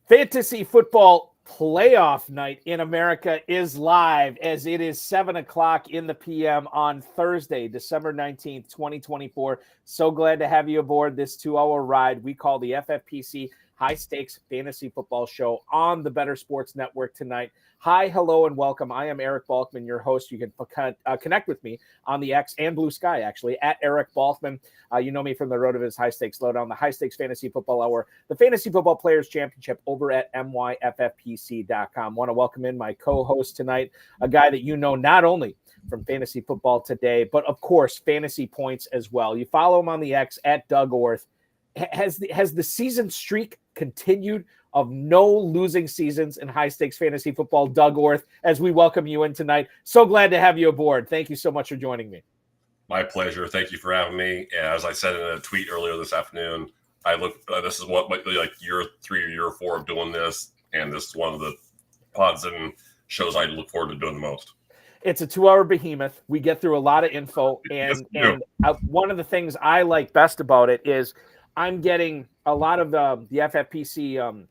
Fantasy football playoff night in America is live as it is 7:00 in the PM on Thursday, December 19th, 2024. So glad to have you aboard this 2-hour ride we call the FFPC High Stakes Fantasy Football Show on the Better Sports Network tonight. Hi, hello, and welcome. I am Eric Balkman, your host. You can connect with me on the X and Blue Sky, actually, at Eric Balkman. You know me from the Road of His High Stakes Lowdown, the High Stakes Fantasy Football Hour, the Fantasy Football Players Championship over at myffpc.com. Want to welcome in my co-host tonight, a guy that you know not only from Fantasy Football Today, but of course, Fantasy Points as well. You follow him on the X at Doug Orth. Has the season streak continued of no losing seasons in high stakes fantasy football? Doug Orth, as we welcome you in tonight. So glad to have you aboard. Thank you so much for joining me. My pleasure. Thank you for having me. As I said in a tweet earlier this afternoon, this is what like year 3 or year 4 of doing this, and this is one of the pods and shows I look forward to doing the most. It's a 2-hour behemoth. We get through a lot of info, and one of the things I like best about it is I'm getting a lot of the FFPC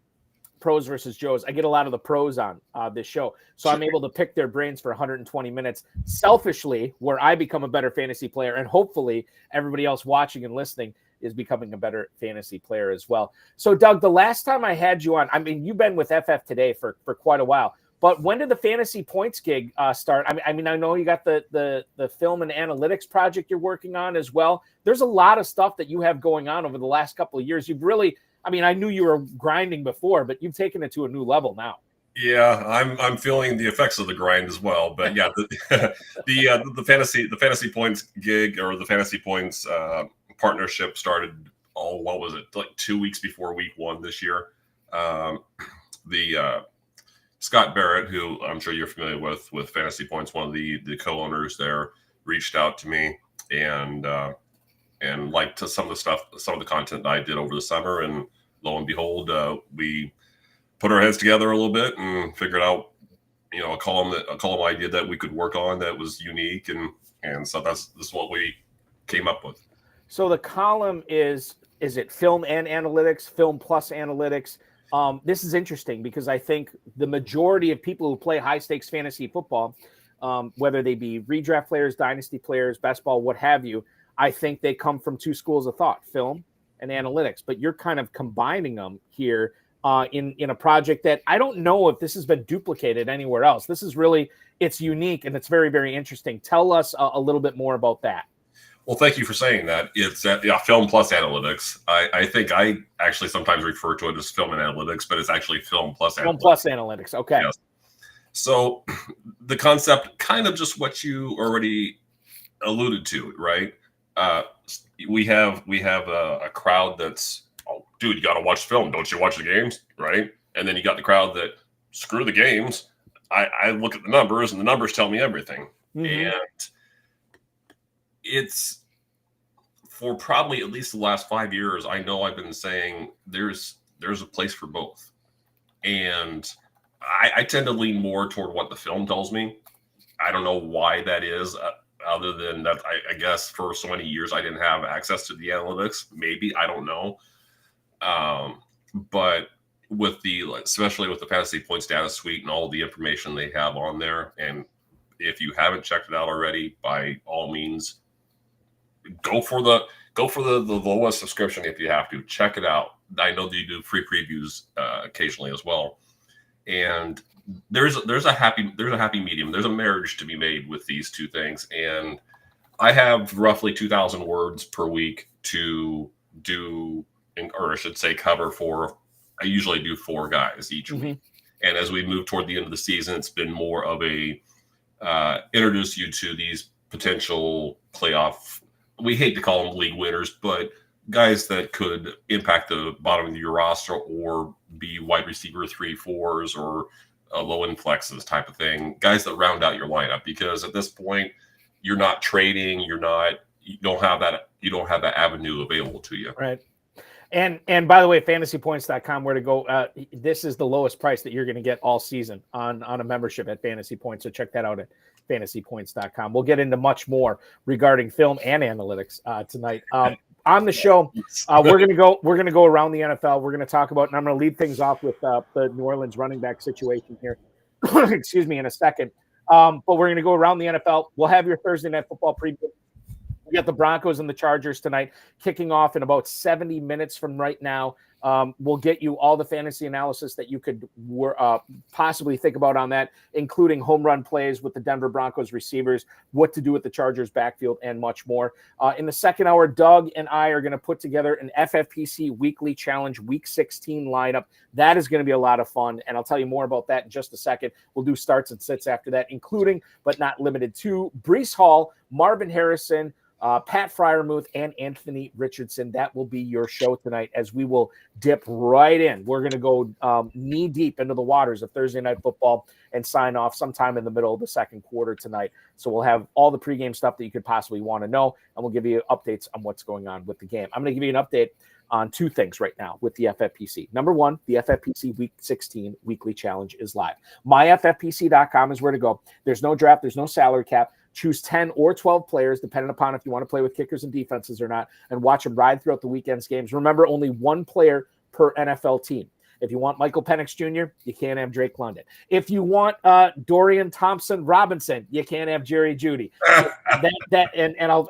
pros versus Joes. I get a lot of the pros on this show. So I'm able to pick their brains for 120 minutes selfishly, where I become a better fantasy player. And hopefully everybody else watching and listening is becoming a better fantasy player as well. So, Doug, the last time I had you on, I mean, you've been with FF Today for quite a while. But when did the Fantasy Points gig start? I mean, I know you got the film and analytics project you're working on as well. There's a lot of stuff that you have going on over the last couple of years. You've really, I mean, I knew you were grinding before, but you've taken it to a new level now. Yeah, I'm feeling the effects of the grind as well. But yeah, the fantasy points gig or the Fantasy Points partnership started. What was it? Like 2 weeks before week 1 this year. Scott Barrett, who I'm sure you're familiar with Fantasy Points, one of the co-owners there, reached out to me and liked some of the content that I did over the summer, and lo and behold, we put our heads together a little bit and figured out, a column idea that we could work on that was unique, and so this is what we came up with. So the column is it film and analytics, film plus analytics? This is interesting because I think the majority of people who play high stakes fantasy football, whether they be redraft players, dynasty players, best ball, what have you, I think they come from two schools of thought, film and analytics. But you're kind of combining them here in a project that I don't know if this has been duplicated anywhere else. This is really, it's unique and it's very, very interesting. Tell us a little bit more about that. Well, thank you for saying that. It's film plus analytics. I think I actually sometimes refer to it as film and analytics, but it's actually film plus analytics. Film plus analytics. Okay. Yes. So the concept, kind of just what you already alluded to, right? We have a crowd that's, oh, dude, you got to watch film. Don't you watch the games, right? And then you got the crowd that, screw the games. I look at the numbers, and the numbers tell me everything. Mm-hmm. And it's, for probably at least the last 5 years, I know I've been saying there's a place for both. And I tend to lean more toward what the film tells me. I don't know why that is, other than that I guess for so many years I didn't have access to the analytics. Maybe, I don't know. But with especially with the Fantasy Points data suite and all the information they have on there, and if you haven't checked it out already, by all means, go for the lowest subscription if you have to. Check it out. I know that you do free previews occasionally as well, and there's a happy medium. There's a marriage to be made with these two things, and I have roughly 2,000 words per week to do, or I should say, cover for. I usually do 4 guys each week, and as we move toward the end of the season, it's been more of a introduce you to these potential playoff. We hate to call them league winners, but guys that could impact the bottom of your roster or be wide receiver 3-4s or low end flexes type of thing. Guys that round out your lineup, because at this point you're not trading, you don't have that avenue available to you. Right. And by the way, fantasypoints.com, where to go. This is the lowest price that you're going to get all season on a membership at Fantasy Points. So check that out at fantasypoints.com. We'll get into much more regarding film and analytics tonight. on the show, we're gonna go around the NFL. We're gonna talk about, and I'm gonna lead things off with the New Orleans running back situation here. Excuse me, in a second. But we're gonna go around the NFL. We'll have your Thursday night football preview. We got the Broncos and the Chargers tonight, kicking off in about 70 minutes from right now. We'll get you all the fantasy analysis that you could possibly think about on that, including home run plays with the Denver Broncos receivers, what to do with the Chargers backfield, and much more. In the second hour, Doug and I are going to put together an FFPC Weekly Challenge Week 16 lineup. That is going to be a lot of fun, and I'll tell you more about that in just a second. We'll do starts and sits after that, including, but not limited to, Breece Hall, Marvin Harrison, Pat Freiermuth, and Anthony Richardson. That will be your show tonight as we will dip right in. We're going to go knee deep into the waters of Thursday Night Football and sign off sometime in the middle of the second quarter tonight. So we'll have all the pregame stuff that you could possibly want to know, and we'll give you updates on what's going on with the game. I'm going to give you an update on two things right now with the FFPC. Number one, the FFPC Week 16 Weekly Challenge is live. MyFFPC.com is where to go. There's no draft. There's no salary cap. Choose 10 or 12 players, depending upon if you want to play with kickers and defenses or not, and watch them ride throughout the weekend's games. Remember, only one player per NFL team. If you want Michael Penix Jr., you can't have Drake London. If you want Dorian Thompson-Robinson, you can't have Jerry Jeudy.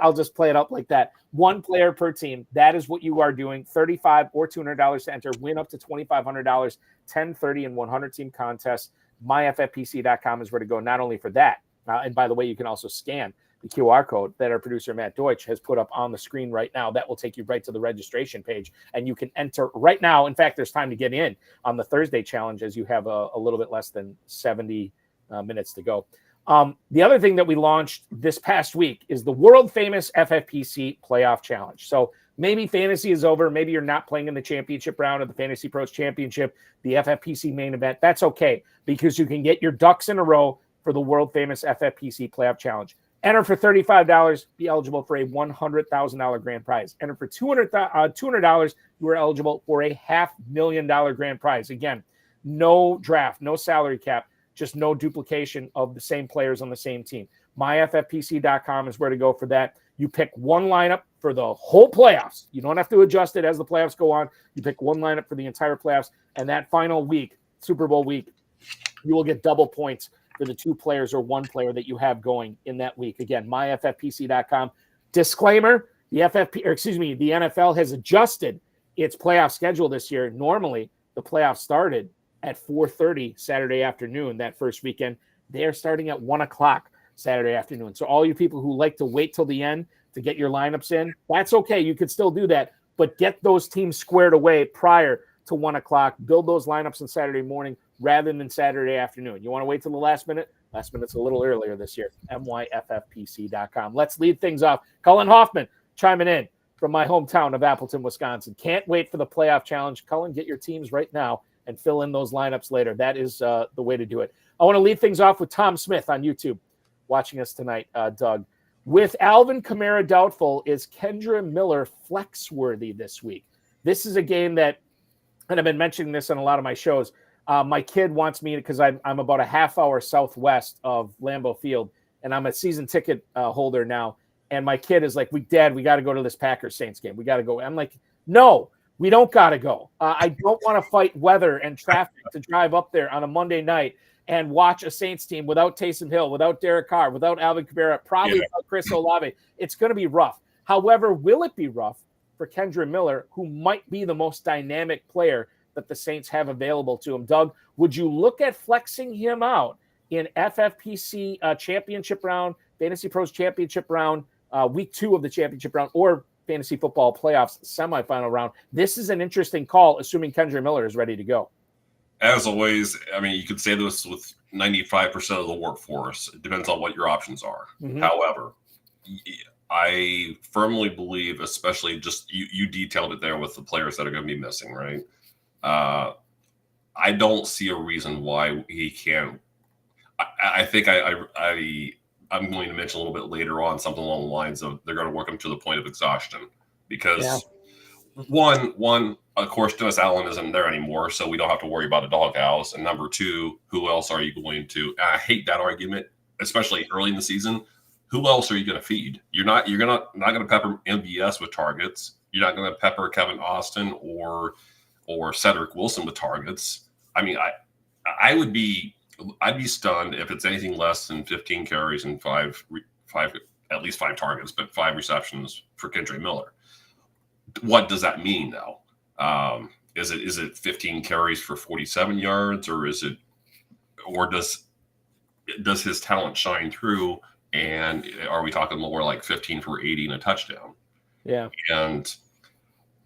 I'll just play it up like that. One player per team. That is what you are doing. $35 or $200 to enter. Win up to $2,500. 10, 30, and 100 team contests. MyFFPC.com is where to go. Not only for that. And by the way, you can also scan the QR code that our producer, Matt Deutsch, has put up on the screen right now. That will take you right to the registration page, and you can enter right now. In fact, there's time to get in on the Thursday challenge as you have a little bit less than 70 minutes to go. The other thing that we launched this past week is the world-famous FFPC Playoff Challenge. So maybe fantasy is over. Maybe you're not playing in the championship round of the Fantasy Pros Championship, the FFPC main event. That's okay, because you can get your ducks in a row for the world-famous FFPC Playoff Challenge. Enter for $35, be eligible for a $100,000 grand prize. Enter for $200, you are eligible for a $500,000 grand prize. Again, no draft, no salary cap, just no duplication of the same players on the same team. MyFFPC.com is where to go for that. You pick one lineup for the whole playoffs. You don't have to adjust it as the playoffs go on. You pick one lineup for the entire playoffs, and that final week, Super Bowl week, you will get double points for the two players or one player that you have going in that week. Again, myffpc.com. Disclaimer, the NFL has adjusted its playoff schedule this year. Normally, the playoffs started at 4:30 Saturday afternoon that first weekend. They are starting at 1 o'clock Saturday afternoon. So all you people who like to wait till the end to get your lineups in, that's okay. You could still do that, but get those teams squared away prior to 1 o'clock. Build those lineups on Saturday morning rather than Saturday afternoon. You want to wait till the last minute? Last minute's a little earlier this year. myffpc.com. Let's lead things off. Cullen Hoffman chiming in from my hometown of Appleton, Wisconsin. Can't wait for the playoff challenge. Cullen, get your teams right now and fill in those lineups later. That is the way to do it. I want to lead things off with Tom Smith on YouTube watching us tonight, Doug. With Alvin Kamara doubtful, is Kendre Miller flex-worthy this week? This is a game that, and I've been mentioning this on a lot of my shows, my kid wants me, because I'm about a half hour southwest of Lambeau Field, and I'm a season ticket holder now. And my kid is like, Dad, we got to go to this Packers Saints game. We got to go. I'm like, no, we don't got to go. I don't want to fight weather and traffic to drive up there on a Monday night and watch a Saints team without Taysom Hill, without Derek Carr, without Alvin Kamara, probably without Chris Olave. It's going to be rough. However, will it be rough for Kendre Miller, who might be the most dynamic player that the Saints have available to him? Doug, would you look at flexing him out in FFPC championship round, Fantasy Pros championship round, week 2 of the championship round, or fantasy football playoffs semifinal round? This is an interesting call, assuming Kendre Miller is ready to go. As always, I mean, you could say this with 95% of the workforce. It depends on what your options are. Mm-hmm. However, I firmly believe, especially just you detailed it there with the players that are going to be missing, right? I don't see a reason why he can't. I think I'm going to mention a little bit later on something along the lines of they're going to work him to the point of exhaustion, because one, of course, Dennis Allen isn't there anymore, so we don't have to worry about a doghouse. And number two, who else are you going to? I hate that argument, especially early in the season. who else are you going to feed? You're not going to pepper MVS with targets. You're not going to pepper Kevin Austin or Cedric Wilson with targets. I mean, I'd be stunned if it's anything less than 15 carries and at least 5 targets, but 5 receptions for Kendre Miller. What does that mean now? Is it 15 carries for 47 yards, or does his talent shine through? And are we talking more like 15 for 80 and a touchdown? Yeah. And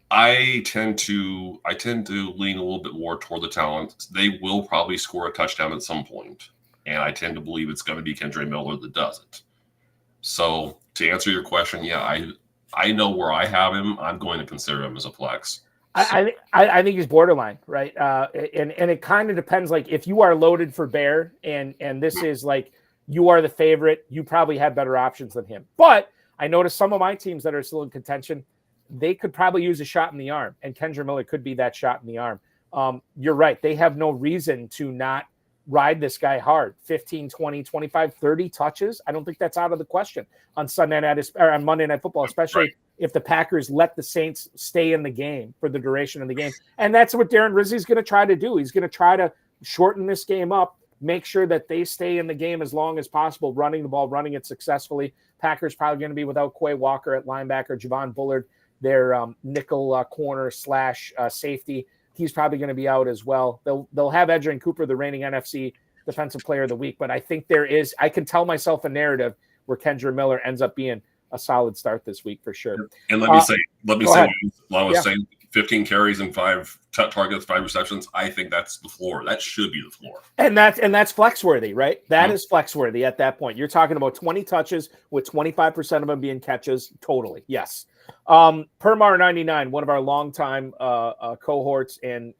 I tend to lean a little bit more toward the talent. They will probably score a touchdown at some point, and I tend to believe it's going to be Kendre Miller that does it. So to answer your question, yeah, I know where I have him. I'm going to consider him as a flex. I think he's borderline, right? And it kind of depends. Like if you are loaded for Bear and this is like you are the favorite, you probably have better options than him. But I noticed some of my teams that are still in contention, they could probably use a shot in the arm, and Kendre Miller could be that shot in the arm. You're right. They have no reason to not ride this guy hard. 15, 20, 25, 30 touches. I don't think that's out of the question on on Monday Night Football, especially if the Packers let the Saints stay in the game for the duration of the game. And that's what Darren Rizzi's going to try to do. He's going to try to shorten this game up, make sure that they stay in the game as long as possible, running the ball, running it successfully. Packers probably going to be without Quay Walker at linebacker, Javon Bullard, their nickel corner / safety. He's probably going to be out as well. They'll have Edgerrin Cooper, the reigning NFC Defensive Player of the Week, but I think I can tell myself a narrative where Kendre Miller ends up being a solid start this week for sure. And let me say what I was saying, 15 carries and 5 targets, 5 receptions. I think that's the floor. That should be the floor. And that's flex worthy, right? That is flex worthy at that point. You're talking about 20 touches with 25% of them being catches. Totally. Yes. Permar99, one of our longtime cohorts and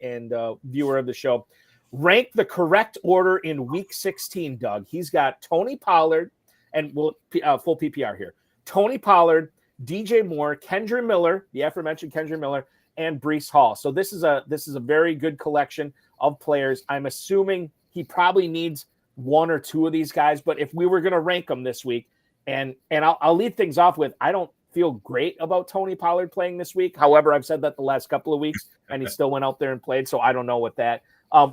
viewer of the show, rank the correct order in week 16, Doug. He's got Tony Pollard and full PPR here. Tony Pollard, DJ Moore, Kendre Miller, the aforementioned Kendre Miller, and Breece Hall. So this is a very good collection of players. I'm assuming he probably needs 1 or 2 of these guys, but if we were going to rank them this week, and I'll lead things off with, I don't feel great about Tony Pollard playing this week. However, I've said that the last couple of weeks, and he still went out there and played, so I don't know what that.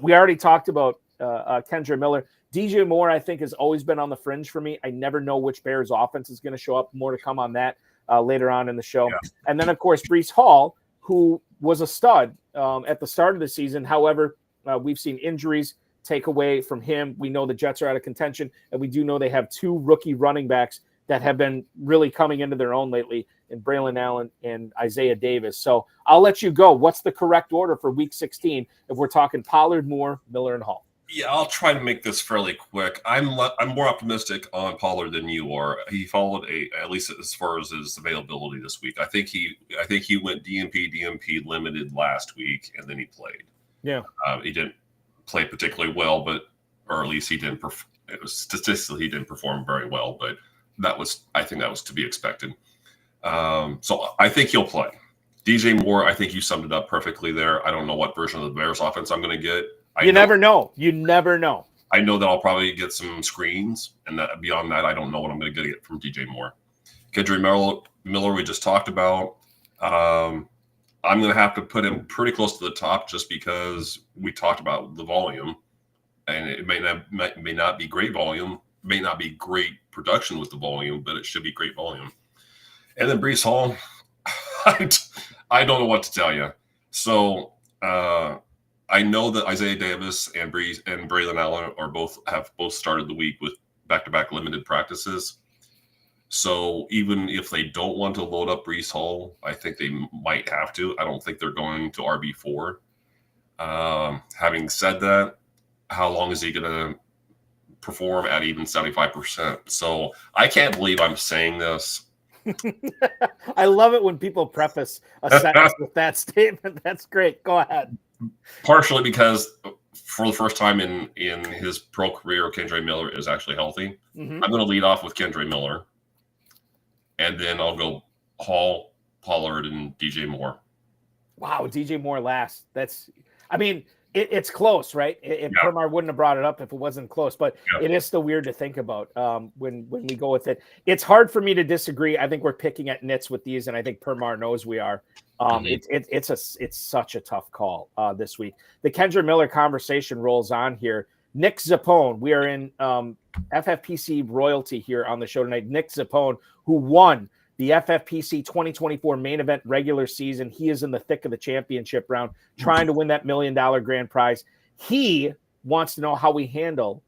We already talked about Kendre Miller. DJ Moore, I think, has always been on the fringe for me. I never know which Bears offense is going to show up. More to come on that later on in the show. Yeah. And then, of course, Breece Hall, who was a stud at the start of the season. However, we've seen injuries take away from him. We know the Jets are out of contention, and we do know they have 2 rookie running backs that have been really coming into their own lately in Braylon Allen and Isaiah Davis. So I'll let you go. What's the correct order for week 16 if we're talking Pollard, Moore, Miller, and Hall? Yeah, I'll try to make this fairly quick. I'm more optimistic on Pollard than you are. He followed at least as far as his availability this week. I think he went DMP limited last week, and then he played. Yeah, he didn't play particularly well, or at least he didn't. Statistically, he didn't perform very well, but I think that was to be expected. So I think he'll play. DJ Moore, I think you summed it up perfectly there. I don't know what version of the Bears offense I'm going to get. You never know. I know that I'll probably get some screens, and that beyond that, I don't know what I'm going to get from DJ Moore. Kendre Miller, we just talked about. I'm going to have to put him pretty close to the top just because we talked about the volume, and it may not be great volume, may not be great production with the volume, but it should be great volume. And then Breece Hall, I don't know what to tell you. So I know that Isaiah Davis and Braylon Allen have both started the week with back-to-back limited practices. So even if they don't want to load up Breece Hall, I think they might have to. I don't think they're going to RB4. Having said that, how long is he going to perform at even 75%? So I can't believe I'm saying this. I love it when people preface a sentence with that statement. That's great. Go ahead. Partially because for the first time in his pro career, Kendre Miller is actually healthy. Mm-hmm. I'm going to lead off with Kendre Miller, and then I'll go Hall, Pollard, and DJ Moore. Wow, DJ Moore last. It's close, right? Yeah. Permar wouldn't have brought it up if it wasn't close, but it is still weird to think about when we go with it. It's hard for me to disagree. I think we're picking at nits with these, and I think Permar knows we are. It's such a tough call this week. The Kendra Miller conversation rolls on here. Nick Zappone, we are in FFPC royalty here on the show tonight. Nick Zappone, who won the FFPC 2024 main event regular season. He is in the thick of the championship round, trying to win that $1 million grand prize. He wants to know how we handle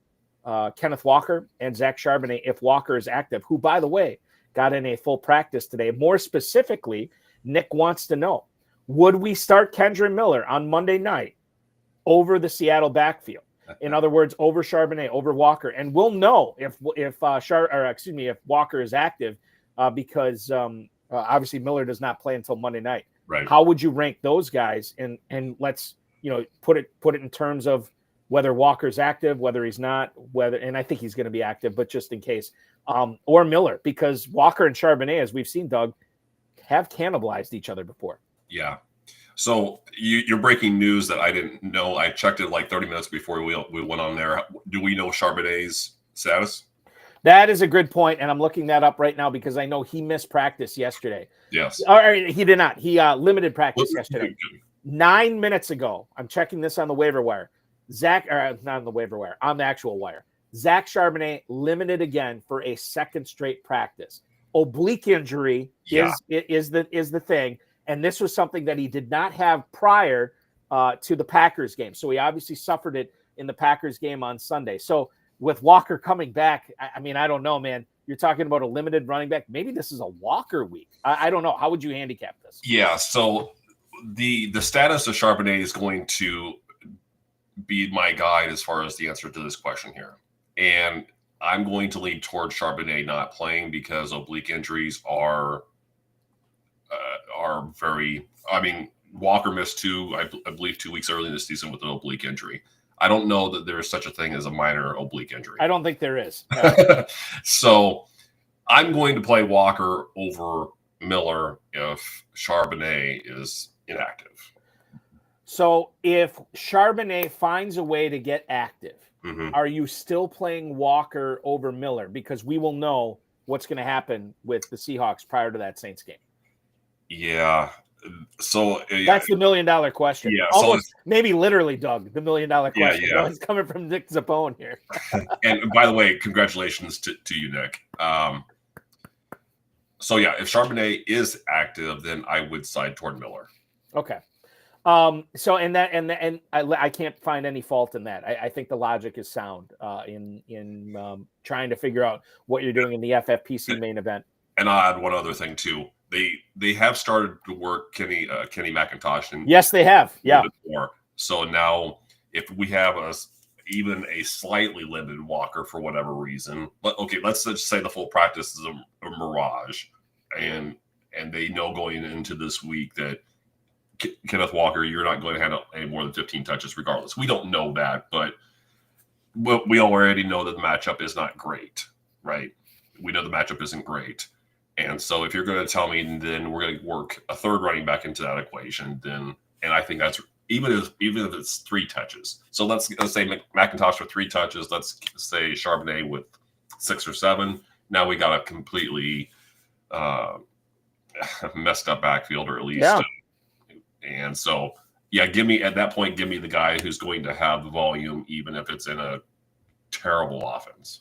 Kenneth Walker and Zach Charbonnet if Walker is active, who, by the way, got in a full practice today. More specifically, Nick wants to know, would we start Kendra Miller on Monday night over the Seattle backfield? In other words, over Charbonnet, over Walker. And we'll know if Walker is active, because obviously Miller does not play until Monday night. Right. How would you rank those guys? And let's put it in terms of whether Walker's active, whether he's not, and I think he's going to be active, but just in case, or Miller, because Walker and Charbonnet, as we've seen, Doug, have cannibalized each other before. Yeah. So you're breaking news that I didn't know. I checked it like 30 minutes before we went on there. Do we know Charbonnet's status? That is a good point, and I'm looking that up right now because I know he missed practice yesterday. Yes. Or he did not. He limited practice yesterday. 9 minutes ago, I'm checking this on the waiver wire. Not on the waiver wire, on the actual wire. Zach Charbonnet limited again for a second straight practice. Oblique injury is the thing, and this was something that he did not have prior to the Packers game. So he obviously suffered it in the Packers game on Sunday. So with Walker coming back, I mean, I don't know, man. You're talking about a limited running back. Maybe this is a Walker week. I don't know. How would you handicap this? Yeah, so the status of Charbonnet is going to be my guide as far as the answer to this question here. And I'm going to lean toward Charbonnet not playing because oblique injuries are very – I mean, Walker missed I believe 2 weeks early in the season with an oblique injury. I don't know that there is such a thing as a minor oblique injury. I don't think there is. So I'm going to play Walker over Miller if Charbonnet is inactive. So if Charbonnet finds a way to get active, are you still playing Walker over Miller? Because we will know what's going to happen with the Seahawks prior to that Saints game. Yeah. So that's the $1 million question. Yeah, almost maybe literally, Doug, the $1 million question. Yeah. It's coming from Nick Zappone here. And by the way, congratulations to you, Nick. So yeah, if Charbonnet is active, then I would side toward Miller. Okay. So I can't find any fault in that. I think the logic is sound in trying to figure out what you're doing in the FFPC main event. And I'll add one other thing too. They have started to work Kenny McIntosh. Yes, they have. Yeah. Before. So now if we have even a slightly limited Walker for whatever reason, but okay, let's just say the full practice is a mirage, and they know going into this week that Kenneth Walker, you're not going to handle any more than 15 touches regardless. We don't know that, but we already know that the matchup is not great, right? We know the matchup isn't great. And so if you're going to tell me then we're going to work a third running back into that equation, then, and I think that's even if it's 3 touches. So let's say McIntosh with 3 touches. Let's say Charbonnet with 6 or 7. Now we got a completely messed up backfield, or at least. Yeah. And so, yeah, give me the guy who's going to have the volume, even if it's in a terrible offense.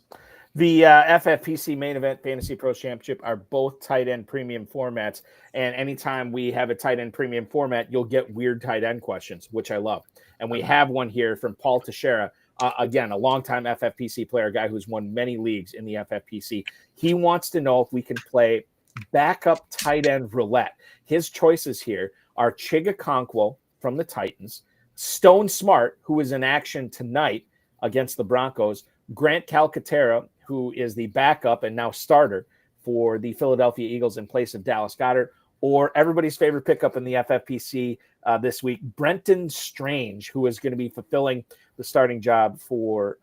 The FFPC main event Fantasy Pros Championship are both tight end premium formats. And anytime we have a tight end premium format, you'll get weird tight end questions, which I love. And we have one here from Paul Teixeira, again, a longtime FFPC player, a guy who's won many leagues in the FFPC. He wants to know if we can play backup tight end roulette. His choices here are Chigakonkwo from the Titans, Stone Smart, who is in action tonight against the Broncos, Grant Calcaterra, who is the backup and now starter for the Philadelphia Eagles in place of Dallas Goedert, or everybody's favorite pickup in the FFPC this week, Brenton Strange, who is going to be fulfilling the starting job for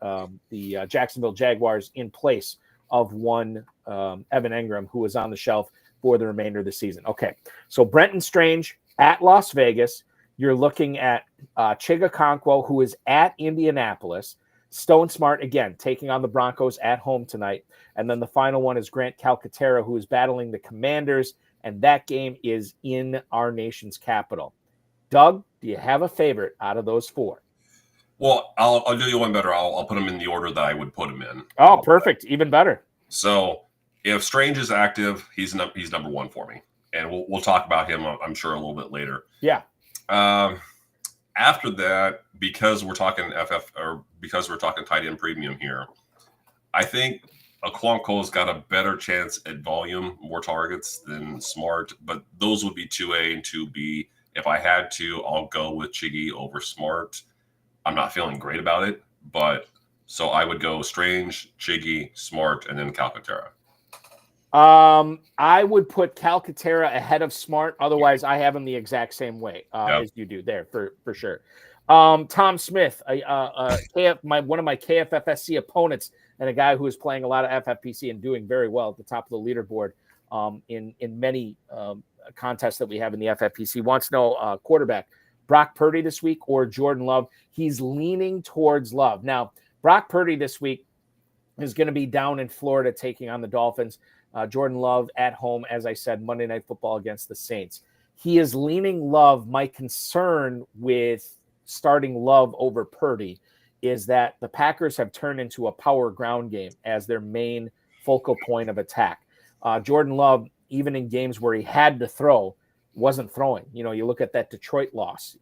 the Jacksonville Jaguars in place of one Evan Engram, who is on the shelf for the remainder of the season. Okay, so Brenton Strange at Las Vegas. You're looking at Chigakonkwo, who is at Indianapolis. Stone Smart, again, taking on the Broncos at home tonight. And then the final one is Grant Calcaterra, who is battling the Commanders, and that game is in our nation's capital. Doug, do you have a favorite out of those four? Well, I'll do you one better. I'll put them in the order that I would put them in. Oh, perfect. Even better. So if Strange is active, he's number one for me. And we'll talk about him, I'm sure, a little bit later. Yeah. After that, because we're talking because we're talking tight end premium here, I think Okonkwo's got a better chance at volume, more targets than Smart, but those would be 2A and 2B. If I had to, I'll go with Chiggy over Smart. I'm not feeling great about it, but so I would go Strange, Chiggy, Smart, and then Calcaterra. I would put Calcaterra ahead of Smart. Otherwise, I have him the exact same way as you do there for sure. Tom Smith, one of my KFFSC opponents, and a guy who is playing a lot of FFPC and doing very well at the top of the leaderboard in many contests that we have in the FFPC, wants to know quarterback, Brock Purdy this week or Jordan Love. He's leaning towards Love. Now, Brock Purdy this week is going to be down in Florida taking on the Dolphins. Jordan Love at home, as I said, Monday Night Football against the Saints. He is leaning Love. My concern with starting Love over Purdy is that the Packers have turned into a power ground game as their main focal point of attack. Jordan Love, even in games where he had to throw, wasn't throwing. You look at that Detroit loss.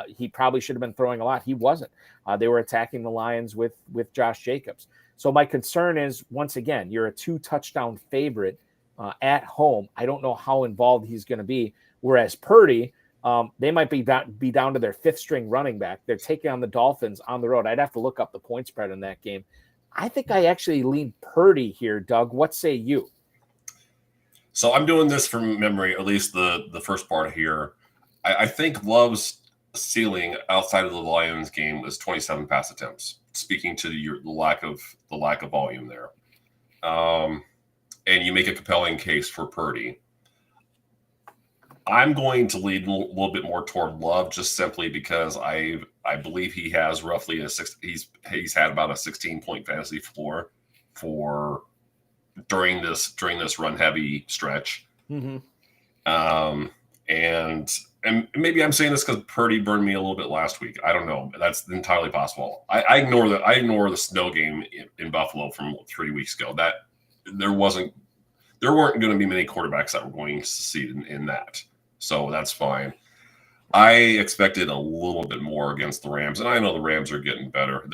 He probably should have been throwing a lot. He wasn't. They were attacking the Lions with Josh Jacobs. So my concern is, once again, you're a 2-touchdown favorite at home. I don't know how involved he's going to be. Whereas Purdy, they might be down to their fifth-string running back. They're taking on the Dolphins on the road. I'd have to look up the point spread in that game. I think I actually lean Purdy here, Doug. What say you? So I'm doing this from memory, at least the first part here. I think Love's ceiling outside of the Lions game was 27 pass attempts, speaking to the lack of volume there. And you make a compelling case for Purdy. I'm going to lead a little bit more toward Love, just simply because I believe he has roughly he's had about a 16-point fantasy floor for during this run heavy stretch. Mm-hmm. And maybe I'm saying this because Purdy burned me a little bit last week. I don't know. That's entirely possible. I ignore the snow game in Buffalo from 3 weeks ago. That there weren't going to be many quarterbacks that were going to succeed in that. So that's fine. I expected a little bit more against the Rams, and I know the Rams are getting better.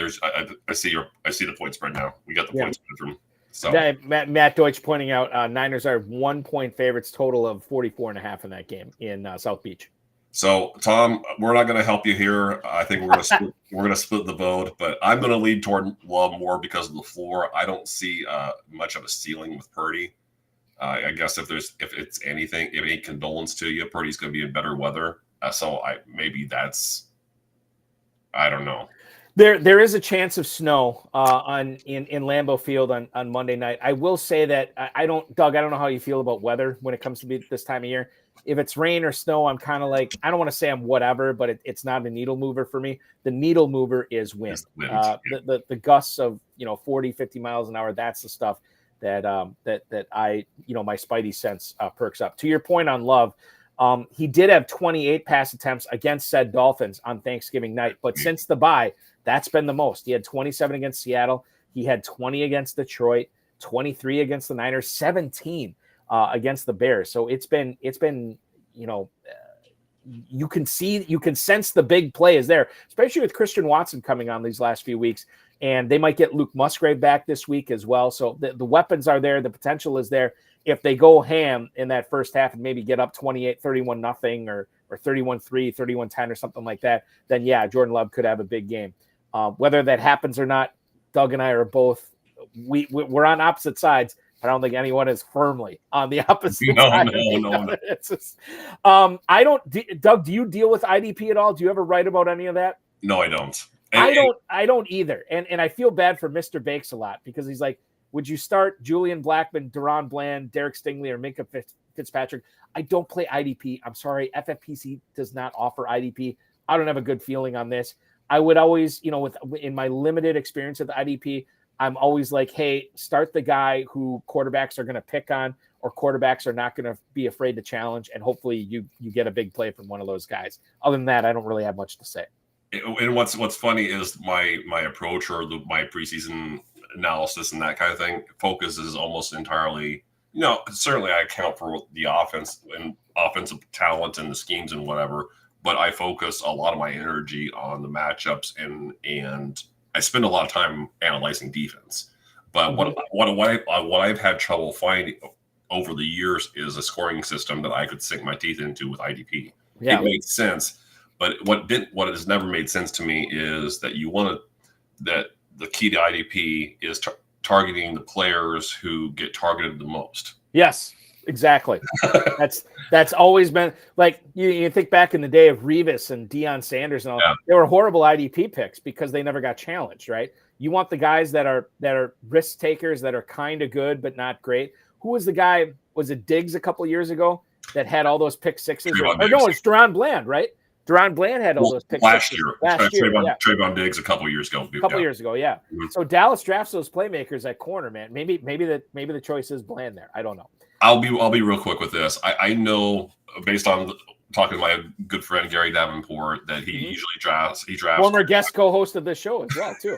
I see the point spread now. We got the point spread from. So Matt Deutsch pointing out Niners are 1-point favorites, total of 44.5 in that game in South Beach. So Tom, we're not going to help you here. I think we're going to split the vote, but I'm going to lead toward Love more because of the floor. I don't see much of a ceiling with Purdy. I guess if it's anything, if any condolence to you, Purdy's going to be in better weather. So maybe that's, I don't know. There is a chance of snow in Lambeau Field on Monday night. I will say that Doug, I don't know how you feel about weather when it comes to this time of year. If it's rain or snow, I'm kind of like, I don't want to say I'm whatever, but it's not a needle mover for me. The needle mover is wind. The gusts of 40, 50 miles an hour. That's the stuff that I my spidey sense perks up. To your point on Love, he did have 28 pass attempts against said Dolphins on Thanksgiving night, but since the bye, that's been the most. He had 27 against Seattle. He had 20 against Detroit, 23 against the Niners, 17 against the Bears. So it's been you can sense the big play is there, especially with Christian Watson coming on these last few weeks. And they might get Luke Musgrave back this week as well. So the weapons are there. The potential is there. If they go ham in that first half and maybe get up 28-31-0 or 31-3, 31-10 or something like that, then yeah, Jordan Love could have a big game. Whether that happens or not, Doug and I are both we're on opposite sides. I don't think anyone is firmly on the opposite side. No. It's just, I don't. Doug, do you deal with IDP at all? Do you ever write about any of that? No, I don't. I don't either. And I feel bad for Mr. Bakes a lot because he's like, would you start Julian Blackmon, Deron Bland, Derek Stingley, or Minka Fitzpatrick. I don't play IDP. I'm sorry. FFPC does not offer IDP. I don't have a good feeling on this. I would always, in my limited experience with IDP, I'm always like, hey, start the guy who quarterbacks are going to pick on or quarterbacks are not going to be afraid to challenge. And hopefully you get a big play from one of those guys. Other than that, I don't really have much to say. And what's funny is my approach or my preseason analysis and that kind of thing focuses almost entirely, certainly I account for the offense and offensive talent and the schemes and whatever, but I focus a lot of my energy on the matchups and I spend a lot of time analyzing defense. But what I've had trouble finding over the years is a scoring system that I could sink my teeth into with IDP. Yeah. It makes sense. But what has never made sense to me is that that the key to IDP is targeting the players who get targeted the most. Yes, exactly. That's always been like you think back in the day of Revis and Deion Sanders and all. Yeah. They were horrible IDP picks because they never got challenged, right? You want the guys that are risk takers that are kind of good but not great. Who was the guy? Was it Diggs a couple of years ago that had all those pick sixes? No, it's Deron Bland, right? Deron Bland had all those picks last year. Trayvon Diggs a couple of years ago. Yeah. Mm-hmm. So Dallas drafts those playmakers at corner, man. Maybe the choice is Bland there. I don't know. I'll be real quick with this. I know based on talking to my good friend Gary Davenport that he usually drafts. He drafts former guest co-host of this show as well too.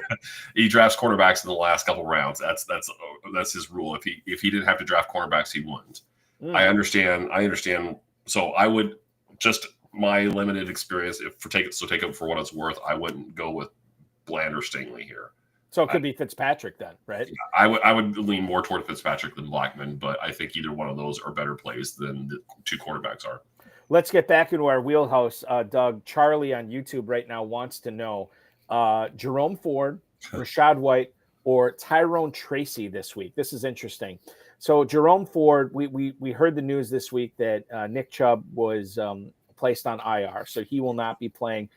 He drafts cornerbacks in the last couple rounds. That's his rule. If he didn't have to draft cornerbacks, he wouldn't. I understand. So I would just. My limited experience, take it for what it's worth, I wouldn't go with Bland or Stingley here. So it could be Fitzpatrick then, right? I would lean more toward Fitzpatrick than Blackman, but I think either one of those are better plays than the two quarterbacks are. Let's get back into our wheelhouse, Doug. Charlie on YouTube right now wants to know Jerome Ford, Rachaad White, or Tyrone Tracy this week. This is interesting. So Jerome Ford, we heard the news this week that Nick Chubb was placed on IR, so he will not be playing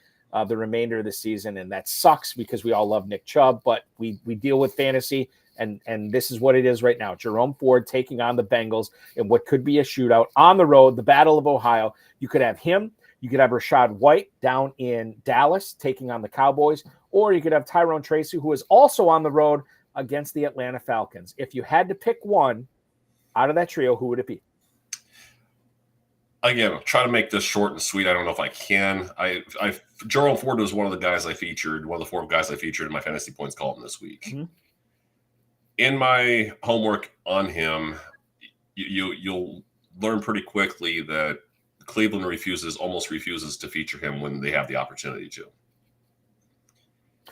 the remainder of the season, and that sucks because we all love Nick Chubb, but we deal with fantasy, and this is what it is right now. Jerome Ford taking on the Bengals in what could be a shootout on the road, the Battle of Ohio. You could have him, you could have Rachaad White down in Dallas taking on the Cowboys, or you could have Tyrone Tracy, who is also on the road against the Atlanta Falcons. If you had to pick one out of that trio, who would it be? Again, I'll try to make this short and sweet. I don't know if I can. Jerome Ford was one of the guys I featured, one of the 4 guys I featured in my fantasy points column this week. Mm-hmm. In my homework on him, you'll learn pretty quickly that Cleveland almost refuses to feature him when they have the opportunity to.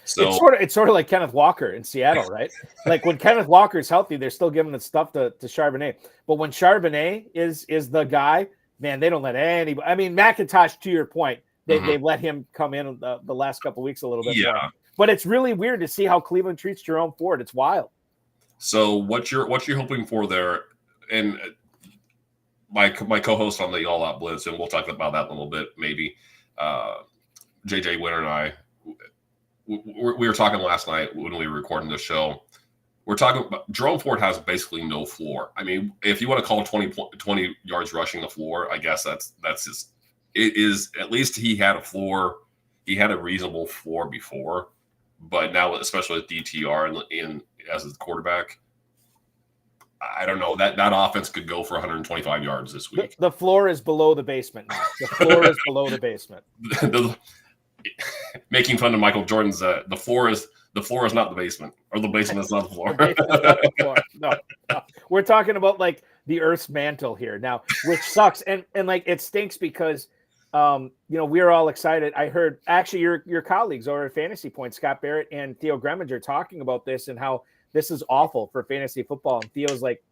So it's sort of like Kenneth Walker in Seattle, right? Like when Kenneth Walker is healthy, they're still giving the stuff to Charbonnet. But when Charbonnet is the guy, man, they don't let anybody. I mean, McIntosh, to your point, they've let him come in the last couple of weeks a little bit. Yeah. More. But it's really weird to see how Cleveland treats Jerome Ford. It's wild. So what you're hoping for there, and my co-host on the All Out Blitz, and we'll talk about that in a little bit, maybe. JJ Winter and I, we were talking last night when we were recording this show. We're talking about Jerome Ford has basically no floor. I mean, if you want to call 20 yards rushing the floor, I guess that's his. It is, at least he had a floor. He had a reasonable floor before, but now, especially with DTR in as a quarterback, I don't know, that offense could go for 125 yards this week. The floor is below the basement now. The floor is below the basement. Making fun of Michael Jordan's the floor is not the basement, or the basement is not the floor. No. We're talking about like the Earth's mantle here now, which sucks, and like it stinks because we're all excited. I heard actually your colleagues over at Fantasy Point, Scott Barrett and Theo Greminger, talking about this and how this is awful for fantasy football. And Theo's like,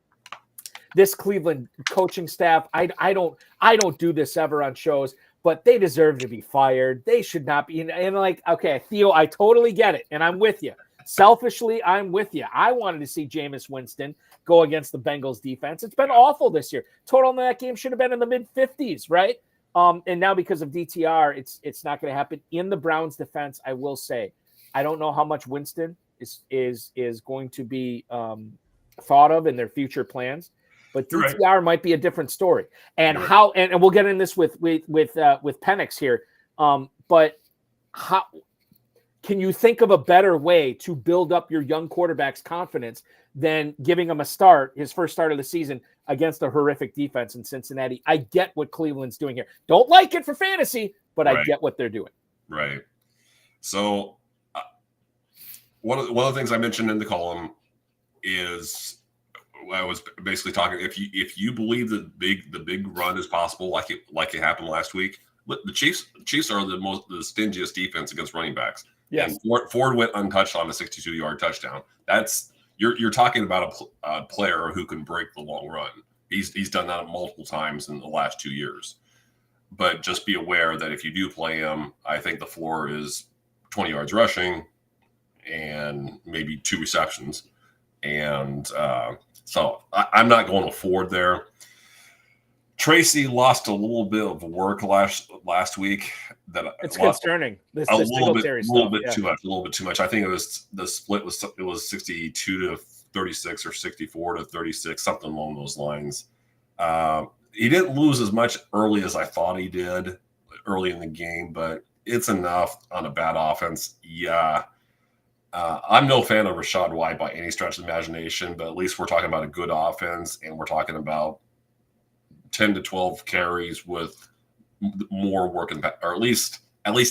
this Cleveland coaching staff, I don't do this ever on shows, but they deserve to be fired. They should not be. And like, okay, Theo, I totally get it. And I'm with you. Selfishly, I'm with you. I wanted to see Jameis Winston go against the Bengals defense. It's been awful this year. Total in that game should have been in the mid-50s, right? And now because of DTR, it's not going to happen. In the Browns defense, I will say, I don't know how much Winston is going to be thought of in their future plans. but Right. DTR might be a different story. And Right. how, and we'll get in this with Penix here. But how can you think of a better way to build up your young quarterback's confidence than giving him his first start of the season against a horrific defense in Cincinnati? I get what Cleveland's doing here. Don't like it for fantasy, but I get what they're doing. Right. So one of the things I mentioned in the column is I was basically talking. If you believe the big run is possible, like it happened last week, the Chiefs are the stingiest defense against running backs. Yes. And Ford went untouched on a 62-yard touchdown. That's you're talking about a player who can break the long run. He's done that multiple times in the last 2 years. But just be aware that if you do play him, I think the floor is 20 yards rushing and maybe 2 receptions. And so I'm not going to Ford there. Tracy lost a little bit of work last week. It's concerning. A little bit too much. I think it was the split was 62 to 36 or 64 to 36, something along those lines. He didn't lose as much early as I thought he did early in the game, but it's enough on a bad offense. Yeah. I'm no fan of Rachaad White by any stretch of the imagination, but at least we're talking about a good offense, and we're talking about 10 to 12 carries with more work or at least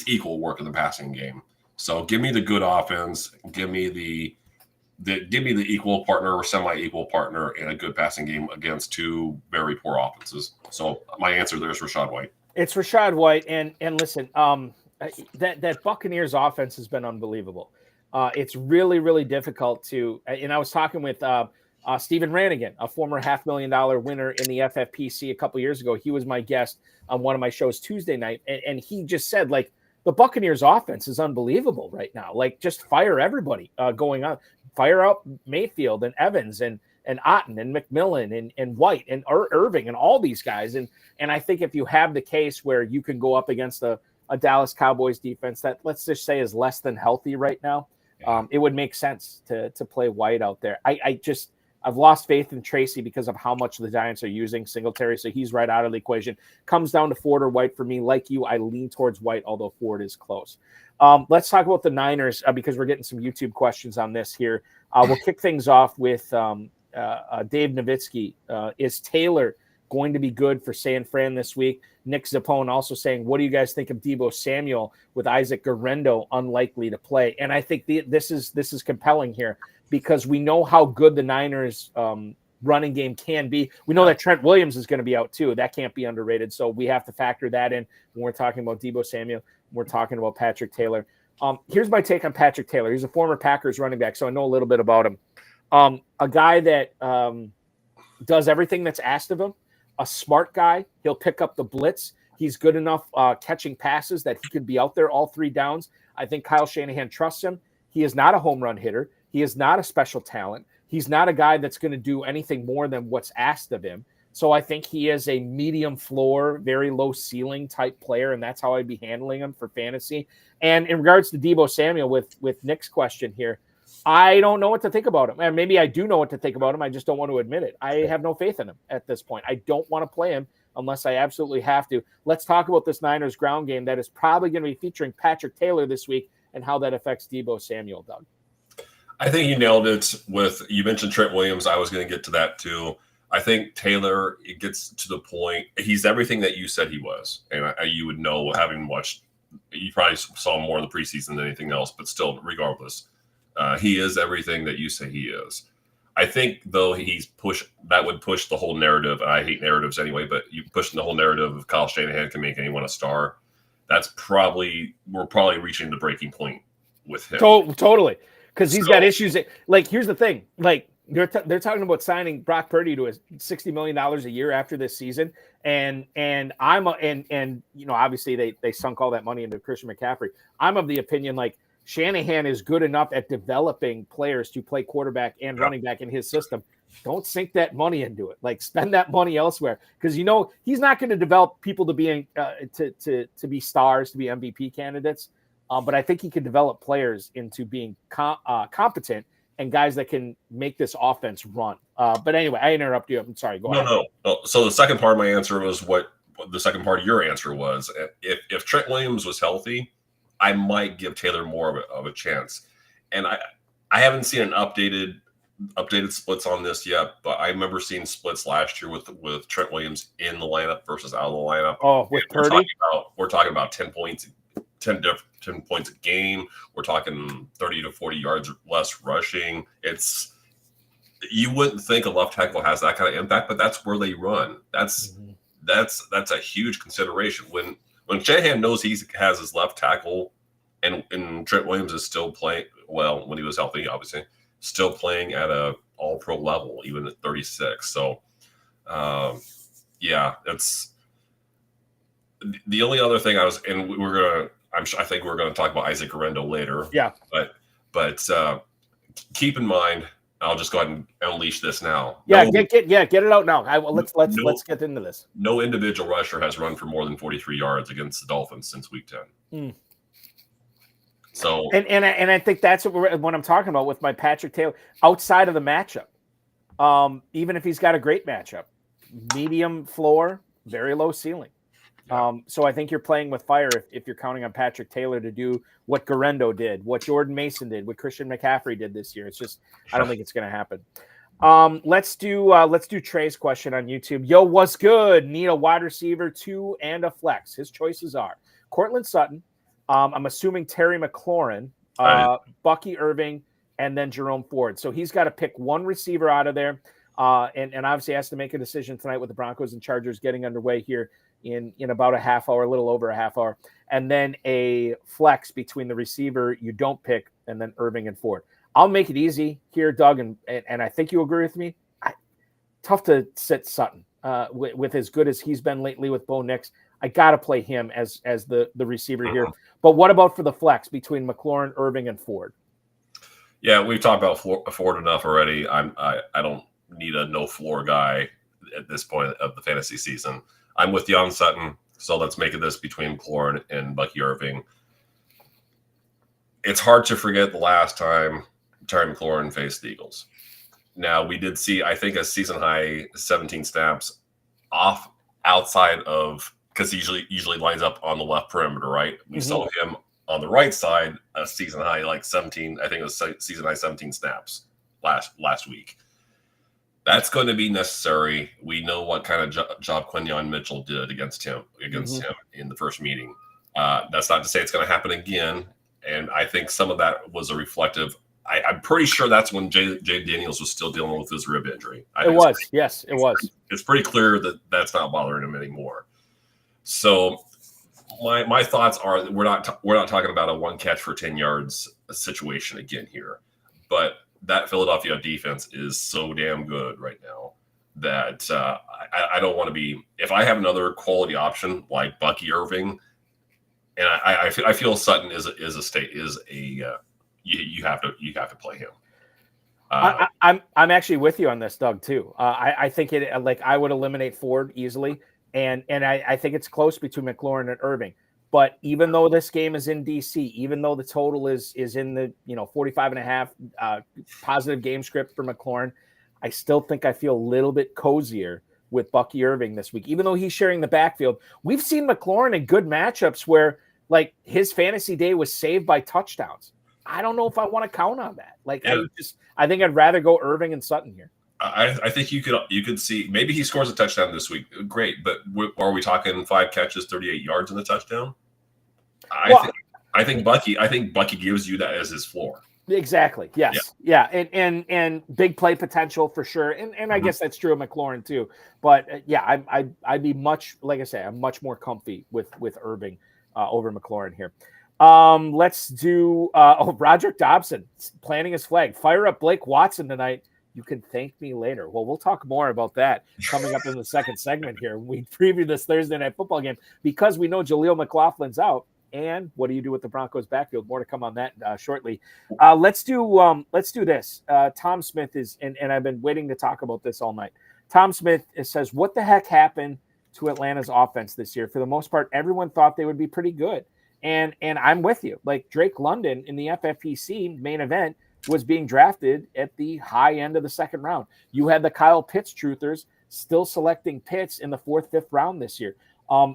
equal work in the passing game. So give me the good offense, give me the equal partner or semi-equal partner in a good passing game against 2 very poor offenses. So my answer there is Rachaad White. It's Rachaad White, and listen, that Buccaneers offense has been unbelievable. It's really, really difficult to. And I was talking with Stephen Ranigan, a former $500,000 winner in the FFPC a couple years ago. He was my guest on one of my shows Tuesday night, and he just said, like, the Buccaneers offense is unbelievable right now. Like, just fire everybody going on. Fire out Mayfield and Evans and Otten and McMillan and White and Irving and all these guys. And I think if you have the case where you can go up against a Dallas Cowboys defense that, let's just say, is less than healthy right now, it would make sense to play White out there. I've lost faith in Tracy because of how much the Giants are using Singletary, so he's right out of the equation. Comes down to Ford or White for me. Like you, I lean towards White, although Ford is close. Let's talk about the Niners because we're getting some YouTube questions on this here. We'll kick things off with Dave Nowitzki. Is Taylor going to be good for San Fran this week? Nick Zappone also saying, what do you guys think of Deebo Samuel with Isaac Guerrero unlikely to play? And I think this is compelling here because we know how good the Niners running game can be. We know that Trent Williams is going to be out too. That can't be underrated. So we have to factor that in when we're talking about Deebo Samuel. We're talking about Patrick Taylor. Here's my take on Patrick Taylor. He's a former Packers running back, so I know a little bit about him. A guy that does everything that's asked of him. A smart guy. He'll pick up the blitz. He's good enough catching passes that he could be out there all 3 downs. I think Kyle Shanahan trusts him. He is not a home run hitter. He is not a special talent. He's not a guy that's going to do anything more than what's asked of him. So I think he is a medium floor, very low ceiling type player, and that's how I'd be handling him for fantasy. And in regards to Deebo Samuel, with Nick's question here, I don't know what to think about him. And maybe I do know what to think about him. I just don't want to admit it. I have no faith in him at this point. I don't want to play him unless I absolutely have to. Let's talk about this Niners ground game that is probably going to be featuring Patrick Taylor this week and how that affects Deebo Samuel, Doug. I think you nailed it you mentioned Trent Williams. I was going to get to that too. I think Taylor, it gets to the point. He's everything that you said he was. And you would know, having watched, you probably saw him more in the preseason than anything else, but still, regardless, he is everything that you say he is. I think, though, that would push the whole narrative. And I hate narratives anyway, but you pushing the whole narrative of Kyle Shanahan can make anyone a star. We're probably reaching the breaking point with him. Totally. Because he's got issues. Like, here's the thing. Like, they're talking about signing Brock Purdy to $60 million a year after this season. And obviously they sunk all that money into Christian McCaffrey. I'm of the opinion, like, Shanahan is good enough at developing players to play quarterback and running back in his system. Don't sink that money into it. Like, spend that money elsewhere, because he's not going to develop people to be to be stars, to be MVP candidates. But I think he could develop players into being competent and guys that can make this offense run. But anyway, I interrupt you. I'm sorry. Go ahead. No. So the second part of my answer was what the second part of your answer was. If Trent Williams was healthy, I might give Taylor more of a chance. And I haven't seen an updated splits on this yet, but I remember seeing splits last year with Trent Williams in the lineup versus out of the lineup. Oh, with Purdy? We're talking about 10 points, 10 points a game. We're talking 30 to 40 yards less rushing. You wouldn't think a left tackle has that kind of impact, but that's where they run. That's a huge consideration. When Shanahan knows he has his left tackle and Trent Williams is still playing well when he was healthy, obviously, still playing at a all-pro level, even at 36. So, that's the only other thing I think we're gonna talk about Isaac Guerrero later. Yeah, but keep in mind, I'll just go ahead and unleash this now. Yeah, get it out now. Let's get into this. No individual rusher has run for more than 43 yards against the Dolphins since week 10. So and I think that's what I'm talking about with my Patrick Taylor outside of the matchup. Even if he's got a great matchup, medium floor, very low ceiling. So I think you're playing with fire if you're counting on Patrick Taylor to do what Guerrero did, what Jordan Mason did, what Christian McCaffrey did this year. It's just I don't think it's going to happen. Let's do Trey's question on YouTube. Yo, what's good? Need a wide receiver, 2 and a flex. His choices are Cortland Sutton. I'm assuming Terry McLaurin, Bucky Irving, and then Jerome Ford. So he's got to pick one receiver out of there, and obviously has to make a decision tonight with the Broncos and Chargers getting underway here in about a half hour, a little over a half hour, and then a flex between the receiver you don't pick and then Irving and Ford. I'll make it easy here, Doug, and I think you agree with me. Tough to sit Sutton with as good as he's been lately with Bo Nix. I got to play him as the receiver here. But what about for the flex between McLaurin, Irving, and Ford? Yeah, we've talked about Ford enough already. I don't need a no floor guy at this point of the fantasy season. I'm with you on Sutton, so let's make it this between McLaurin and Bucky Irving. It's hard to forget the last time Terry McLaurin faced the Eagles. Now, we did see, I think, a season high 17 snaps outside of, because he usually lines up on the left perimeter, right? We saw him on the right side, a season high like 17, I think it was season high 17 snaps last week. That's going to be necessary. We know what kind of job Quinyon Mitchell did against him in the first meeting. That's not to say it's going to happen again. And I think some of that was a reflective. I'm pretty sure that's when Jay Daniels was still dealing with his rib injury. It was. It's pretty clear that that's not bothering him anymore. So my thoughts are we're not talking about a one catch for 10 yards situation again here, but that Philadelphia defense is so damn good right now that I don't want to be. If I have another quality option like Bucky Irving, and I feel Sutton you have to play him. I'm actually with you on this, Doug, too. I think I would eliminate Ford easily, and I think it's close between McLaurin and Irving. But even though this game is in DC, even though the total is in the 45.5 positive game script for McLaurin, I still think I feel a little bit cozier with Bucky Irving this week. Even though he's sharing the backfield, we've seen McLaurin in good matchups where his fantasy day was saved by touchdowns. I don't know if I want to count on that. I think I'd rather go Irving and Sutton here. I think you could see maybe he scores a touchdown this week. Great, but are we talking 5 catches, 38 yards in the touchdown? I think Bucky gives you that as his floor. Exactly. Yes. Yeah. And big play potential for sure. And I guess that's true of McLaurin too. But I'd be much, like I say, I'm much more comfy with Irving over McLaurin here. Let's do Roderick Dobson planting his flag. Fire up Blake Watson tonight. You can thank me later. Well, we'll talk more about that coming up in the second segment here. We preview this Thursday night football game because we know Jaleel McLaughlin's out. And what do you do with the Broncos backfield? More to come on that shortly. Let's do this. Tom Smith is, and I've been waiting to talk about this all night. Tom Smith says, what the heck happened to Atlanta's offense this year? For the most part, everyone thought they would be pretty good. And I'm with you. Like Drake London in the FFPC main event was being drafted at the high end of the second round. You had the Kyle Pitts truthers still selecting Pitts in the 4th, 5th round this year.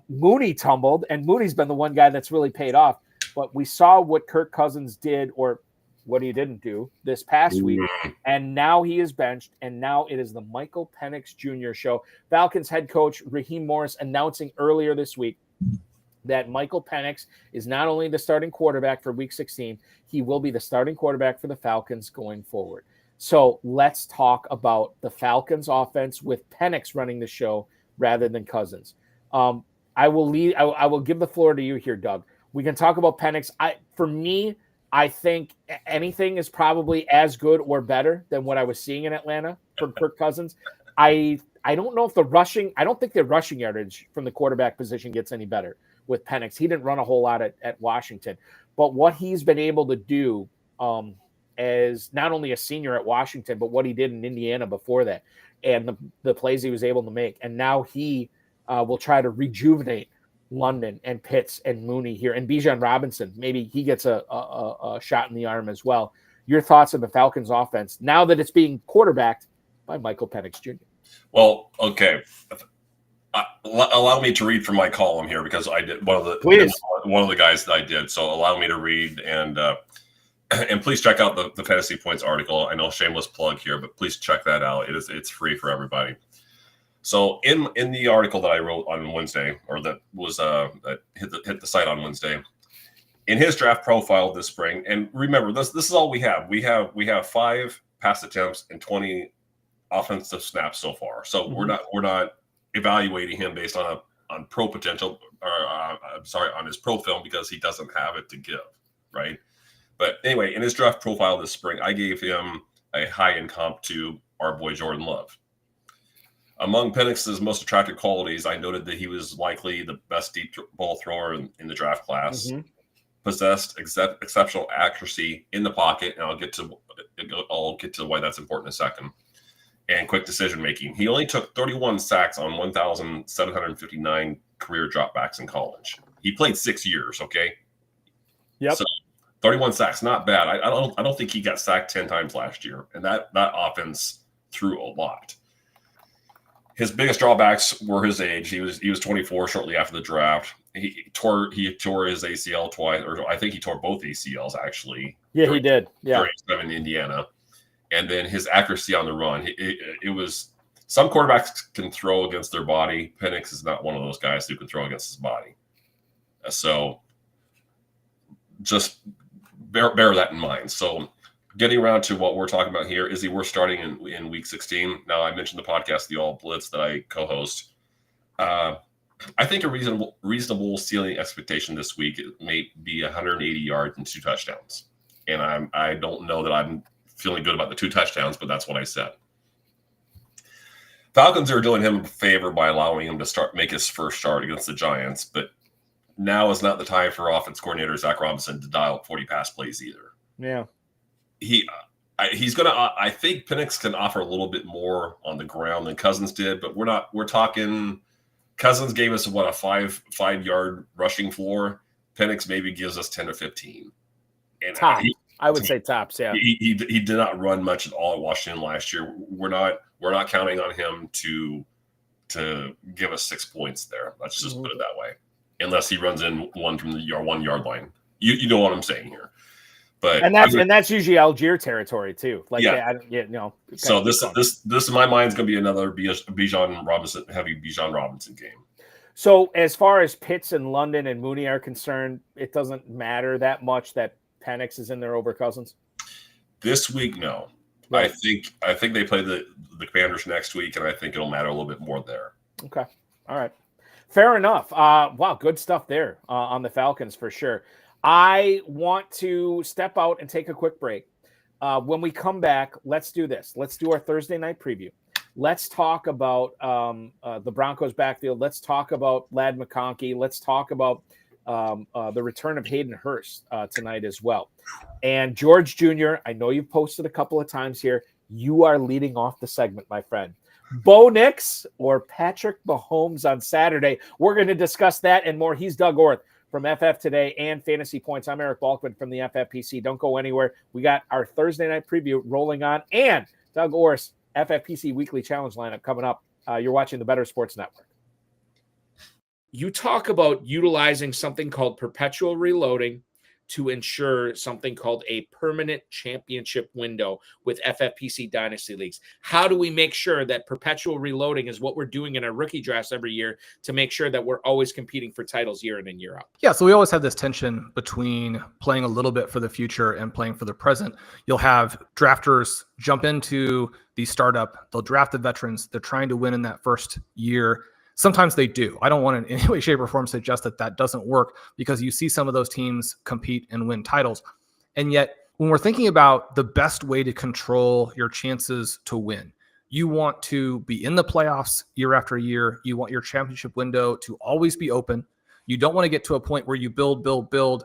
Mooney tumbled, and Mooney's been the one guy that's really paid off. But we saw what Kirk Cousins did, or what he didn't do this past week, and now he is benched, and now it is the Michael Penix Jr. show. Falcons head coach Raheem Morris announcing earlier this week that Michael Penix is not only the starting quarterback for Week 16, he will be the starting quarterback for the Falcons going forward. So let's talk about the Falcons offense with Penix running the show rather than Cousins. I will give the floor to you here, Doug. We can talk about Penix. For me, I think anything is probably as good or better than what I was seeing in Atlanta from Kirk Cousins. I don't know if I don't think the rushing yardage from the quarterback position gets any better with Penix. He didn't run a whole lot at Washington, but what he's been able to do as not only a senior at Washington, but what he did in Indiana before that, and the plays he was able to make. And now he will try to rejuvenate London and Pitts and Mooney here, and Bijan Robinson. Maybe he gets a shot in the arm as well. Your thoughts on the Falcons offense now that it's being quarterbacked by Michael Penix Jr.? Well, okay. Allow me to read from my column here, because I did one of the guys that I did. So allow me to read, and please check out the Fantasy Points article. I know, shameless plug here, but please check that out. It's free for everybody. So in the article that I wrote on Wednesday, or that was that hit the site on Wednesday, in his draft profile this spring, and remember this is all we have. We have 5 pass attempts and 20 offensive snaps so far. So we're not evaluating him based on pro potential, or on his pro film, because he doesn't have it to give, right? But anyway, in his draft profile this spring, I gave him a high-end comp to our boy Jordan Love. Among Penix's most attractive qualities, I noted that he was likely the best deep ball thrower in the draft class, possessed exceptional accuracy in the pocket, and I'll get to why that's important in a second, and quick decision making. He only took 31 sacks on 1,759 career dropbacks in college. He played 6 years, okay? Yep. So 31 sacks, not bad. I don't think he got sacked 10 times last year, and that offense threw a lot. His biggest drawbacks were his age. He was 24 shortly after the draft. He tore his ACL twice, or I think he tore both ACLs actually. Yeah, he did. Yeah, during in Indiana, and then his accuracy on the run. It was, some quarterbacks can throw against their body. Penix is not one of those guys who can throw against his body. So just bear that in mind. So, getting around to what we're talking about here, is he worth starting in Week 16? Now, I mentioned the podcast, The All Blitz, that I co-host. I think a reasonable ceiling expectation this week may be 180 yards and 2 touchdowns. And I don't know that I'm feeling good about the 2 touchdowns, but that's what I said. Falcons are doing him a favor by allowing him to make his first start against the Giants, but now is not the time for offense coordinator Zach Robinson to dial up 40 pass plays either. Yeah. He's gonna. I think Penix can offer a little bit more on the ground than Cousins did, but we're talking. Cousins gave us a 5-yard rushing floor. Penix maybe gives us 10 to 15. And I would say tops. Yeah. He did not run much at all at Washington last year. We're not counting on him to give us 6 points there. Let's just put it that way. Unless he runs in one from the 1 yard line. You know what I'm saying here. But that's usually Algier territory too. Like So this in my mind is going to be another Bijan Robinson game. So as far as Pitts and London and Mooney are concerned, it doesn't matter that much that Penix is in there over Cousins. This week, no. Right. I think they play the Commanders next week, and I think it'll matter a little bit more there. Okay. All right. Fair enough. Wow, good stuff there on the Falcons for sure. I want to step out and take a quick break. When we come back, let's do this. Let's do our Thursday night preview. Let's talk about the Broncos backfield. Let's talk about Ladd McConkey. Let's talk about the return of Hayden Hurst tonight as well. And George Jr., I know you've posted a couple of times here. You are leading off the segment, my friend. Bo Nix or Patrick Mahomes on Saturday? We're going to discuss that and more. He's Doug Orth from FF Today and Fantasy Points. I'm Eric Balkman from the FFPC. Don't go anywhere. We got our Thursday night preview rolling on, and Doug Orth, FFPC Weekly Challenge lineup coming up. You're watching the Better Sports Network. You talk about utilizing something called perpetual reloading to ensure something called a permanent championship window with FFPC Dynasty Leagues. How do we make sure that perpetual reloading is what we're doing in our rookie drafts every year to make sure that we're always competing for titles year in and year out? Yeah, so we always have this tension between playing a little bit for the future and playing for the present. You'll have drafters jump into the startup. They'll draft the veterans. They're trying to win in that first year. Sometimes they do. I don't want to in any way, shape, or form suggest that that doesn't work, because you see some of those teams compete and win titles. And yet, when we're thinking about the best way to control your chances to win, you want to be in the playoffs year after year. You want your championship window to always be open. You don't want to get to a point where you build,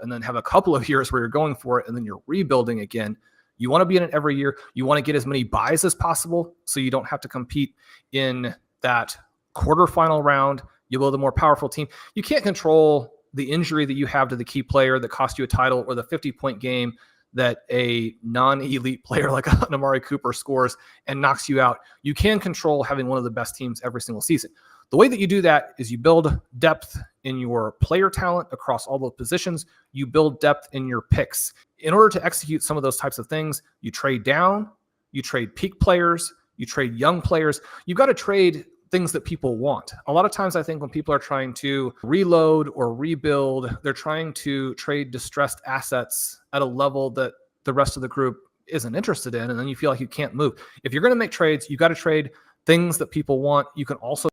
and then have a couple of years where you're going for it and then you're rebuilding again. You want to be in it every year. You want to get as many buys as possible so you don't have to compete in that quarterfinal round. You build a more powerful team. You can't control the injury that you have to the key player that cost you a title, or the 50-point game that a non-elite player like Amari Cooper scores and knocks you out. You can control having one of the best teams every single season. The way that you do that is you build depth in your player talent across all those positions. You build depth in your picks. In order to execute some of those types of things, you trade down, you trade peak players, you trade young players. You've got to trade things that people want. A lot of times I think when people are trying to reload or rebuild, they're trying to trade distressed assets at a level that the rest of the group isn't interested in, and then you feel like you can't move. If you're going to make trades, you got to trade things that people want. You can also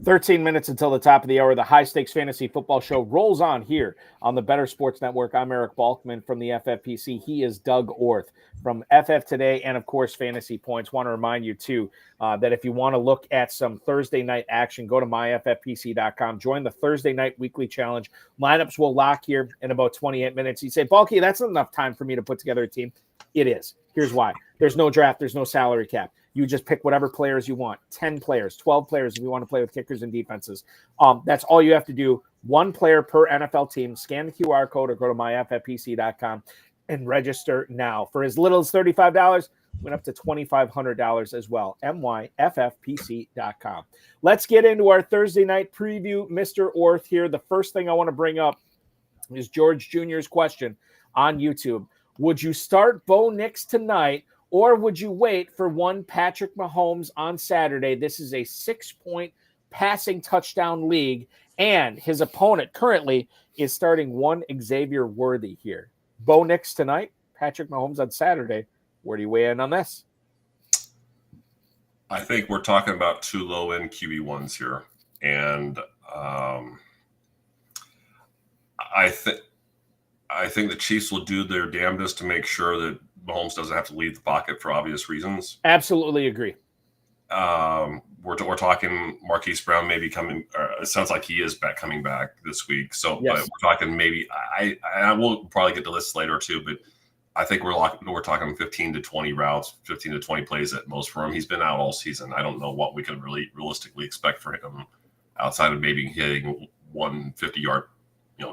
13 minutes until the top of the hour. The High Stakes Fantasy Football Show rolls on here on the Better Sports Network. I'm Eric Balkman from the FFPC. He is Doug Orth from FF Today and, of course, Fantasy Points. Want to remind you, too, that if you want to look at some Thursday night action, go to myffpc.com. Join the Thursday night weekly challenge. Lineups will lock here in about 28 minutes. You say, Balky, that's not enough time for me to put together a team. It is. Here's why. There's no draft. There's no salary cap. You just pick whatever players you want, 10 players, 12 players if you want to play with kickers and defenses. That's all you have to do. One player per NFL team. Scan the QR code or go to myffpc.com and register now. For as little as $35, went up to $2,500 as well. myffpc.com. Let's get into our Thursday night preview. Mr. Orth here. The first thing I want to bring up is George Jr.'s question on YouTube. Would you start Bo Nix tonight, or would you wait for one Patrick Mahomes on Saturday? This is a 6-point passing touchdown league, and his opponent currently is starting one Xavier Worthy here. Bo Nix tonight, Patrick Mahomes on Saturday. Where do you weigh in on this? I think we're talking about two low-end QB1s here. And I think the Chiefs will do their damnedest to make sure that Mahomes doesn't have to leave the pocket for obvious reasons. Absolutely agree. We're talking Marquise Brown maybe coming. It sounds like he is coming back this week. So yes. But we're talking maybe. I will probably get the list later too. But I think we're talking 15 to 20 routes, 15 to 20 plays at most for him. He's been out all season. I don't know what we can really realistically expect for him outside of maybe hitting 150-yard,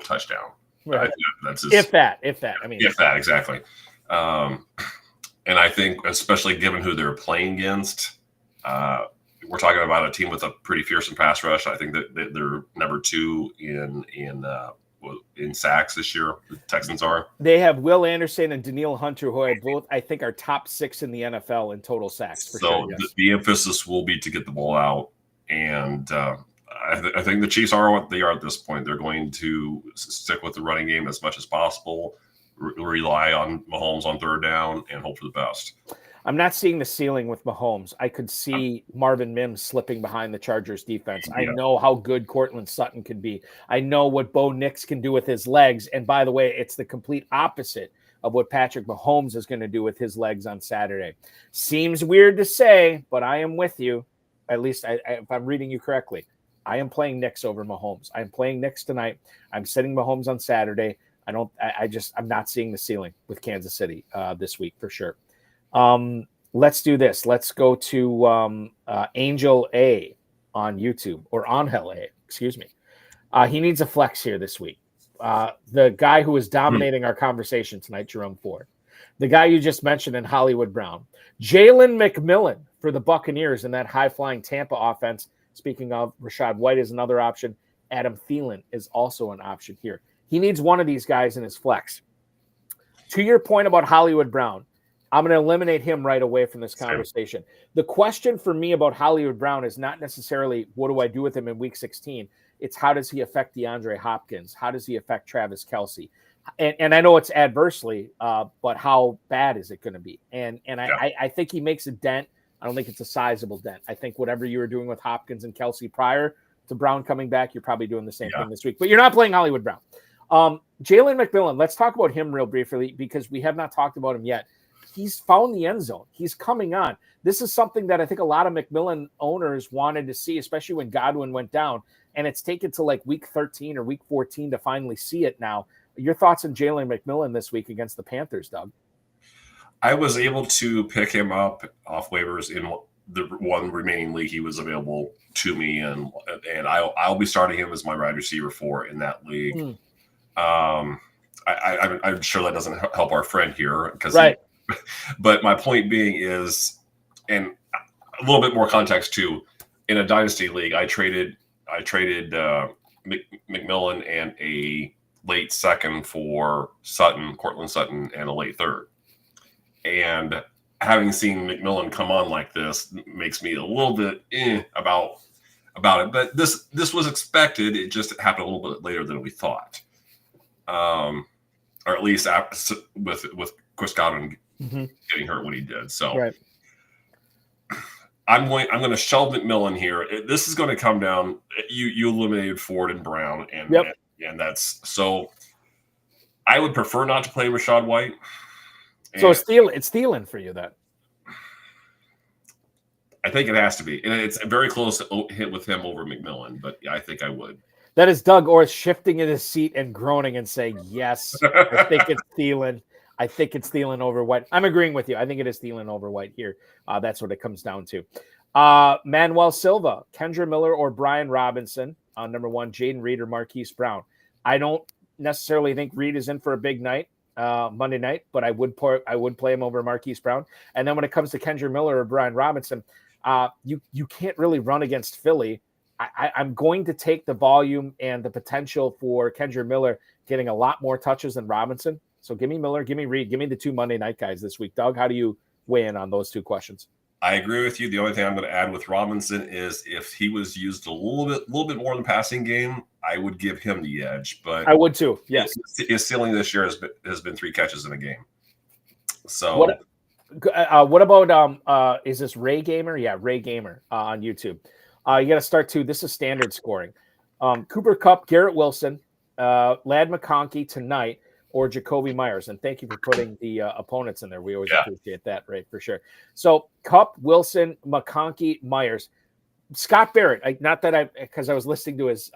touchdown. Right. That's his, if that. I mean, if that exactly. And I think, especially given who they're playing against, we're talking about a team with a pretty fearsome pass rush. I think that they're number 2 in sacks this year. The Texans are. They have Will Anderson and Danielle Hunter, who I think are top 6 in the NFL in total sacks. For sure, yes. The emphasis will be to get the ball out, and I think the Chiefs are what they are at this point. They're going to stick with the running game as much as possible, rely on Mahomes on third down, and hope for the best. I'm not seeing the ceiling with Mahomes. I could see Marvin Mims slipping behind the Chargers defense. Yeah. I know how good Cortland Sutton can be. I know what Bo Nix can do with his legs. And by the way, it's the complete opposite of what Patrick Mahomes is going to do with his legs on Saturday. Seems weird to say, but I am with you. At least if I'm reading you correctly. I am playing Nix over Mahomes. I'm playing Nix tonight. I'm sitting Mahomes on Saturday. I'm not seeing the ceiling with Kansas City this week for sure. Let's do this. Let's go to Angel A on YouTube, or Angel A, excuse me. He needs a flex here this week. The guy who is dominating our conversation tonight, Jerome Ford. The guy you just mentioned in Hollywood Brown. Jalen McMillan for the Buccaneers in that high-flying Tampa offense. Speaking of, Rachaad White is another option. Adam Thielen is also an option here. He needs one of these guys in his flex. To your point about Hollywood Brown, I'm going to eliminate him right away from this conversation. The question for me about Hollywood Brown is not necessarily what do I do with him in week 16. It's how does he affect DeAndre Hopkins? How does he affect Travis Kelce? And I know it's adversely, but how bad is it going to be? And I think he makes a dent. I don't think it's a sizable dent. I think whatever you were doing with Hopkins and Kelce prior to Brown coming back, you're probably doing the same thing this week. But you're not playing Hollywood Brown. Jalen McMillan, let's talk about him real briefly because we have not talked about him yet. He's found the end zone. He's coming on. This is something that I think a lot of McMillan owners wanted to see, especially when Godwin went down. And it's taken to like week 13 or week 14 to finally see it now. Your thoughts on Jalen McMillan this week against the Panthers, Doug? I was able to pick him up off waivers in the one remaining league he was available to me, and I'll be starting him as my wide receiver 4 in that league. I'm sure that doesn't help our friend here because but my point being is, and a little bit more context too, in a dynasty league, I traded McMillan and a late second for Cortland Sutton, and a late third. And having seen McMillan come on like this makes me a little bit about it. But this was expected. It just happened a little bit later than we thought, or at least with Chris Godwin getting hurt when he did. So I'm going to shelve McMillan here. This is going to come down. You eliminated Ford and Brown, and that's so. I would prefer not to play Rachaad White. So it's Thielen for you then. I think it has to be. And it's very close to hit with him over McMillan, but I think I would. That is Doug Orth shifting in his seat and groaning and saying, yes, I think it's Thielen. I think it's Thielen over White. I'm agreeing with you. I think it is Thielen over White here. That's what it comes down to. Manuel Silva, Kendra Miller, or Brian Robinson on number 1, Jaden Reed or Marquise Brown. I don't necessarily think Reed is in for a big night. Monday night, but I would play him over Marquise Brown. And then when it comes to Kendra Miller or Brian Robinson, you can't really run against Philly. I'm going to take the volume and the potential for Kendra Miller getting a lot more touches than Robinson. So give me Miller, give me Reed, give me the 2 Monday night guys this week. Doug, how do you weigh in on those 2 questions? I agree with you. The only thing I'm going to add with Robinson is if he was used a little bit more in the passing game, I would give him the edge. But I would too. Yes, his ceiling this year has been 3 catches in a game. So what about is this Ray Gamer? Yeah, Ray Gamer on YouTube. You got to start too. This is standard scoring. Cooper Kupp, Garrett Wilson, Ladd McConkey tonight, or Jacoby Myers. And thank you for putting the opponents in there. We always appreciate that, right? For sure. So Kupp, Wilson, McConkey, Myers. Scott Barrett, because I was listening to his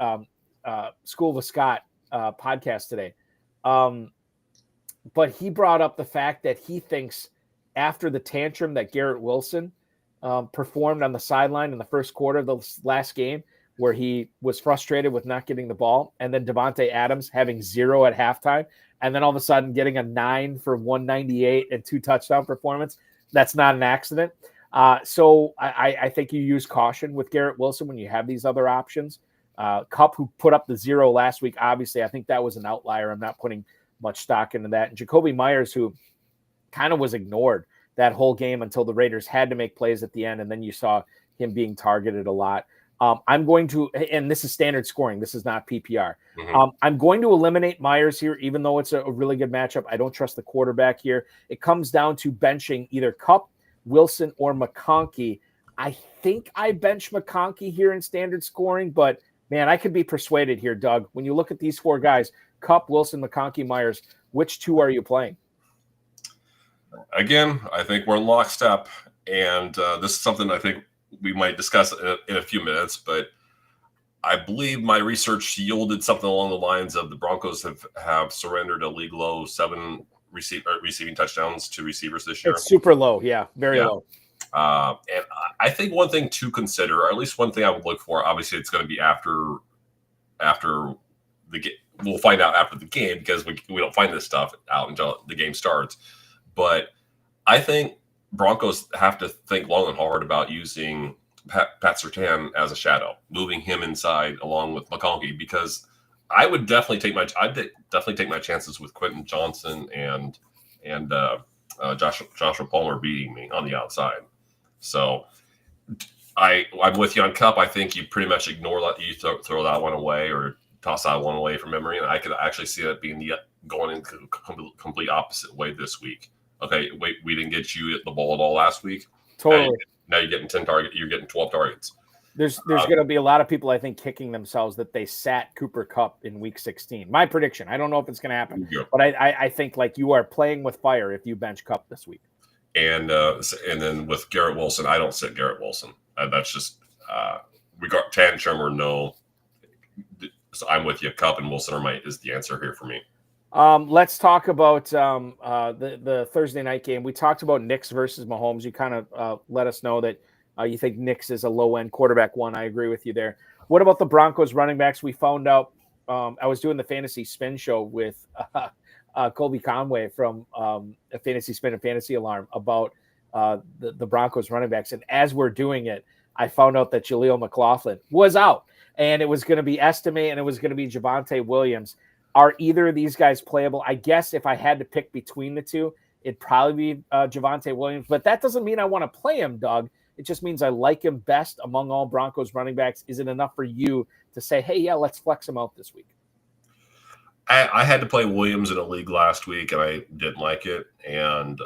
School with Scott podcast today. But he brought up the fact that he thinks after the tantrum that Garrett Wilson performed on the sideline in the first quarter of the last game, where he was frustrated with not getting the ball, and then Devontae Adams having 0 at halftime, and then all of a sudden getting a 9 for 198 and 2 touchdown performance. That's not an accident. So I think you use caution with Garrett Wilson when you have these other options. Kupp, who put up the 0 last week, obviously, I think that was an outlier. I'm not putting much stock into that. And Jacoby Myers, who kind of was ignored that whole game until the Raiders had to make plays at the end, and then you saw him being targeted a lot. I'm going to, and this is standard scoring. This is not PPR. I'm going to eliminate Myers here, even though it's a really good matchup. I don't trust the quarterback here. It comes down to benching either Kupp, Wilson, or McConkey. I think I bench McConkey here in standard scoring, but man, I could be persuaded here, Doug. When you look at these 4 guys, Kupp, Wilson, McConkey, Myers, which 2 are you playing? Again, I think we're in lockstep, and this is something I think we might discuss in a few minutes, but I believe my research yielded something along the lines of the Broncos have surrendered a league low 7 receiving touchdowns to receivers this year. It's super low. Yeah, very low. And I think one thing to consider, or at least one thing I would look for, obviously it's going to be after after the game. We'll find out after the game because we don't find this stuff out until the game starts. But I think Broncos have to think long and hard about using Pat Surtain as a shadow, moving him inside along with McConkey, because I would definitely take my chances with Quentin Johnson and Joshua Palmer beating me on the outside. So I'm with you on Cup. I think you pretty much ignore that. You throw that one away or toss that one away from memory, and I could actually see it being going in the complete opposite way this week. Okay, wait, we didn't get you the ball at all last week. Totally. Now you're getting 10 targets. You're getting 12 targets. There's going to be a lot of people, I think, kicking themselves that they sat Cooper Kupp in Week 16. My prediction. I don't know if it's going to happen, but I think like you are playing with fire if you bench Kupp this week. And then with Garrett Wilson, I don't sit Garrett Wilson. That's just Tan Shermer. No, so I'm with you. Kupp and Wilson is the answer here for me. Let's talk about the Thursday night game. We talked about Knicks versus Mahomes. You kind of let us know that you think Knicks is a low-end quarterback one. I agree with you there. What about the Broncos running backs? We found out I was doing the Fantasy Spin show with Colby Conway from a Fantasy Spin and Fantasy Alarm about the Broncos running backs. And as we're doing it, I found out that Jaleel McLaughlin was out. And it was going to be Estime and it was going to be Javonte Williams. Are either of these guys playable? I guess if I had to pick between the two, it'd probably be Javonte Williams. But that doesn't mean I want to play him, Doug. It just means I like him best among all Broncos running backs. Is it enough for you to say, hey, yeah, let's flex him out this week? I had to play Williams in a league last week, and I didn't like it. And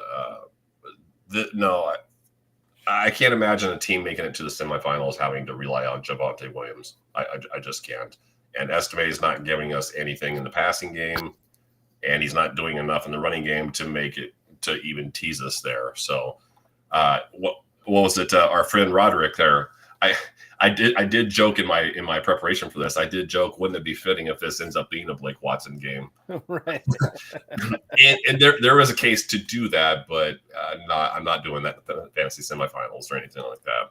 I can't imagine a team making it to the semifinals having to rely on Javonte Williams. I just can't. And Estime is not giving us anything in the passing game, and he's not doing enough in the running game to make it to even tease us there. So, what was it? Our friend Roderick there. I did joke in my preparation for this. I did joke, wouldn't it be fitting if this ends up being a Blake Watson game? Right. and there was a case to do that, but I'm not doing that in the fantasy semifinals or anything like that.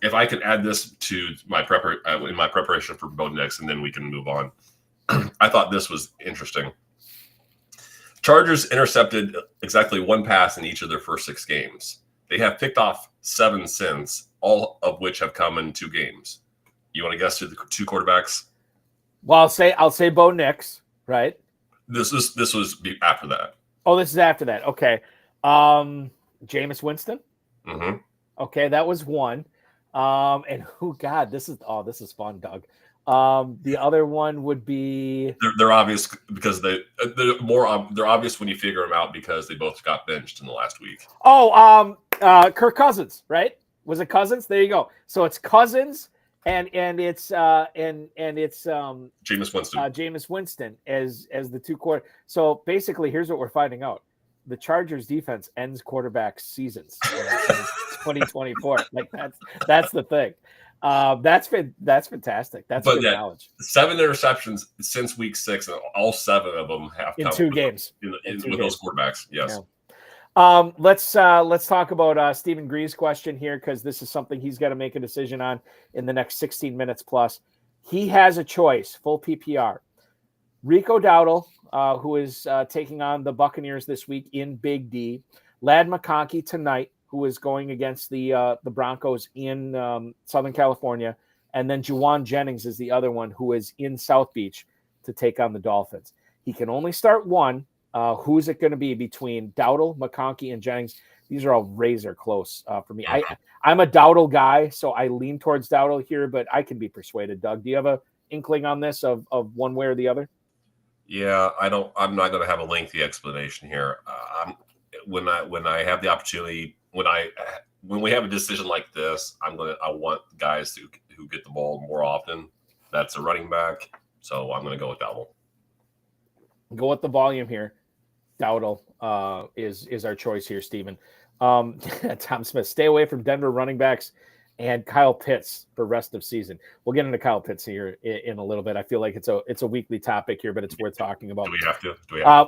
If I can add this to my in my preparation for Bo Nix, and then we can move on. I thought this was interesting. Chargers intercepted exactly one pass in each of their first 6 games. They have picked off 7 since, all of which have come in 2 games. You want to guess who the 2 quarterbacks? Well, I'll say Bo Nix, right? This was after that. Oh, this is after that. Okay. Jameis Winston. Mm-hmm. Okay, that was one. And God, this is fun, Doug. The other one would be they're obvious because they're obvious when you figure them out because they both got benched in the last week. Kirk Cousins, right? Was it Cousins? There you go. So it's Cousins and it's Jameis Winston. Jameis Winston as the 2 quarter. So basically, here's what we're finding out: the Chargers defense ends quarterback seasons in 2024. Like that's the thing. That's fantastic. That's good knowledge. 7 interceptions since week 6, and all 7 of them have in come 2 games with those quarterbacks. Yes. Yeah. Let's talk about Stephen Greaves' question here, because this is something he's got to make a decision on in the next 16 minutes plus. He has a choice, full PPR. Rico Dowdle, who is taking on the Buccaneers this week in Big D. Ladd McConkey tonight, who is going against the Broncos in Southern California. And then Juwan Jennings is the other one, who is in South Beach to take on the Dolphins. He can only start one. Who's it going to be between Dowdle, McConkey, and Jennings? These are all razor close for me. I'm a Dowdle guy, so I lean towards Dowdle here, but I can be persuaded. Doug, do you have a inkling on this of one way or the other? Yeah, I'm not going to have a lengthy explanation here. When I have the opportunity, when we have a decision like this, I want guys who get the ball more often. That's a running back, so I'm going to go with Dowdle. Go with the volume here. Dowdle is our choice here, Stephen. Tom Smith, stay away from Denver running backs and Kyle Pitts for rest of season. We'll get into Kyle Pitts here in a little bit. I feel like it's a weekly topic here, but it's worth talking about. Do we have to?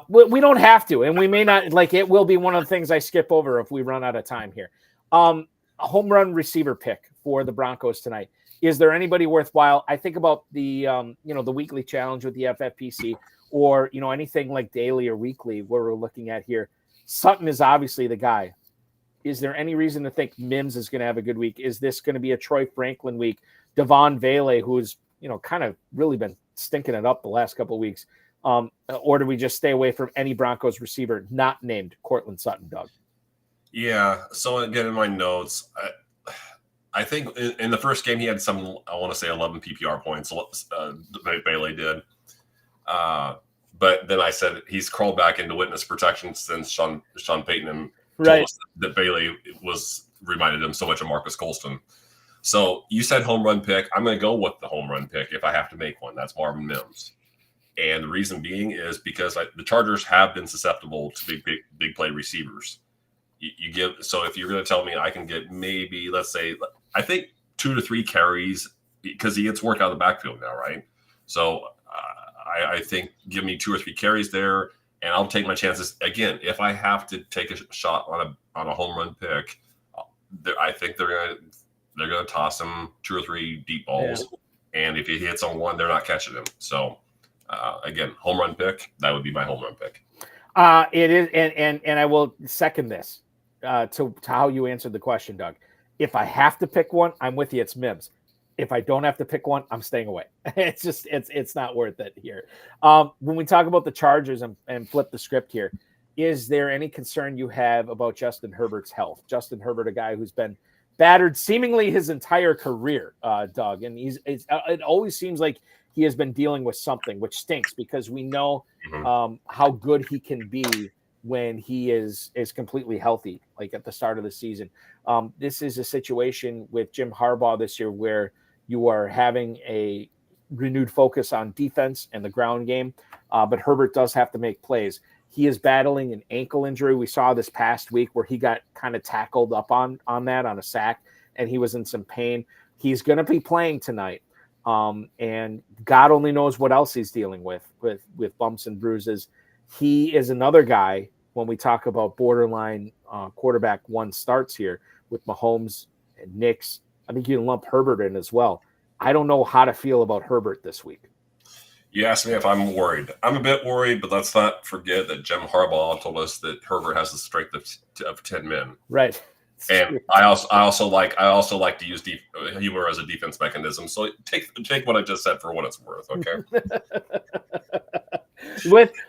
We don't have to, and we may not. Like, it will be one of the things I skip over if we run out of time here. A home run receiver pick for the Broncos tonight. Is there anybody worthwhile? I think about the the weekly challenge with the FFPC, or anything like daily or weekly where we're looking at here. Sutton is obviously the guy. Is there any reason to think Mims is going to have a good week? Is this going to be a Troy Franklin week? Devon Vele, who's kind of really been stinking it up the last couple of weeks, or do we just stay away from any Broncos receiver not named Cortland Sutton, Doug? Yeah. So again, in my notes, I think in the first game he had some, I want to say 11 PPR points. Bailey did. But then I said he's crawled back into witness protection since Sean Payton and told us that Bailey reminded him so much of Marcus Colston. So you said home run pick. I'm going to go with the home run pick if I have to make one. That's Marvin Mims. And the reason being is because the Chargers have been susceptible to big play receivers. So if you're going to tell me I can get maybe, let's say, I think 2 to 3 carries because he gets work out of the backfield now, right? So I think give me 2 or 3 carries there, and I'll take my chances. Again, if I have to take a shot on a home run pick, I think they're gonna toss him 2 or 3 deep balls, and if he hits on one, they're not catching him. So again, home run pick, that would be my home run pick. It is, and I will second this to how you answered the question, Doug. If I have to pick one, I'm with you. It's Mims. If I don't have to pick one, I'm staying away. It's just it's not worth it here. When we talk about the Chargers and flip the script here, is there any concern you have about Justin Herbert's health? Justin Herbert, a guy who's been battered seemingly his entire career, Doug, and it always seems like he has been dealing with something, which stinks because we know how good he can be when he is completely healthy, like at the start of the season. This is a situation with Jim Harbaugh this year where you are having a renewed focus on defense and the ground game, but Herbert does have to make plays. He is battling an ankle injury. We saw this past week where he got kind of tackled up on a sack, and he was in some pain. He's going to be playing tonight, and God only knows what else he's dealing with bumps and bruises. He is another guy when we talk about borderline quarterback one starts here with Mahomes and Knicks. I think you can lump Herbert in as well. I don't know how to feel about Herbert this week. You asked me if I'm worried. I'm a bit worried, but let's not forget that Jim Harbaugh told us that Herbert has the strength of 10 men. Right. And I also like to use humor as a defense mechanism. So take what I just said for what it's worth.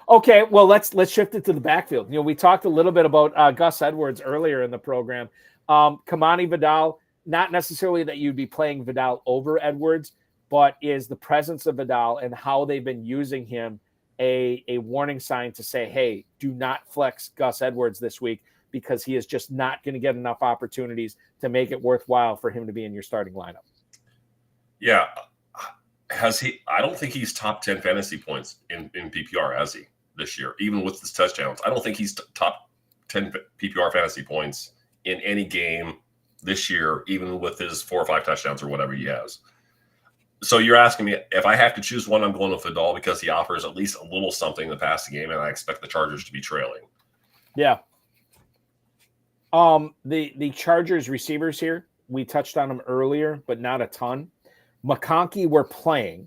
Okay. Well, let's shift it to the backfield. We talked a little bit about Gus Edwards earlier in the program. Kamani Vidal, not necessarily that you'd be playing Vidal over Edwards, but is the presence of Vidal and how they've been using him a warning sign to say, hey, do not flex Gus Edwards this week because he is just not going to get enough opportunities to make it worthwhile for him to be in your starting lineup. Yeah. I don't think he's top 10 fantasy points in PPR, has he, this year, even with his touchdowns. I don't think he's top 10 PPR fantasy points in any game this year, even with his 4 or 5 touchdowns or whatever he has. So you're asking me if I have to choose one, I'm going with Vidal because he offers at least a little something in the passing game, and I expect the Chargers to be trailing. Yeah. The Chargers receivers here, we touched on them earlier, but not a ton. McConkey we're playing,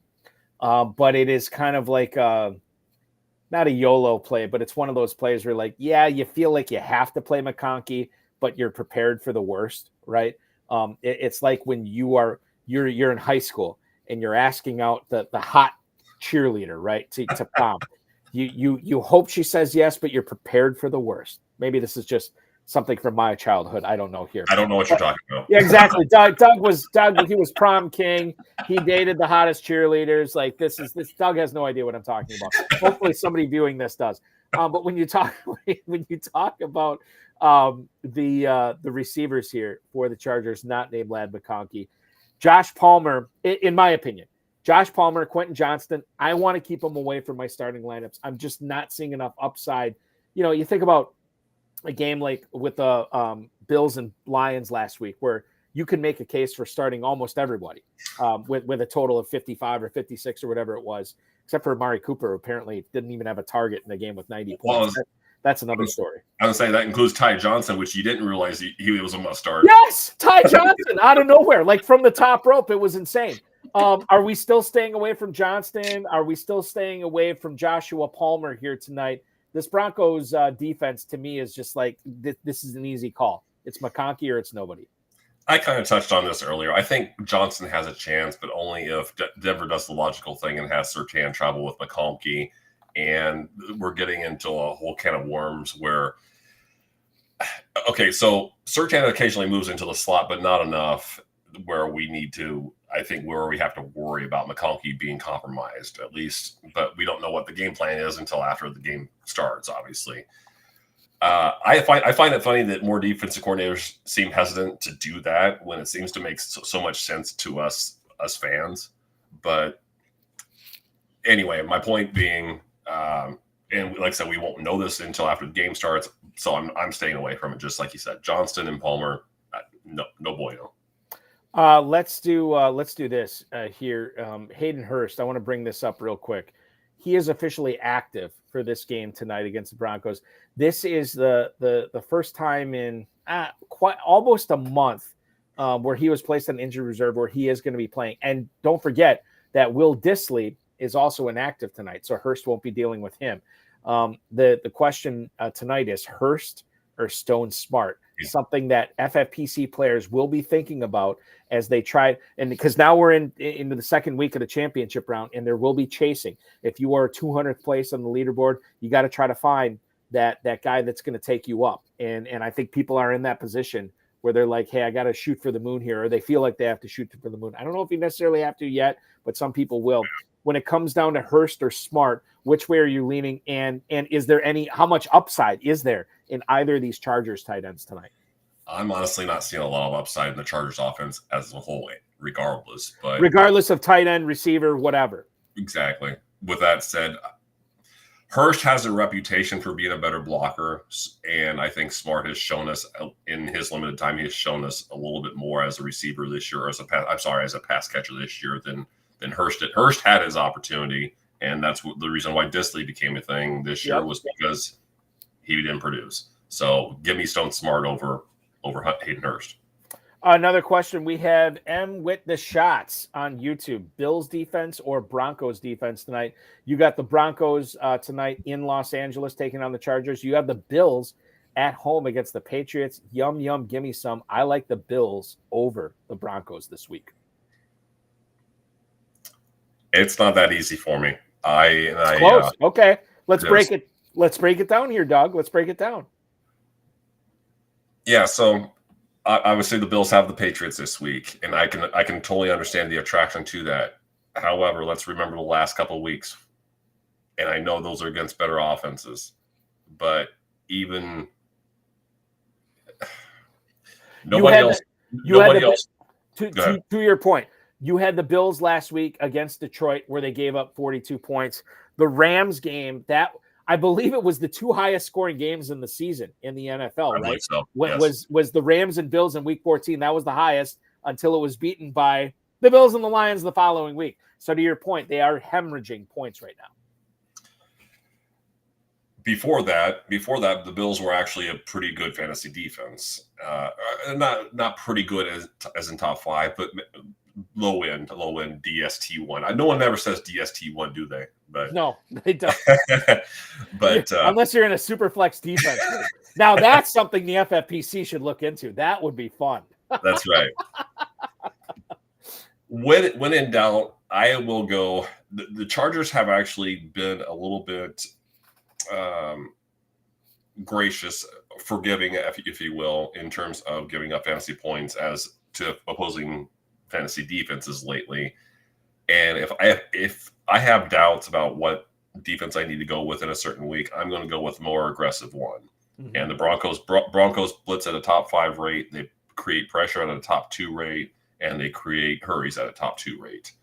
but it is kind of like not a YOLO play, but it's one of those plays where you feel like you have to play McConkey, but you're prepared for the worst, right? It's like when you're in high school and you're asking out the hot cheerleader, right, to prom. You hope she says yes, but you're prepared for the worst. Maybe this is just something from my childhood. I don't know here. I don't know what you're talking about. Yeah, exactly. Doug, he was prom king. He dated the hottest cheerleaders. Like this Doug has no idea what I'm talking about. Hopefully somebody viewing this does. But when you talk about the receivers here for the Chargers, not named Lad McConkey, Josh Palmer, in my opinion, Josh Palmer, Quentin Johnston, I want to keep them away from my starting lineups. I'm just not seeing enough upside. You think about a game like with the Bills and Lions last week, where you can make a case for starting almost everybody with a total of 55 or 56 or whatever it was, except for Amari Cooper, who apparently didn't even have a target in the game with 90 points. that's another story. I would say that includes Ty Johnson, which you didn't realize he was a must start. Yes, Ty Johnson out of nowhere, like from the top rope. It was insane. Are we still staying away from Johnston? Are we still staying away from Joshua Palmer here tonight? This Broncos defense to me is just like this is an easy call. It's McConkey or it's nobody. I kind of touched on this earlier. I think Johnson has a chance, but only if Denver does the logical thing and has Surtain travel with McConkey. And we're getting into a whole can of worms where, okay, so Surtain occasionally moves into the slot, but not enough where we need to, I think, where we have to worry about McConkey being compromised, at least. But we don't know what the game plan is until after the game starts, obviously. I find it funny that more defensive coordinators seem hesitant to do that when it seems to make so much sense to us fans. But anyway, my point being, and like I said, we won't know this until after the game starts. So I'm staying away from it, just like you said. Johnston and Palmer, no bueno. Let's do this here. Hayden Hurst, I want to bring this up real quick. He is officially active for this game tonight against the Broncos. This is the first time in quite almost a month where he was placed on injured reserve, where he is going to be playing. And don't forget that Will Dissly is also inactive tonight, so Hurst won't be dealing with him. The question tonight is Hurst or Stone Smart, something that FFPC players will be thinking about as they try, and because now we're into the second week of the championship round, and there will be chasing. If you are 200th place on the leaderboard, you got to try to find that guy that's going to take you up. And I think people are in that position where they're like, hey, I got to shoot for the moon here, or they feel like they have to shoot for the moon. I don't know if you necessarily have to yet, but some people will. When it comes down to Hurst or Smart, which way are you leaning? And is there how much upside is there in either of these Chargers tight ends tonight? I'm honestly not seeing a lot of upside in the Chargers offense as a whole, regardless. But regardless of tight end, receiver, whatever. Exactly. With that said, Hurst has a reputation for being a better blocker, and I think Smart has shown us in his limited time, he has shown us a little bit more as a receiver this year, as a pass catcher this year than Hurst did. Hurst had his opportunity, and that's the reason why Dissly became a thing this year, was because he didn't produce. So give me Stone Smart over Hayden Hurst. Another question we have, with the shots on YouTube, Bills defense or Broncos defense tonight? You got the Broncos tonight in Los Angeles taking on the Chargers. You have the Bills at home against the Patriots. Yum, give me some. I like the Bills over the Broncos this week. It's not that easy for me. It's close. Okay. Let's break it down here, Doug. Let's break it down. Yeah, so I would say the Bills have the Patriots this week, and I can totally understand the attraction to that. However, let's remember the last couple of weeks, and I know those are against better offenses, but even nobody else. To your point, you had the Bills last week against Detroit where they gave up 42 points. The Rams game, that I believe it was the two highest scoring games in the season in the NFL, right? So. Yes. Was the Rams and Bills in week 14. That was the highest until it was beaten by the Bills and the Lions the following week. So to your point, they are hemorrhaging points right now. Before that, the Bills were actually a pretty good fantasy defense. Not pretty good as in top five, but low end DST1. No one ever says DST1, do they? But no, they don't. But unless you're in a super flex defense. Now that's something the FFPC should look into. That would be fun. That's right. When in doubt, I will go. The Chargers have actually been a little bit gracious, forgiving, if you will, in terms of giving up fantasy points as to opposing fantasy defenses lately. And if I have doubts about what defense I need to go with in a certain week, I'm going to go with more aggressive one. Mm-hmm. And the Broncos blitz at a top 5 rate. They create pressure at a top 2 rate, and they create hurries at a top 2 rate.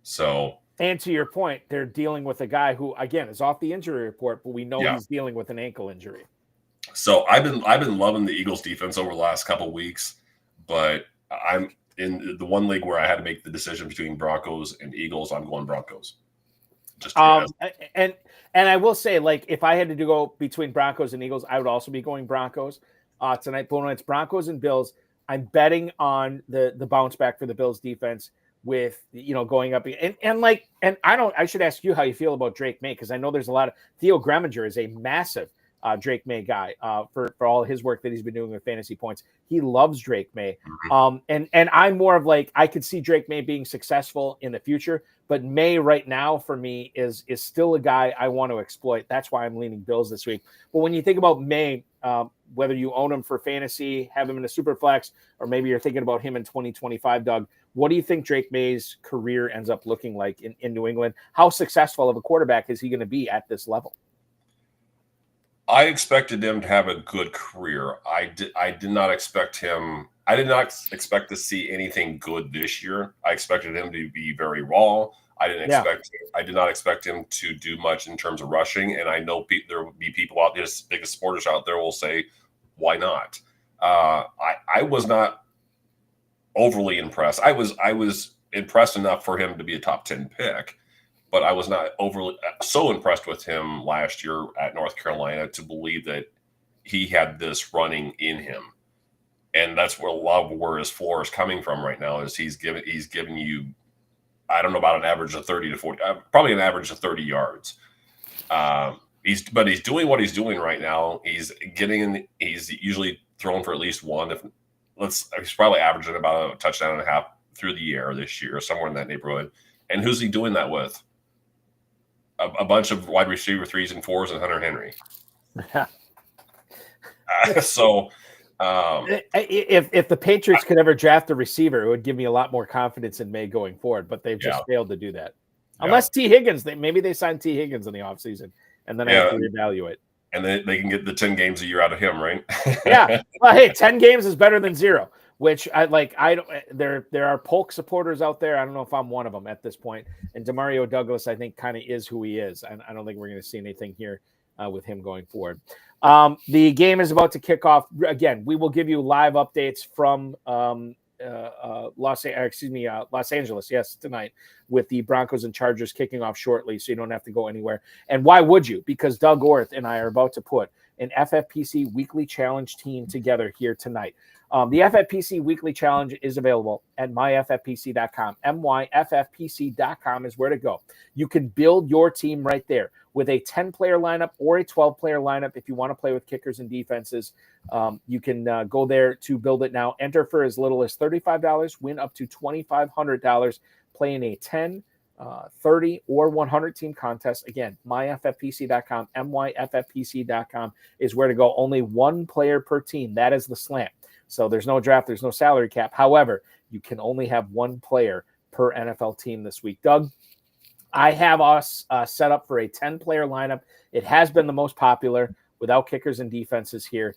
So, and to your point, they're dealing with a guy who, again, is off the injury report, but we know he's dealing with an ankle injury. So I've been loving the Eagles defense over the last couple of weeks, but I'm in the one league where I had to make the decision between Broncos and Eagles. I'm going Broncos. Just to and I will say, like, if I had to go between Broncos and Eagles, I would also be going Broncos tonight. But when it's Broncos and Bills, I'm betting on the bounce back for the Bills defense with, going up and I should ask you how you feel about Drake May, because I know there's a lot of Theo Greminger is a massive Drake May guy for all his work that he's been doing with fantasy points. He loves Drake May. And I'm more of like, I could see Drake May being successful in the future, but May right now for me is still a guy I want to exploit. That's why I'm leaning Bills this week. But when you think about May, whether you own him for fantasy, have him in a super flex, or maybe you're thinking about him in 2025, Doug, what do you think Drake May's career ends up looking like in New England? How successful of a quarterback is he going to be at this level? I expected him to have a good career. I did not expect him. I did not expect to see anything good this year. I expected him to be very raw. I did not expect him to do much in terms of rushing. And I know there will be people out there, biggest supporters out there, will say, "Why not?" I was not overly impressed. I was impressed enough for him to be a top 10 pick. But I was not overly so impressed with him last year at North Carolina to believe that he had this running in him, and that's where a lot of where his floor is coming from right now. Is he's giving you, I don't know, about an average of 30 to 40, probably an average of 30 yards. He's doing what he's doing right now. He's usually throwing for at least one. He's probably averaging about a touchdown and a half through the air this year, somewhere in that neighborhood. And who's he doing that with? A bunch of wide receiver 3s and 4s and Hunter Henry. If the Patriots could ever draft a receiver, it would give me a lot more confidence in May going forward, but they've just failed to do that. Unless T. Higgins, maybe they signed T. Higgins in the offseason, and then I have to reevaluate. And then they can get the 10 games a year out of him, right? Yeah. Well, hey, 10 games is better than 0. Which I like. There are Polk supporters out there. I don't know if I'm one of them at this point. And Demario Douglas, I think, kind of is who he is. I don't think we're going to see anything here with him going forward. The game is about to kick off. Again, we will give you live updates from Los Angeles, yes, tonight, with the Broncos and Chargers kicking off shortly, so you don't have to go anywhere. And why would you? Because Doug Orth and I are about to put an FFPC Weekly Challenge team together here tonight. The FFPC Weekly Challenge is available at myffpc.com. myffpc.com is where to go. You can build your team right there with a 10-player lineup or a 12-player lineup. If you want to play with kickers and defenses, you can go there to build it now. Enter for as little as $35, win up to $2,500, play in a 10, 30, or 100 team contest. Again, myffpc.com, myffpc.com is where to go. Only one player per team. That is the slant. So there's no draft, there's no salary cap. However, you can only have one player per NFL team this week. Doug, I have us set up for a 10-player lineup. It has been the most popular without kickers and defenses here.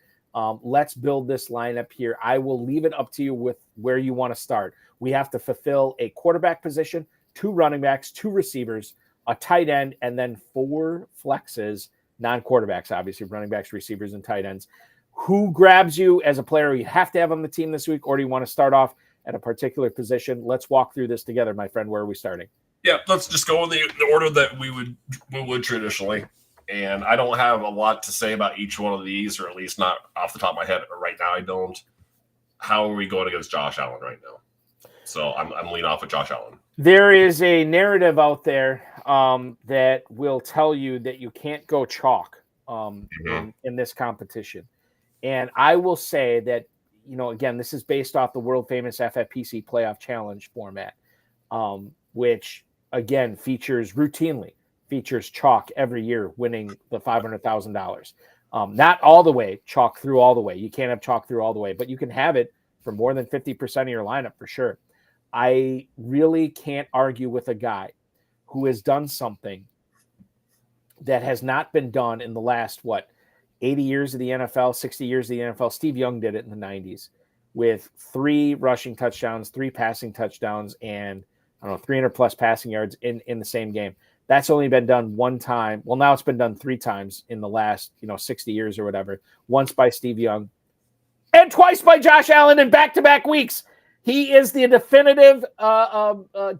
Let's build this lineup here. I will leave it up to you with where you want to start. We have to fulfill a quarterback position, 2 running backs, 2 receivers, a tight end, and then 4 flexes, non-quarterbacks, obviously, running backs, receivers, and tight ends. Who grabs you as a player you have to have on the team this week, or do you want to start off at a particular position? Let's walk through this together, my friend. Where are we starting? Yeah, let's just go in the order that we would traditionally. And I don't have a lot to say about each one of these, or at least not off the top of my head right now. I don't. How are we going against Josh Allen right now? So I'm leaning off of Josh Allen. There is a narrative out there that will tell you that you can't go chalk in this competition. And I will say that, again, this is based off the world famous FFPC playoff challenge format, which, again, routinely features chalk every year winning the $500,000. Not all the way, chalk through all the way. You can't have chalk through all the way, but you can have it for more than 50% of your lineup for sure. I really can't argue with a guy who has done something that has not been done in the last, 80 years of the NFL, 60 years of the NFL. Steve Young did it in the 90s with 3 rushing touchdowns, 3 passing touchdowns, and 300 plus passing yards in the same game. That's only been done one time. Well, now it's been done 3 times in the last, 60 years or whatever. Once by Steve Young and twice by Josh Allen in back-to-back weeks. He is the definitive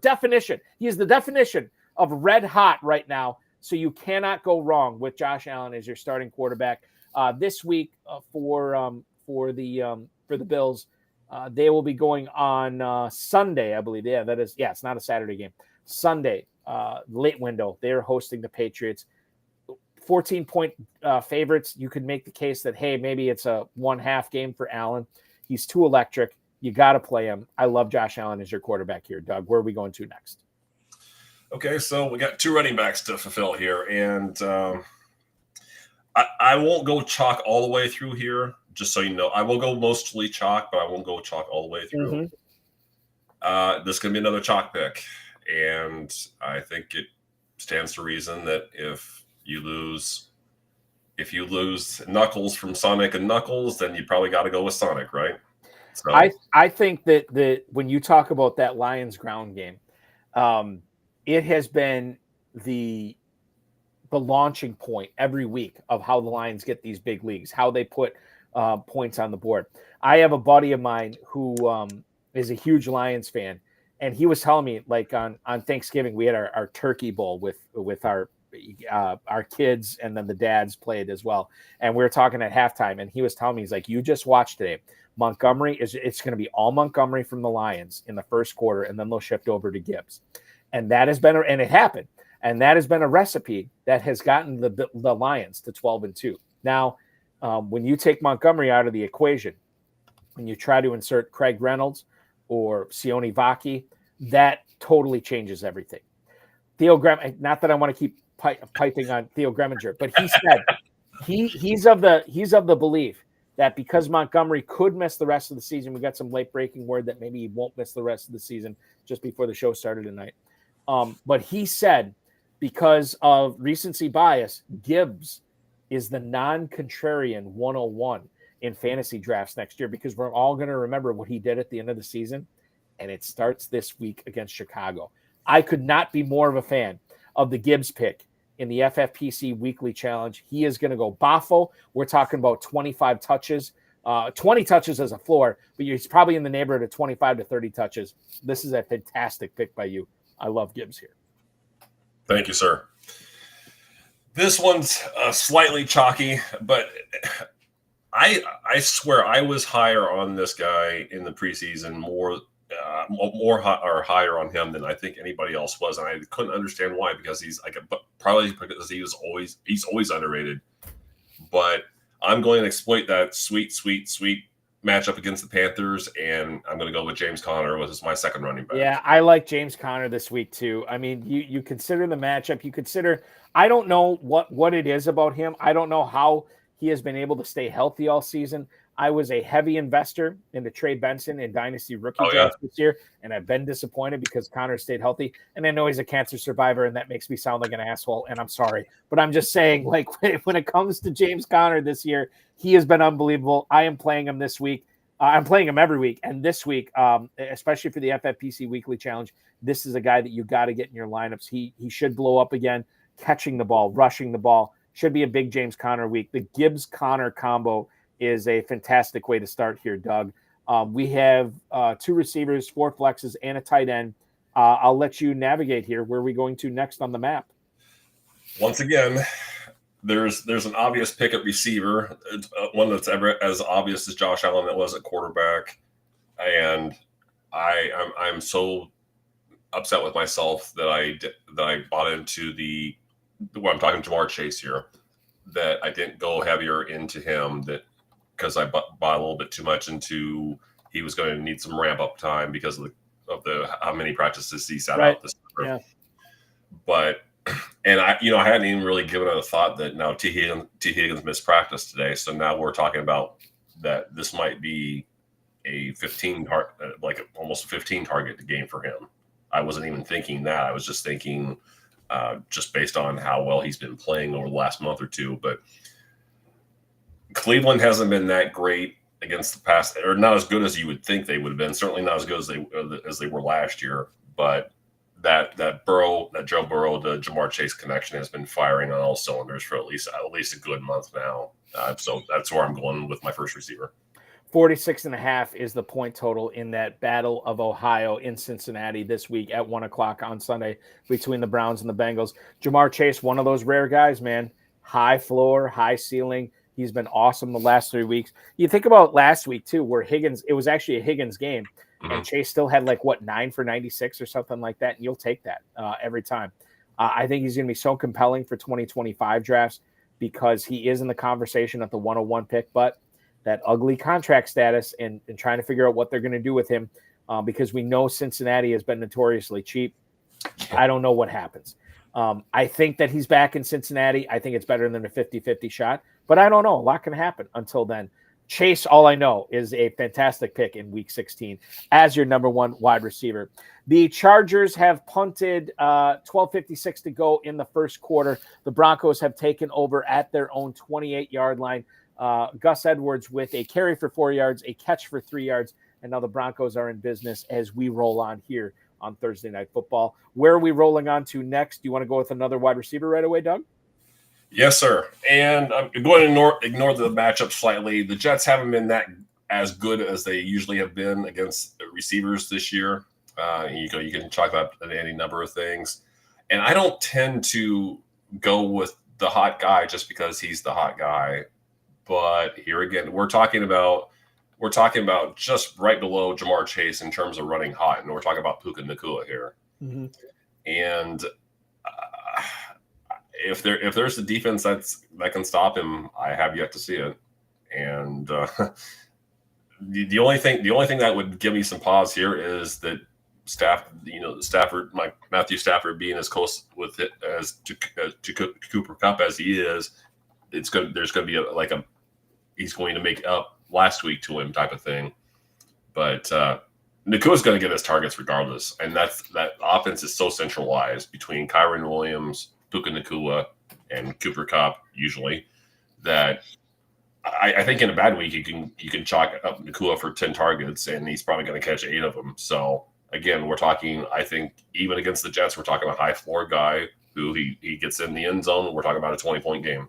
definition. He is the definition of red hot right now. So you cannot go wrong with Josh Allen as your starting quarterback this week for the Bills. They will be going on Sunday, I believe. Yeah, that is. Yeah, it's not a Saturday game. Sunday, late window. They're hosting the Patriots. 14-point favorites. You could make the case that, hey, maybe it's a 1/2 game for Allen. He's too electric. You got to play him. I love Josh Allen as your quarterback here, Doug. Where are we going to next? Okay, so we got 2 running backs to fulfill here, and I won't go chalk all the way through here, just so you know. I will go mostly chalk, but I won't go chalk all the way through. This is going to be another chalk pick, and I think it stands to reason that if you lose Knuckles from Sonic and Knuckles, then you probably got to go with Sonic, right? So I think that when you talk about that Lions ground game, it has been the launching point every week of how the Lions get these big leagues, how they put points on the board. I have a buddy of mine who is a huge Lions fan, and he was telling me, like, on Thanksgiving we had our turkey bowl with our kids, and then the dads played as well, and we were talking at halftime, and he was telling me, he's like, you just watched today, it's going to be all Montgomery from the Lions in the first quarter, and then they'll shift over to Gibbs, and that has been and it happened, and that has been a recipe that has gotten the Lions to 12-2. Now, when you take Montgomery out of the equation, when you try to insert Craig Reynolds or Sione Vaki, that totally changes everything. Theo Grem, not that I want to keep piping on Theo Greminger, but he said he's of the belief that because Montgomery could miss the rest of the season, we got some late breaking word that maybe he won't miss the rest of the season just before the show started tonight. But he said because of recency bias, Gibbs is the non-contrarian 101 in fantasy drafts next year, because we're all going to remember what he did at the end of the season, and it starts this week against Chicago. I could not be more of a fan of the Gibbs pick in the FFPC Weekly Challenge. He is going to go Boffo. We're talking about 25 touches, 20 touches as a floor, but he's probably in the neighborhood of 25 to 30 touches. This is a fantastic pick by you. I love Gibbs here. Thank you, sir. This one's slightly chalky, but I swear I was higher on this guy in the preseason, more higher on him than I think anybody else was, and I couldn't understand why, because probably because he's always underrated. But I'm going to exploit that sweet matchup against the Panthers, and I'm going to go with James Conner, which is my second running back. Yeah, I like James Conner this week too. I mean, you consider the matchup. You consider, I don't know what it is about him. I don't know how he has been able to stay healthy all season. I was a heavy investor into Trey Benson in Dynasty rookie drafts this year, and I've been disappointed because Connor stayed healthy. And I know he's a cancer survivor, and that makes me sound like an asshole, and I'm sorry. But I'm just saying, like, when it comes to James Conner this year, he has been unbelievable. I am playing him this week. I'm playing him every week. And this week, especially for the FFPC Weekly Challenge, this is a guy that you got to get in your lineups. He should blow up again, catching the ball, rushing the ball. Should be a big James Conner week. The Gibbs-Conner combo is a fantastic way to start here, Doug. We have 2 receivers, 4 flexes, and a tight end. I'll let you navigate here. Where are we going to next on the map? Once again, there's an obvious pick at receiver, one that's ever as obvious as Josh Allen that was at quarterback, and I'm so upset with myself that I bought into I'm talking Jamar Chase here, that I didn't go heavier into him, that because I bought a little bit too much into he was going to need some ramp up time because of the how many practices he sat out this year. Yeah. But and I hadn't even really given it a thought that now T. Higgins missed practice today, so now we're talking about that this might be a 15 almost a 15 target game for him. I wasn't even thinking that. I was just thinking just based on how well he's been playing over the last month or two. But Cleveland hasn't been that great against the pass, or not as good as you would think they would have been. Certainly not as good as they were last year. But that Joe Burrow to Jamar Chase connection has been firing on all cylinders for at least a good month now. So that's where I'm going with my first receiver. 46.5 is the point total in that Battle of Ohio in Cincinnati this week at 1:00 on Sunday between the Browns and the Bengals. Jamar Chase, one of those rare guys, man. High floor, high ceiling. He's been awesome the last 3 weeks. You think about last week too, where it was actually a Higgins game, and Chase still had 9 for 96 or something like that, and you'll take that every time. I think he's going to be so compelling for 2025 drafts because he is in the conversation at the 101 pick, but that ugly contract status and trying to figure out what they're going to do with him because we know Cincinnati has been notoriously cheap. I don't know what happens. I think that he's back in Cincinnati. I think it's better than a 50-50 shot, but I don't know. A lot can happen until then. Chase, all I know, is a fantastic pick in Week 16 as your number one wide receiver. The Chargers have punted 12:56 to go in the first quarter. The Broncos have taken over at their own 28-yard line. Gus Edwards with a carry for 4 yards, a catch for 3 yards, and now the Broncos are in business as we roll on here on Thursday Night Football. Where are we rolling on to next? Do you want to go with another wide receiver right away, Doug? Yes, sir. And I'm going to ignore the matchup slightly. The Jets haven't been that as good as they usually have been against receivers this year. You can talk about any number of things. And I don't tend to go with the hot guy just because he's the hot guy. But here again, we're talking about just right below Jamar Chase in terms of running hot, and we're talking about Puka Nacua here. Mm-hmm. And if there's a defense that can stop him, I have yet to see it. And the only thing that would give me some pause here is that Matthew Stafford being as close with it as to Cooper Kupp as he is, there's going to be he's going to make up last week to him type of thing. But Nakua's going to get his targets regardless. And that offense is so centralized between Kyron Williams, Puka Nacua, and Cooper Kupp usually that I think in a bad week you can chalk up Nacua for 10 targets and he's probably going to catch 8 of them. So again, we're talking, I think even against the Jets, we're talking about a high floor guy who he gets in the end zone. We're talking about a 20-point game.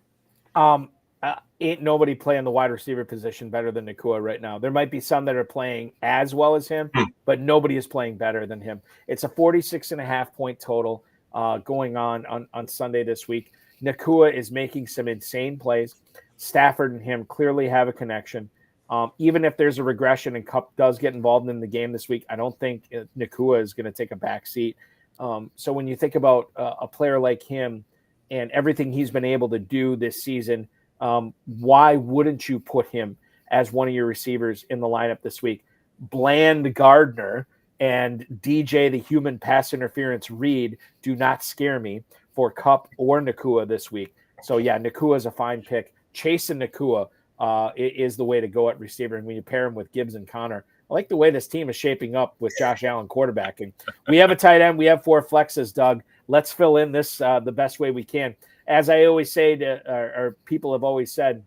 Ain't nobody playing the wide receiver position better than Nacua right now. There might be some that are playing as well as him, but nobody is playing better than him. It's a 46.5 point total going on Sunday this week. Nacua is making some insane plays. Stafford and him clearly have a connection. Even if there's a regression and Kupp does get involved in the game this week, I don't think Nacua is going to take a back seat. So when you think about a player like him and everything he's been able to do this season, why wouldn't you put him as one of your receivers in the lineup this week? Bland Gardner and DJ, the human pass interference Reed, do not scare me for Kupp or Nacua this week. So, yeah, Nacua is a fine pick. Chase and Nacua is the way to go at receiver. And when you pair him with Gibbs and Connor, I like the way this team is shaping up with Josh Allen quarterbacking. We have a tight end. We have 4 flexes, Doug. Let's fill in this the best way we can. As I always say, or people have always said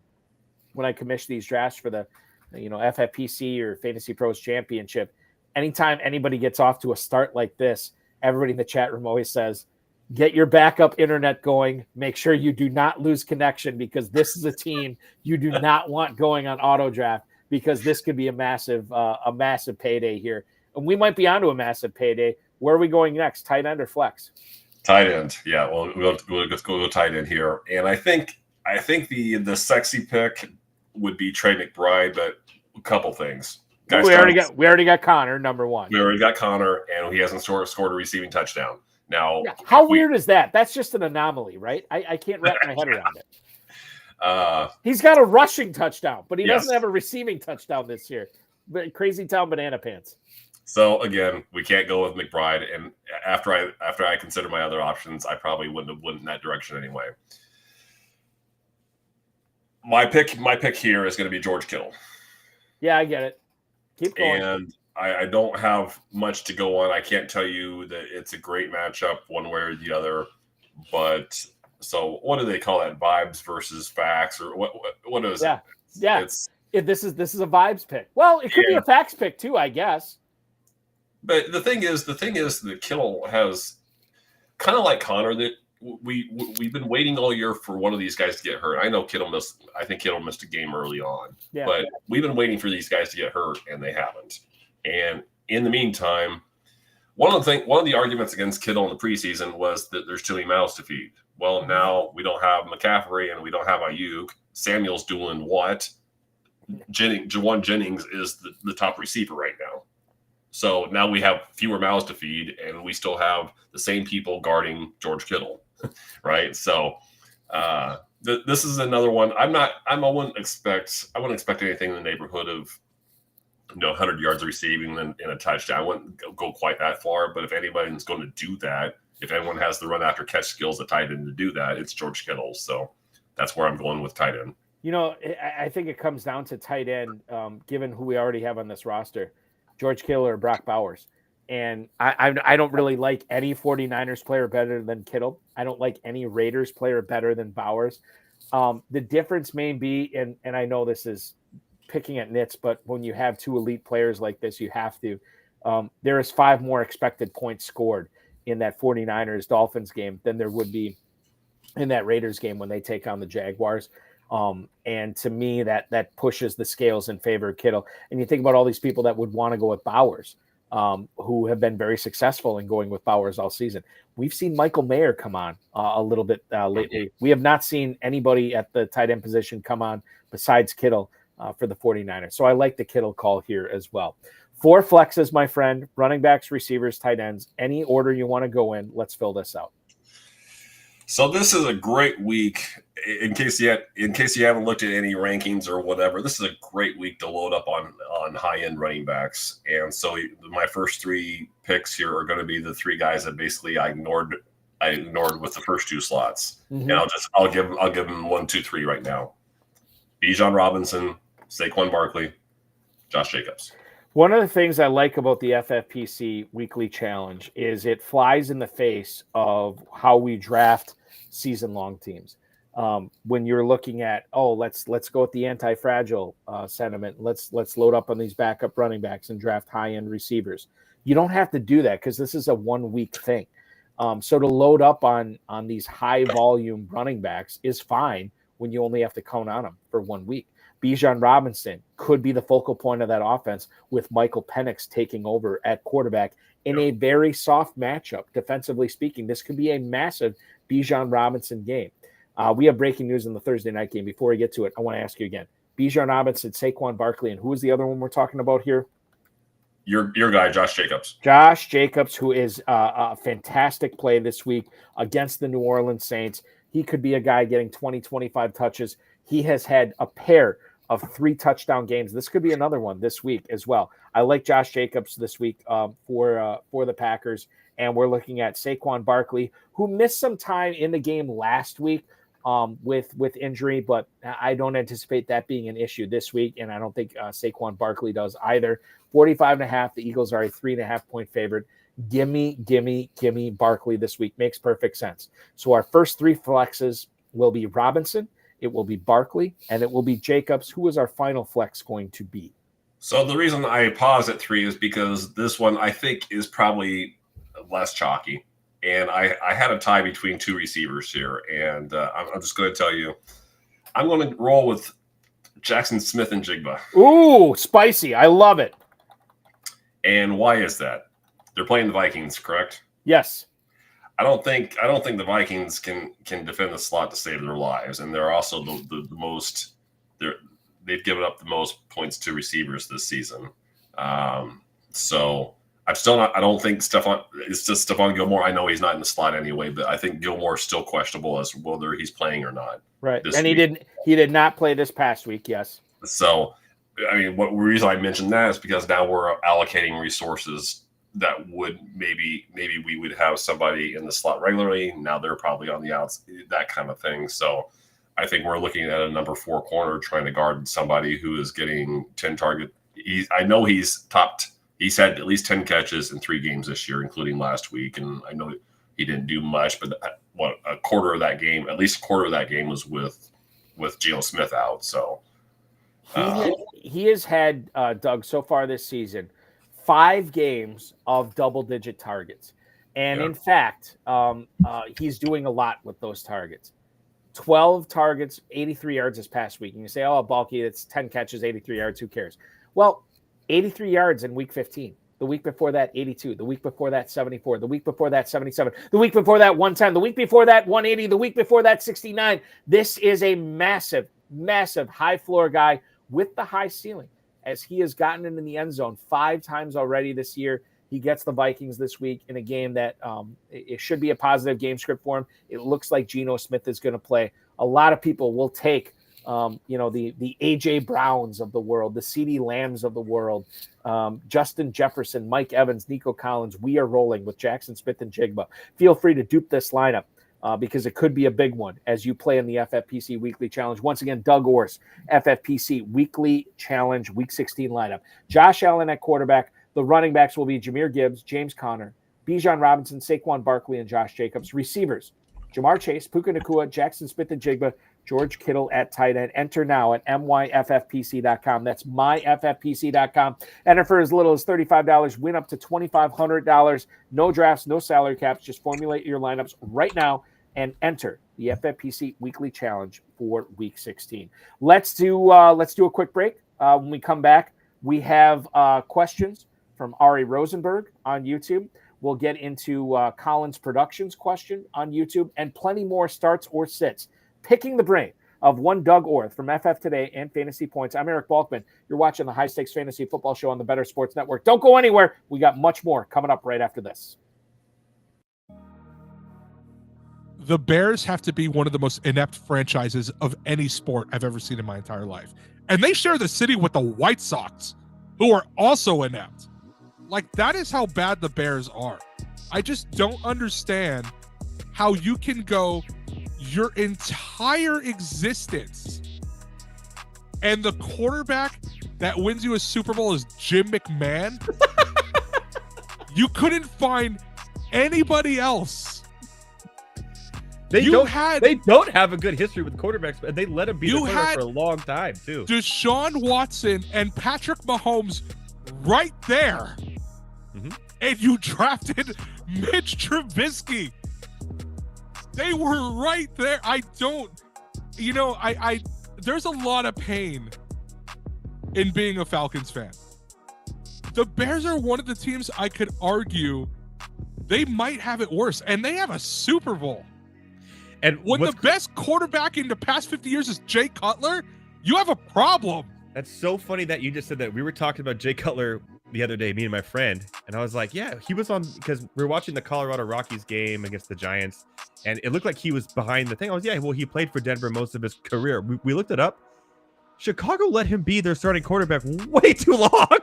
when I commission these drafts for the FFPC or Fantasy Pros Championship, anytime anybody gets off to a start like this, everybody in the chat room always says, get your backup internet going. Make sure you do not lose connection because this is a team you do not want going on auto draft because this could be a massive payday here. And we might be onto a massive payday. Where are we going next? Tight end or flex? Tight end, yeah. Well, let's go tight end here, and I think the sexy pick would be Trey McBride, but a couple things. We already got Connor, number one. We already got Connor, and he hasn't scored a receiving touchdown. Now, how weird is that? That's just an anomaly, right? I can't wrap my head around it. He's got a rushing touchdown, but he doesn't have a receiving touchdown this year. But crazy town banana pants. So again, we can't go with McBride, and after I consider my other options, I probably wouldn't have went in that direction anyway. My pick here is going to be George Kittle. Yeah, I get it. Keep going. And I don't have much to go on. I can't tell you that it's a great matchup one way or the other. But so what do they call that? Vibes versus facts, or what is it? Yeah. This is a vibes pick. Well, it could be a facts pick too, I guess. But the thing is that Kittle has kind of like Connor, that we've been waiting all year for one of these guys to get hurt. I know I think Kittle missed a game early on, but we've been waiting for these guys to get hurt, and they haven't. And in the meantime, one of the arguments against Kittle in the preseason was that there's too many mouths to feed. Well, now we don't have McCaffrey and we don't have Ayuk. Samuel's doing what? Jawan Jennings is the top receiver right now. So now we have fewer mouths to feed, and we still have the same people guarding George Kittle, right? So this is another one. I wouldn't expect anything in the neighborhood of 100 yards receiving and a touchdown. I wouldn't go quite that far, but if anybody's going to do that, if anyone has the run after catch skills at tight end to do that, it's George Kittle. So that's where I'm going with tight end. I think it comes down to tight end, given who we already have on this roster, George Kittle or Brock Bowers. And I don't really like any 49ers player better than Kittle. I don't like any Raiders player better than Bowers. The difference may be, and I know this is picking at nits, but when you have two elite players like this, you have to. There is 5 more expected points scored in that 49ers Dolphins game than there would be in that Raiders game when they take on the Jaguars. And to me, that pushes the scales in favor of Kittle. And you think about all these people that would want to go with Bowers, who have been very successful in going with Bowers all season. We've seen Michael Mayer come on a little bit lately. We have not seen anybody at the tight end position come on besides Kittle for the 49ers. So I like the Kittle call here as well. 4 flexes, my friend, running backs, receivers, tight ends, any order you want to go in. Let's fill this out. So this is a great week. In case you haven't looked at any rankings or whatever, this is a great week to load up on high-end running backs. And so my first 3 picks here are going to be the 3 guys that basically I ignored with the first 2 slots. Mm-hmm. And I'll give them 1, 2, 3 right now. Bijan Robinson, Saquon Barkley, Josh Jacobs. One of the things I like about the FFPC Weekly Challenge is it flies in the face of how we draft season-long teams. When you're looking at, let's go with the anti-fragile sentiment. Let's load up on these backup running backs and draft high-end receivers. You don't have to do that because this is a 1-week thing. So to load up on these high-volume running backs is fine when you only have to count on them for 1 week. Bijan Robinson could be the focal point of that offense with Michael Penix taking over at quarterback in a very soft matchup. Defensively speaking, this could be a massive Bijan Robinson game. We have breaking news in the Thursday night game. Before we get to it, I want to ask you again. Bijan Robinson, Saquon Barkley, and who is the other one we're talking about here? Your guy, Josh Jacobs. Josh Jacobs, who is a fantastic play this week against the New Orleans Saints. He could be a guy getting 20, 25 touches. He has had a pair of 3 touchdown games. This could be another one this week as well. I like Josh Jacobs this week for the Packers, and we're looking at Saquon Barkley, who missed some time in the game last week with injury, but I don't anticipate that being an issue this week, and I don't think Saquon Barkley does either. 45.5, the Eagles are a 3.5-point favorite. Gimme Barkley this week. Makes perfect sense. So our first 3 flexes will be Robinson, it will be Barkley, and it will be Jacobs. Who is our final flex going to be? So the reason I pause at 3 is because this one I think is probably less chalky. And I had a tie between 2 receivers here. And I'm just going to tell you, I'm going to roll with Jackson Smith and Jigba. Ooh, spicy. I love it. And why is that? They're playing the Vikings, correct? Yes. I don't think the Vikings can defend the slot to save their lives, and they're also the most. They've given up the most points to receivers this season. So I'm still not. I don't think Stephon. It's just Stephon Gilmore. I know he's not in the slot anyway, but I think Gilmore is still questionable as whether he's playing or not. Right, and he did not play this past week. Yes. So, I mean, what reason I mentioned that is because now we're allocating resources that would maybe we would have somebody in the slot regularly. Now they're probably on the outs, that kind of thing. So I think we're looking at a number 4 corner trying to guard somebody who is getting 10 target. I know he's topped. He's had at least 10 catches in 3 games this year, including last week. And I know he didn't do much, but a quarter of that game, at least a quarter of that game was with Geno Smith out. So he has had, Doug, so far this season, 5 games of double-digit targets. And in fact, he's doing a lot with those targets. 12 targets, 83 yards this past week. And you say, oh, bulky, it's 10 catches, 83 yards. Who cares? Well, 83 yards in week 15. The week before that, 82. The week before that, 74. The week before that, 77. The week before that, 110. The week before that, 180. The week before that, 69. This is a massive, massive high floor guy with the high ceiling, as he has gotten into the end zone 5 times already this year. He gets the Vikings this week in a game that it should be a positive game script for him. It looks like Geno Smith is going to play. A lot of people will take, the A.J. Browns of the world, the C.D. Lambs of the world, Justin Jefferson, Mike Evans, Nico Collins. We are rolling with Jackson Smith and Jigba. Feel free to dupe this lineup because it could be a big one as you play in the FFPC Weekly Challenge. Once again, Doug Orth, FFPC Weekly Challenge, Week 16 lineup. Josh Allen at quarterback. The running backs will be Jahmyr Gibbs, James Conner, Bijan Robinson, Saquon Barkley, and Josh Jacobs. Receivers, Jamar Chase, Puka Nacua, Jackson Smith and Jigba, George Kittle at tight end. Enter now at myffpc.com. That's myffpc.com. Enter for as little as $35. Win up to $2,500. No drafts, no salary caps. Just formulate your lineups right now and enter the FFPC Weekly Challenge for Week 16. Let's do a quick break. When we come back, we have questions from Ari Rosenberg on YouTube. We'll get into Collins Productions question on YouTube and plenty more starts or sits. Picking the brain of one Doug Orth from FF Today and Fantasy Points. I'm Eric Balkman. You're watching the High Stakes Fantasy Football Show on the Better Sports Network. Don't go anywhere. We got much more coming up right after this. The Bears have to be one of the most inept franchises of any sport I've ever seen in my entire life. And they share the city with the White Sox, who are also inept. Like, that is how bad the Bears are. I just don't understand how you can go your entire existence and the quarterback that wins you a Super Bowl is Jim McMahon. You couldn't find anybody else. They don't have a good history with quarterbacks, and they let him be the quarterback for a long time, too. Deshaun Watson and Patrick Mahomes right there. Mm-hmm. And you drafted Mitch Trubisky. They were right there. I there's a lot of pain in being a Falcons fan. The Bears are one of the teams I could argue they might have it worse, and they have a Super Bowl. And when the best quarterback in the past 50 years is Jay Cutler, you have a problem. That's so funny that you just said that. We were talking about Jay Cutler the other day, me and my friend, and I was like, yeah, he was on, because we were watching the Colorado Rockies game against the Giants, and it looked like he was behind the thing. I was, yeah, well, he played for Denver most of his career. We looked it up. Chicago let him be their starting quarterback way too long.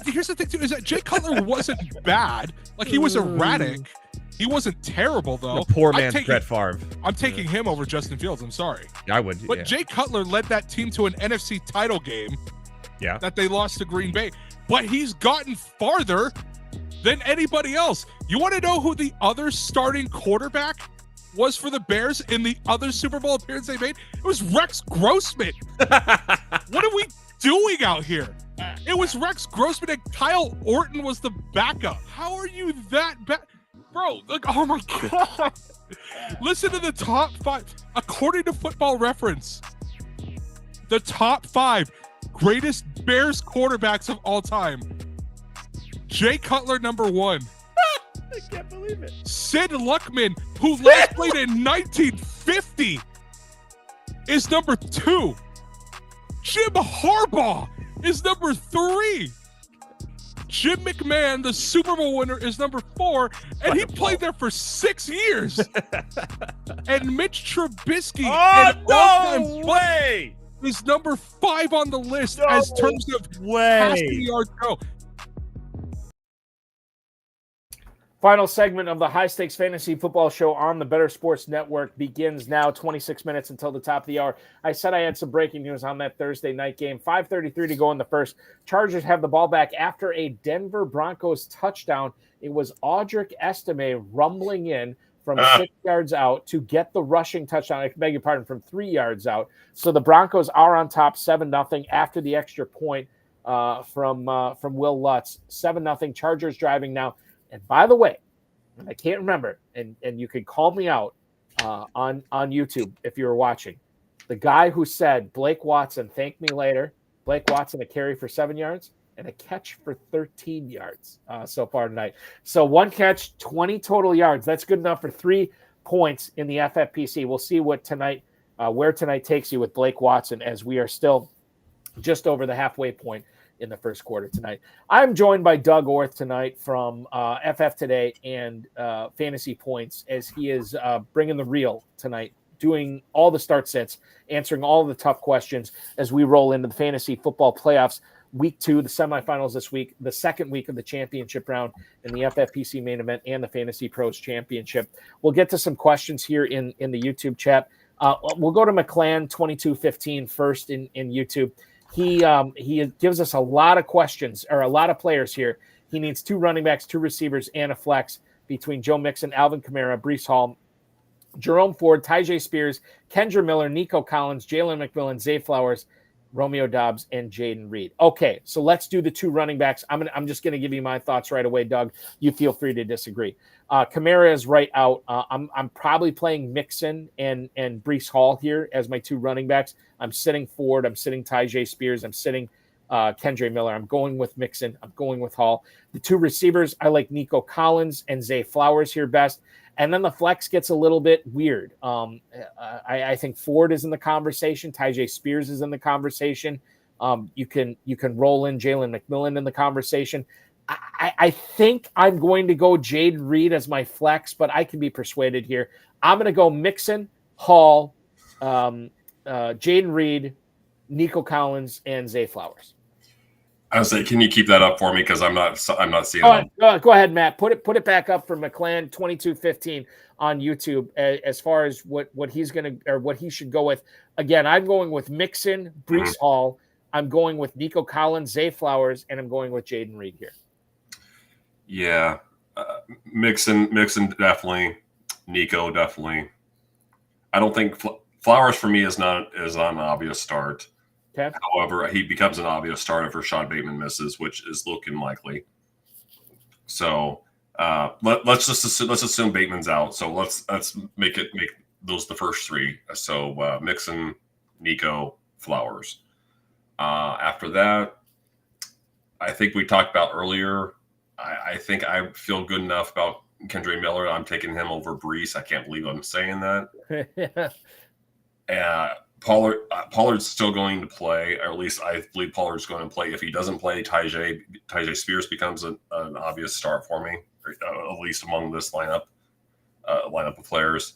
Here's the thing, too, is that Jay Cutler wasn't bad. Like, he was erratic. He wasn't terrible, though. The poor man's Brett Favre. I'm taking him over Justin Fields. I'm sorry. I would. But Jay Cutler led that team to an NFC title game. Yeah. That they lost to Green Bay. But he's gotten farther than anybody else. You want to know who the other starting quarterback was for the Bears in the other Super Bowl appearance they made? It was Rex Grossman. What are we doing out here? It was Rex Grossman, and Kyle Orton was the backup. How are you that bad? Bro, oh my God. Listen to the top 5. According to Football Reference, the top 5 greatest Bears quarterbacks of all time. Jay Cutler, number 1. I can't believe it. Sid Luckman, who last played in 1950, is number 2. Jim Harbaugh is number 3. Jim McMahon, the Super Bowl winner, is number 4, and he played there for 6 years. And Mitch Trubisky, is number 5 on the list as terms of passing yards go. Final segment of the High Stakes Fantasy Football Show on the Better Sports Network begins now, 26 minutes until the top of the hour. I said I had some breaking news on that Thursday night game. 5:33 to go in the first. Chargers have the ball back after a Denver Broncos touchdown. It was Audric Estime rumbling in from 6 yards out to get the rushing touchdown. I beg your pardon, from 3 yards out. So the Broncos are on top 7-0 after the extra point from Will Lutz. 7-0. Chargers driving now. And by the way, I can't remember, and you can call me out on YouTube if you were watching. The guy who said Blake Watson, thank me later. Blake Watson, a carry for 7 yards and a catch for 13 yards so far tonight. So 1 catch, 20 total yards. That's good enough for 3 points in the FFPC. We'll see what tonight, where tonight takes you with Blake Watson, as we are still just over the halfway point in the first quarter tonight. I'm joined by Doug Orth tonight from FF Today and Fantasy Points, as he is bringing the real tonight, doing all the start sets, answering all the tough questions as we roll into the fantasy football playoffs. Week 2, the semifinals this week, the second week of the championship round in the FFPC main event and the Fantasy Pros Championship. We'll get to some questions here in the YouTube chat. We'll go to McClan 2215 first in YouTube. He gives us a lot of questions, or a lot of players here. He needs 2 running backs, 2 receivers, and a flex between Joe Mixon, Alvin Kamara, Breece Hall, Jerome Ford, Tyjae Spears, Kendra Miller, Nico Collins, Jalen McMillan, Zay Flowers, Romeo Doubs, and Jaden Reed. Okay, so let's do the 2 running backs. I'm just going to give you my thoughts right away, Doug. You feel free to disagree. Kamara is right out. I'm probably playing Mixon and Breece Hall here as my 2 running backs. I'm sitting Ford. I'm sitting Tyjae Spears. I'm sitting Kendra Miller. I'm going with Mixon. I'm going with Hall. The 2 receivers, I like Nico Collins and Zay Flowers here best. And then the flex gets a little bit weird. I think Ford is in the conversation. Tyjae Spears is in the conversation. You can roll in Jalen McMillan in the conversation. I think I'm going to go Jaden Reed as my flex, but I can be persuaded here. I'm going to go Mixon, Hall, Jaden Reed, Nico Collins, and Zay Flowers. I was saying, can you keep that up for me, because I'm not seeing it. Go ahead, Matt. Put it back up for McClan 2215 on YouTube as far as what he's going to, or what he should go with. Again, I'm going with Mixon, Breece Hall. I'm going with Nico Collins, Zay Flowers, and I'm going with Jaden Reed here. Yeah, Mixon definitely, Nico definitely. I don't think Flowers for me is not an obvious start. Okay. However, he becomes an obvious starter if Rashad Bateman misses, which is looking likely. So let's assume Bateman's out. So let's make those the first 3. So Mixon, Nico, Flowers. After that, I think we talked about earlier. I think I feel good enough about Kendra Miller. I'm taking him over Breece. I can't believe I'm saying that. Pollard's still going to play, or at least I believe Pollard's going to play. If he doesn't play, Tyjae Spears becomes an obvious start for me, at least among this lineup of players.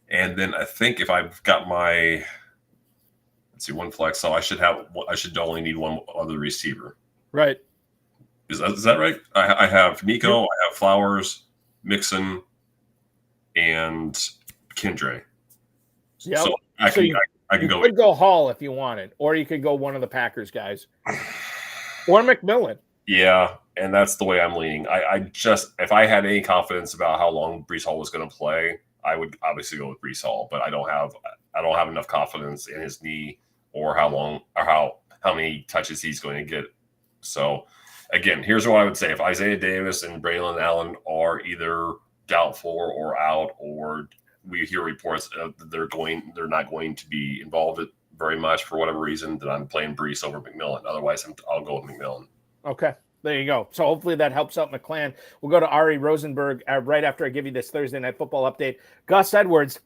And then I think if I've got my, 1 flex, so I should only need 1 other receiver. Right. Is that right? I have Nico, I have Flowers, Mixon, and Kendra. Yep. So I can go. You could go Hall if you wanted, or you could go one of the Packers guys, or McMillan. Yeah, and that's the way I'm leaning. I just, if I had any confidence about how long Breece Hall was going to play, I would obviously go with Breece Hall. But I don't have enough confidence in his knee, or how long, or how many touches he's going to get. So, again, here's what I would say: if Isaiah Davis and Braylon Allen are either doubtful or out, or we hear reports they're not going to be involved very much for whatever reason, then I'm playing Breece over McMillan. Otherwise, I'll go with McMillan. Okay, there you go. So hopefully that helps out McClan. We'll go to Ari Rosenberg right after I give you this Thursday Night Football update. Gus Edwards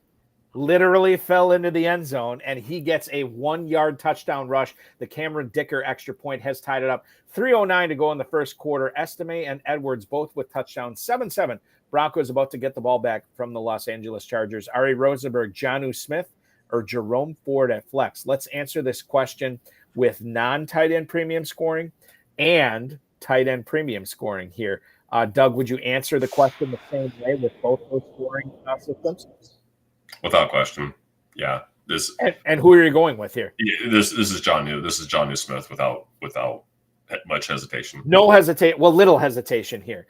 literally fell into the end zone, and he gets a 1-yard touchdown rush. The Cameron Dicker extra point has tied it up. 3:09 to go in the first quarter. Estime and Edwards both with touchdowns. 7-7. Broncos about to get the ball back from the Los Angeles Chargers. Ari Rosenberg, Jonnu Smith, or Jerome Ford at flex? Let's answer this question with non-tight end premium scoring and tight end premium scoring here. Doug, would you answer the question the same way with both those scoring systems? Without question. Yeah. And who are you going with here? Yeah, this is Jonnu. This is Jonnu Smith without much hesitation. No hesitation. Well, little hesitation here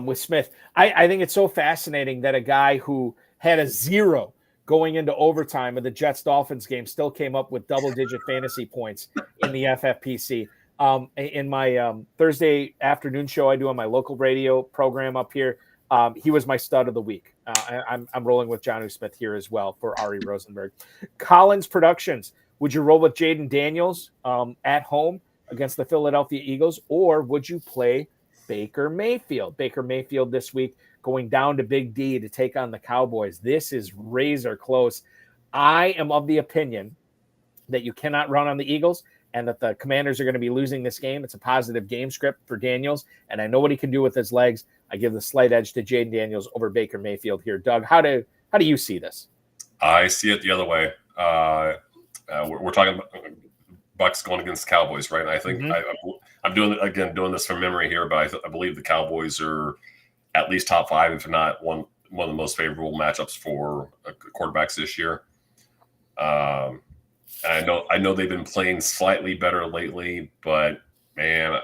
with Smith. I think it's so fascinating that a guy who had a 0 going into overtime of the Jets-Dolphins game still came up with double-digit fantasy points in the FFPC. in my Thursday afternoon show I do on my local radio program up here. He was my stud of the week. I'm rolling with Jonnu Smith here as well for Ari Rosenberg. Collins Productions. Would you roll with Jaden Daniels at home against the Philadelphia Eagles, or would you play Baker Mayfield? Baker Mayfield this week going down to Big D to take on the Cowboys. This is razor close. I am of the opinion that you cannot run on the Eagles and that the Commanders are going to be losing this game. It's a positive game script for Daniels, and I know what he can do with his legs. I give the slight edge to Jaden Daniels over Baker Mayfield here. Doug, how do you see this? I see it the other way. We're talking about Bucks going against the Cowboys, right? And I think I'm doing this from memory here, but I believe the Cowboys are at least top 5, if not one of the most favorable matchups for quarterbacks this year. And I know they've been playing slightly better lately, but man,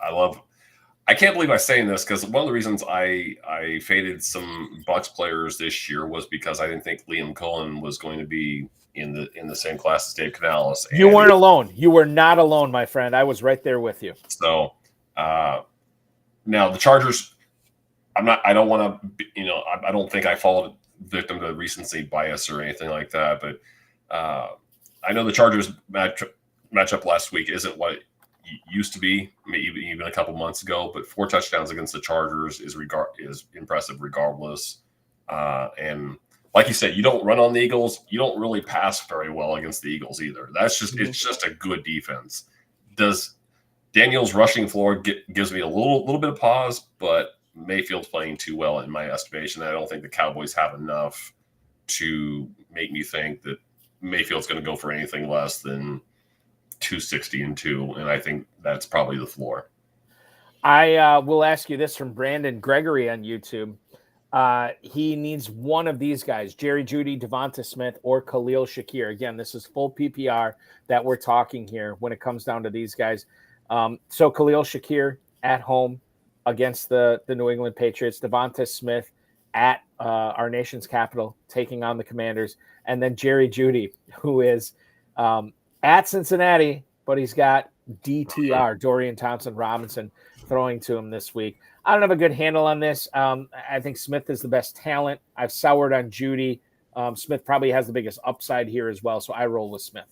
I can't believe I'm saying this, because one of the reasons I faded some Bucks players this year was because I didn't think Liam Cohen was going to be in the same class as Dave Canales. You weren't alone. You were not alone, my friend. I was right there with you. So now the Chargers, I don't want to, I don't think I fall victim to recency bias or anything like that, but I know the Chargers matchup last week isn't what it used to be, even a couple months ago, but 4 touchdowns against the Chargers is impressive regardless. And like you said, you don't run on the Eagles. You don't really pass very well against the Eagles either. It's just a good defense. Does Daniels' rushing floor gives me a little bit of pause, but Mayfield's playing too well in my estimation. I don't think the Cowboys have enough to make me think that Mayfield's going to go for anything less than 260-2, and I think that's probably the floor. I will ask you this from Brandon Gregory on YouTube. He needs one of these guys, Jerry Jeudy, Devonta Smith, or Khalil Shakir. Again, this is full PPR that we're talking here when it comes down to these guys. So Khalil Shakir at home against the New England Patriots, Devonta Smith at our nation's capital taking on the Commanders, and then Jerry Jeudy, who is at Cincinnati, but he's got DTR, Dorian Thompson-Robinson, throwing to him this week. I don't have a good handle on this. I think Smith is the best talent. I've soured on Jeudy. Smith probably has the biggest upside here as well, so I roll with Smith.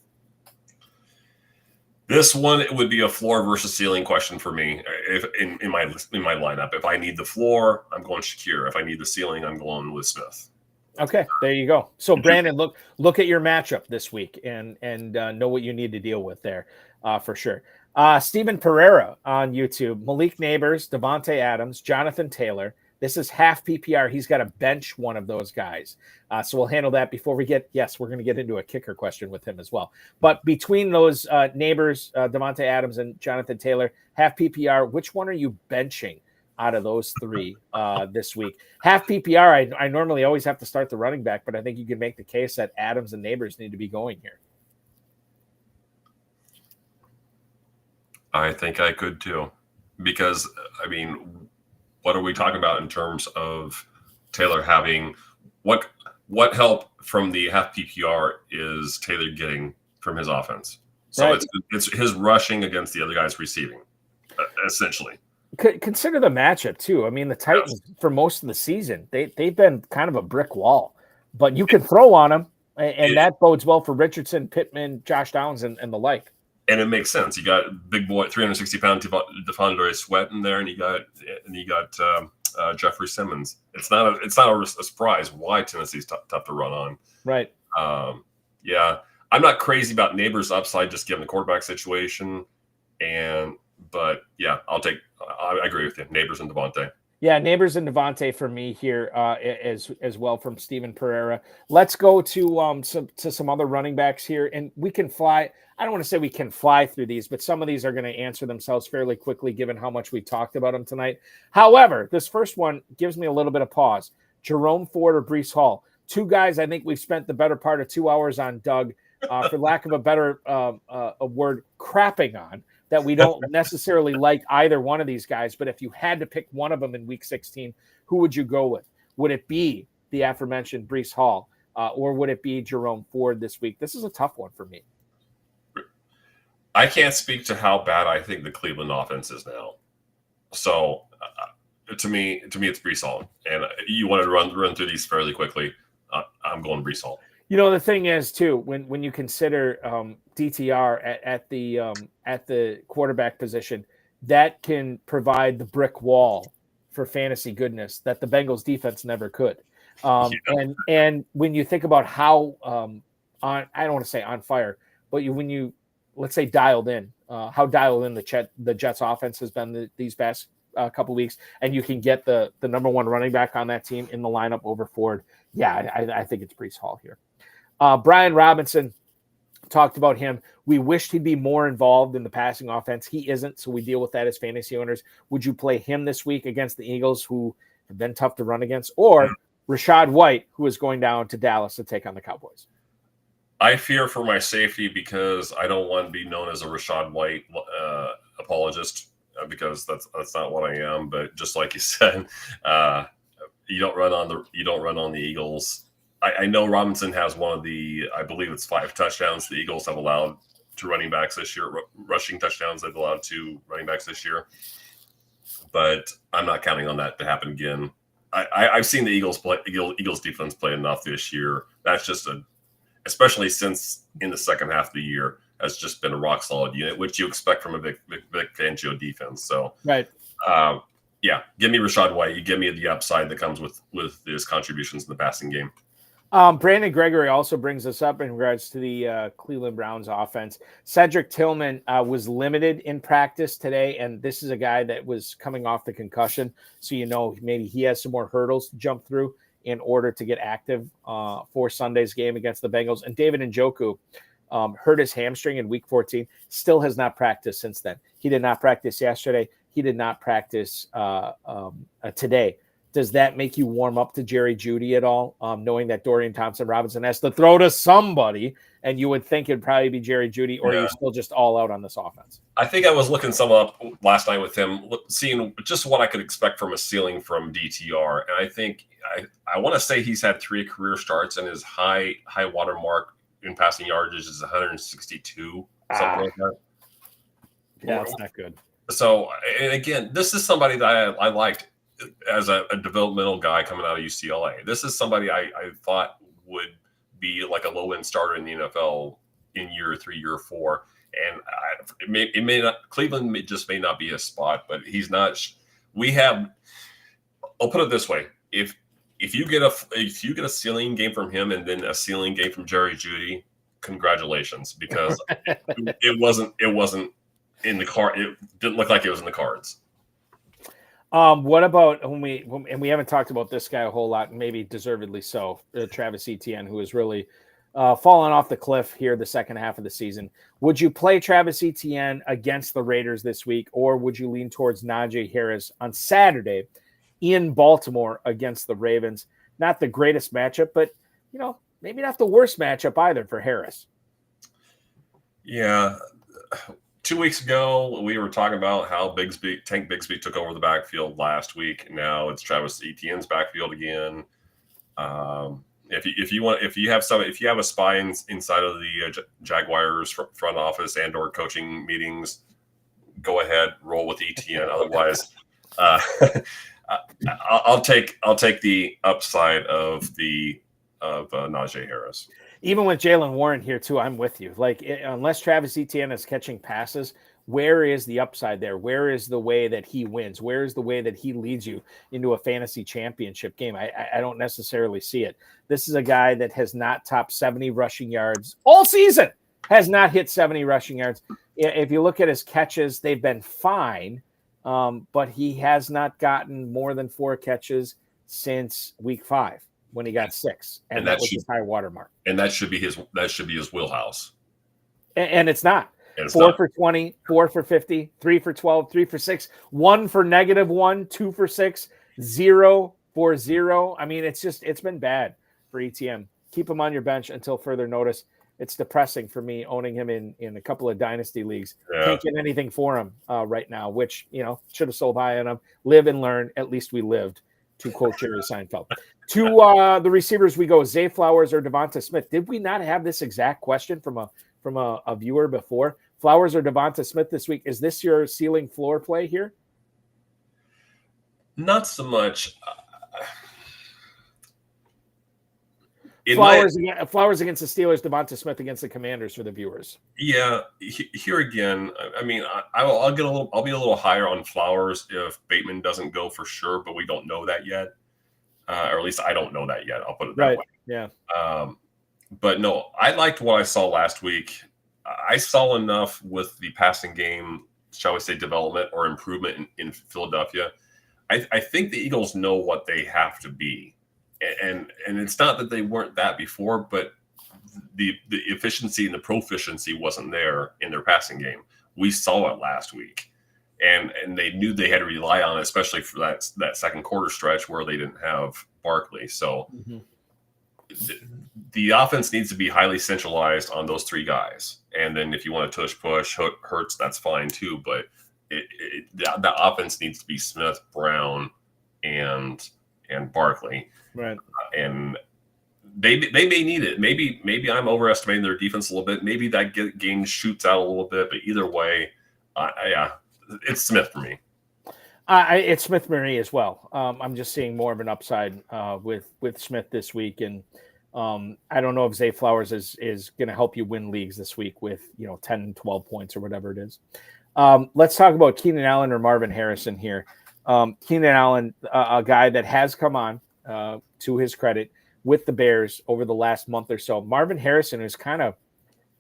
This one, it would be a floor versus ceiling question for me. If in my lineup, if I need the floor, I'm going Shakir. If I need the ceiling, I'm going with Smith. Okay, there you go. So Brandon, look at your matchup this week and know what you need to deal with there for sure. Stephen Pereira on YouTube, Malik Neighbors, Devontae Adams, Jonathan Taylor. This is half PPR. He's got to bench one of those guys. So we'll handle that before we get, yes, we're going to get into a kicker question with him as well. But between those Neighbors, Devontae Adams, and Jonathan Taylor, half PPR, which one are you benching out of those 3 this week? Half PPR, I normally always have to start the running back, but I think you can make the case that Adams and Neighbors need to be going here. I think I could too, because, I mean, what are we talking about in terms of Taylor having what help from the half PPR is Taylor getting from his offense? So right. It's his rushing against the other guys receiving, essentially. Consider the matchup too. I mean, the Titans for most of the season, they've been kind of a brick wall, but you can throw on them, and that bodes well for Richardson, Pittman, Josh Downs, and the like. And it makes sense. You got big boy, 360-pound Devondre Sweat in there, and you got Jeffrey Simmons. It's not a surprise why Tennessee's tough to run on. Right. Yeah, I'm not crazy about Neighbors' upside just given the quarterback situation, but yeah, I agree with you. Neighbors and Devontae. Yeah, Neighbors and Devontae for me here as well from Stephen Pereira. Let's go to some other running backs here, and we can fly. I don't want to say we can fly through these, but some of these are going to answer themselves fairly quickly given how much we talked about them tonight. However, this first one gives me a little bit of pause. Jerome Ford or Breece Hall. 2 guys I think we've spent the better part of 2 hours on, Doug, for lack of a better a word, crapping on, that we don't necessarily like either one of these guys. But if you had to pick one of them in Week 16, who would you go with? Would it be the aforementioned Breece Hall or would it be Jerome Ford this week? This is a tough one for me. I can't speak to how bad I think the Cleveland offense is now. So to me, it's Breece Hall. And you wanted to run through these fairly quickly. I'm going Breece Hall. The thing is too, when you consider DTR at the quarterback position, that can provide the brick wall for fantasy goodness that the Bengals defense never could. And when you think about how I don't want to say on fire, but when you let's say dialed in, how dialed in the Jets offense has been these past couple weeks, and you can get the number one running back on that team in the lineup over Ford. Yeah, I think it's Breece Hall here. Brian Robinson talked about him. We wished he'd be more involved in the passing offense. He isn't, so we deal with that as fantasy owners. Would you play him this week against the Eagles, who have been tough to run against, or Rachaad White, who is going down to Dallas to take on the Cowboys? I fear for my safety because I don't want to be known as a Rachaad White apologist because that's not what I am. But just like you said, you don't run on the Eagles. I know Robinson has one of I believe it's 5 touchdowns the Eagles have allowed to running backs this year, rushing touchdowns they've allowed to running backs this year. But I'm not counting on that to happen again. I've seen the Eagles defense play enough this year. That's just especially since in the second half of the year, has just been a rock solid unit, which you expect from a Vic Fangio defense. So, right. Yeah, give me Rachaad White. You give me the upside that comes with his contributions in the passing game. Brandon Gregory also brings us up in regards to the Cleveland Browns offense. Cedric Tillman was limited in practice today, and this is a guy that was coming off the concussion. So, maybe he has some more hurdles to jump through in order to get active for Sunday's game against the Bengals. And David Njoku hurt his hamstring in week 14, still has not practiced since then. He did not practice yesterday. He did not practice today. Does that make you warm up to Jerry Jeudy at all, knowing that Dorian Thompson-Robinson has to throw to somebody, and you would think it'd probably be Jerry Jeudy, or are you still just all out on this offense? I think I was looking some up last night with him, seeing just what I could expect from a ceiling from DTR, and I think I want to say he's had 3 career starts, and his high water mark in passing yardage is 162, something like that. Yeah, that's not good. So, and again, this is somebody that I liked as a developmental guy coming out of UCLA. This is somebody I thought would be like a low-end starter in the NFL in year 3, year 4. And it may not, Cleveland just may not be a spot, but he's not. I'll put it this way: if you get a ceiling game from him and then a ceiling game from Jerry Jeudy, congratulations, because it wasn't in the card. It didn't look like it was in the cards. What about and we haven't talked about this guy a whole lot, maybe deservedly so, Travis Etienne, who is really fallen off the cliff here the second half of the season. Would you play Travis Etienne against the Raiders this week, or would you lean towards Najee Harris on Saturday in Baltimore against the Ravens? Not the greatest matchup, but maybe not the worst matchup either for Harris. Yeah. 2 weeks ago, we were talking about how Tank Bigsby took over the backfield last week. Now it's Travis Etienne's backfield again. If you have a spy inside of the Jaguars front office and/or coaching meetings, go ahead, roll with Etienne. Otherwise, I'll take the upside of Najee Harris. Even with Jaylen Warren here too, I'm with you. Like, unless Travis Etienne is catching passes, where is the upside there? Where is the way that he wins? Where is the way that he leads you into a fantasy championship game? I don't necessarily see it. This is a guy that has not topped 70 rushing yards all season, has not hit 70 rushing yards. If you look at his catches, they've been fine, but he has not gotten more than 4 catches since week 5. When he got 6, and that was his high watermark. And that should be his wheelhouse. And it's not. 4 for 20, 4 for 50, 3 for 12, 3 for 6, 1 for -1, 2 for 6, 0 for 0. I mean, it's been bad for ETM. Keep him on your bench until further notice. It's depressing for me owning him in a couple of dynasty leagues. Yeah. Can't get anything for him right now, which should have sold high on him. Live and learn. At least we lived, to quote Jerry Seinfeld. To the receivers we go, Zay Flowers or Devonta Smith. Did we not have this exact question from a viewer before? Flowers or Devonta Smith this week? Is this your ceiling floor play here? Not so much. Flowers against the Steelers, Devonta Smith against the Commanders for the viewers. Yeah, here again. I mean, I'll be a little higher on Flowers if Bateman doesn't go for sure, but we don't know that yet, or at least I don't know that yet. I'll put it that way. Yeah. But no, I liked what I saw last week. I saw enough with the passing game, shall we say, development or improvement in Philadelphia. I think the Eagles know what they have to be. And it's not that they weren't that before, but the efficiency and the proficiency wasn't there in their passing game. We saw it last week, and they knew they had to rely on it, especially for that second quarter stretch where they didn't have Barkley. So the offense needs to be highly centralized on those three guys. And then if you want to push Hurts, that's fine too. But the offense needs to be Smith, Brown, and Barkley. Right. And they may need it. Maybe I'm overestimating their defense a little bit. Maybe that game shoots out a little bit. But either way, yeah, it's Smith for me. It's Smith Marie as well. I'm just seeing more of an upside with Smith this week, and I don't know if Zay Flowers is going to help you win leagues this week with 10, 12 points or whatever it is. Let's talk about Keenan Allen or Marvin Harrison here. Keenan Allen, a guy that has come on, to his credit, with the Bears over the last month or so. Marvin Harrison has kind of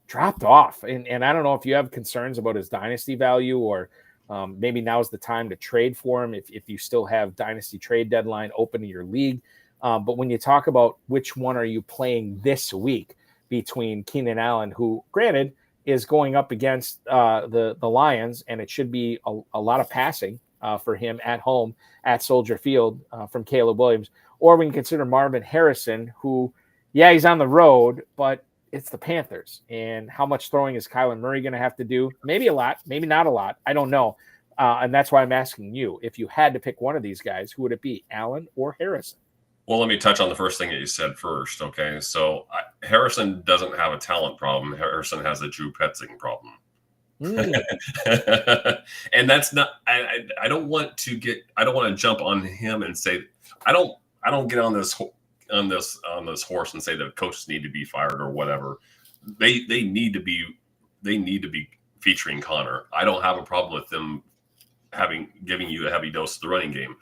dropped off, and I don't know if you have concerns about his dynasty value, or maybe now's the time to trade for him if you still have dynasty trade deadline open to your league. But when you talk about which one are you playing this week between Keenan Allen, who, granted, is going up against the Lions, and it should be a lot of passing for him at home at Soldier Field from Caleb Williams, or we can consider Marvin Harrison, who, yeah, he's on the road, but it's the Panthers. And how much throwing is Kyler Murray going to have to do? Maybe a lot, maybe not a lot. I don't know. And that's why I'm asking you, if you had to pick one of these guys, who would it be, Allen or Harrison? Well, let me touch on the first thing that you said first. Okay, so Harrison doesn't have a talent problem. Harrison has a Drew Petzing problem. And that's not. I don't want to jump on him and say I don't get on this horse and say that coaches need to be fired or whatever. They need to be featuring Connor. I don't have a problem with them giving you a heavy dose of the running game,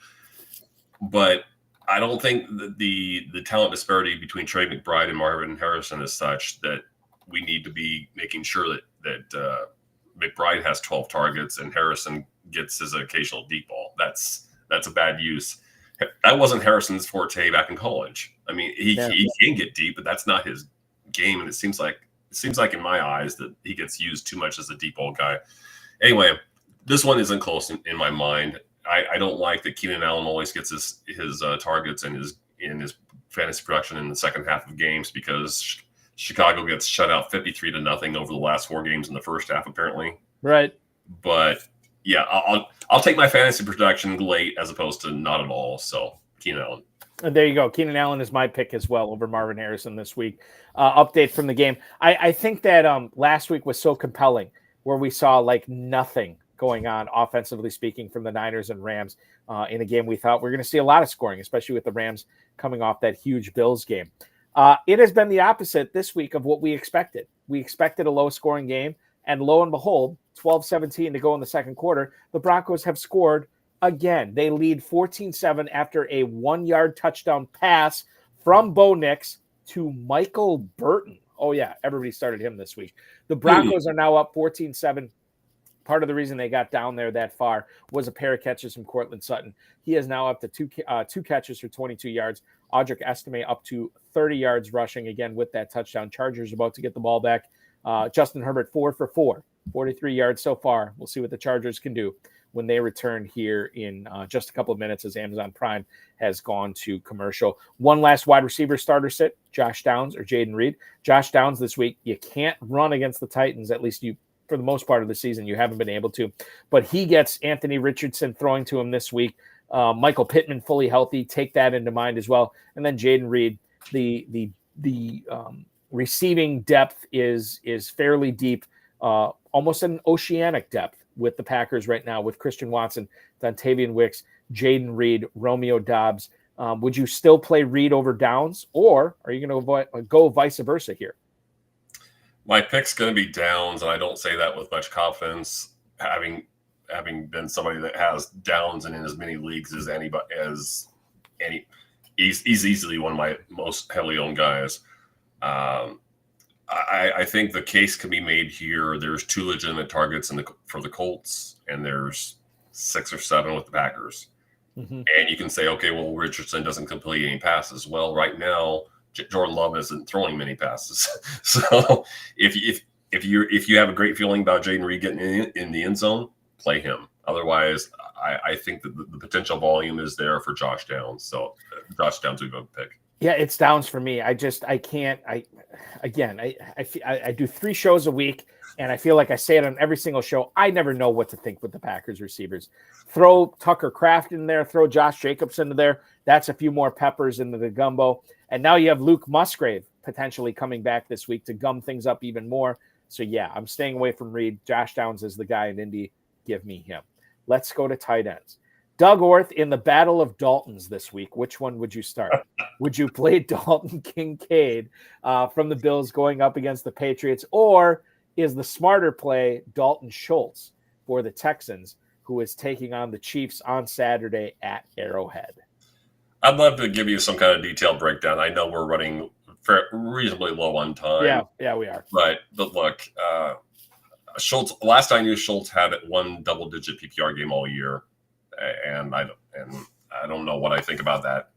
but I don't think that the talent disparity between Trey McBride and Marvin Harrison is such that we need to be making sure that McBride has 12 targets and Harrison gets his occasional deep ball. That's a bad use. That wasn't Harrison's forte back in college. I mean, he can get deep, but that's not his game. And it seems like in my eyes that he gets used too much as a deep ball guy. Anyway, this one isn't close in my mind. I don't like that Keenan Allen always gets his targets and his fantasy production in the second half of games, because Chicago gets shut out 53-0 over the last 4 games in the first half, apparently. Right. But yeah, I'll take my fantasy production late as opposed to not at all. So Keenan Allen. And there you go. Keenan Allen is my pick as well over Marvin Harrison this week. Update from the game. I think that last week was so compelling, where we saw like nothing going on offensively speaking from the Niners and Rams in a game we thought we were going to see a lot of scoring, especially with the Rams coming off that huge Bills game. It has been the opposite this week of what we expected. We expected a low-scoring game, and lo and behold, 12-17 to go in the second quarter, the Broncos have scored again. They lead 14-7 after a 1-yard touchdown pass from Bo Nix to Michael Burton. Oh, yeah, everybody started him this week. The Broncos are now up 14-7. Part of the reason they got down there that far was a pair of catches from Cortland Sutton. He is now up to two catches for 22 yards. Audric Estime up to 30 yards rushing again with that touchdown. Chargers about to get the ball back. Justin Herbert 4 for 4, 43 yards so far. We'll see what the Chargers can do when they return here in just a couple of minutes, as Amazon Prime has gone to commercial. One last wide receiver starter sit, Josh Downs or Jaden Reed. Josh Downs this week, you can't run against the Titans, at least for the most part of the season, you haven't been able to. But he gets Anthony Richardson throwing to him this week. Michael Pittman fully healthy. Take that into mind as well. And then Jaden Reed, the receiving depth is fairly deep. All almost an oceanic depth with the Packers right now with Christian Watson, Dontavian Wicks, Jaden Reed, Romeo Dobbs. Would you still play Reed over Downs, or are you going to go vice versa here? My pick's going to be Downs, and I don't say that with much confidence, having been somebody that has Downs in as many leagues as any. He's easily one of my most heavily owned guys. I think the case can be made here. There's 2 legitimate targets for the Colts, and there's 6 or 7 with the Packers. Mm-hmm. And you can say, okay, well, Richardson doesn't complete any passes. Well, right now, Jordan Love isn't throwing many passes. So if you have a great feeling about Jaden Reed getting in the end zone, play him. Otherwise, I think that the potential volume is there for Josh Downs. So Josh Downs would be a pick. Yeah, it's Downs for me. I can't. I do 3 shows a week, and I feel like I say it on every single show. I never know what to think with the Packers receivers. Throw Tucker Kraft in there, throw Josh Jacobs into there. That's a few more peppers into the gumbo. And now you have Luke Musgrave potentially coming back this week to gum things up even more. So yeah, I'm staying away from Reed. Josh Downs is the guy in Indy. Give me him. Let's go to tight ends. Doug Orth in the Battle of Daltons this week. Which one would you start? Would you play Dalton Kincaid from the Bills going up against the Patriots, or is the smarter play Dalton Schultz for the Texans, who is taking on the Chiefs on Saturday at Arrowhead? I'd love to give you some kind of detailed breakdown. I know we're running reasonably low on time. Yeah, we are. But look, Schultz. Last I knew, Schultz had 1 double-digit PPR game all year. And I don't know what I think about that.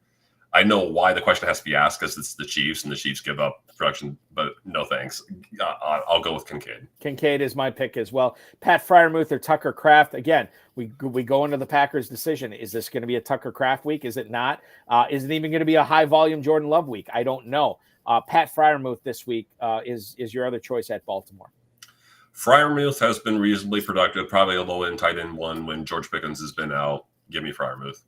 I know why the question has to be asked, because it's the Chiefs, and the Chiefs give up production. But no thanks. I'll go with Kincaid. Kincaid is my pick as well. Pat Freiermuth or Tucker Kraft. Again, we go into the Packers' decision. Is this going to be a Tucker Kraft week? Is it not? Is it even going to be a high-volume Jordan Love week? I don't know. Pat Freiermuth this week is your other choice at Baltimore. Freiermuth has been reasonably productive, probably a low-end tight end one when George Pickens has been out. Give me Freiermuth.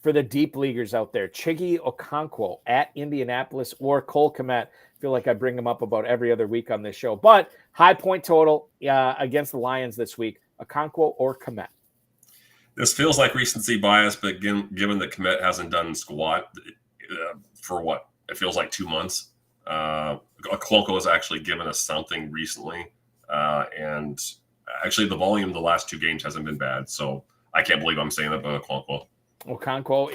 For the deep leaguers out there, Chiggy Okonkwo at Indianapolis or Cole Kmet. I feel like I bring him up about every other week on this show. But high point total against the Lions this week, Okonkwo or Kmet. This feels like recency bias, but again, given that Kmet hasn't done squat for what? It feels like 2 months. Okonkwo has actually given us something recently. And actually, the volume of the last 2 games hasn't been bad. So I can't believe I'm saying that about Okonkwo. Okonkwo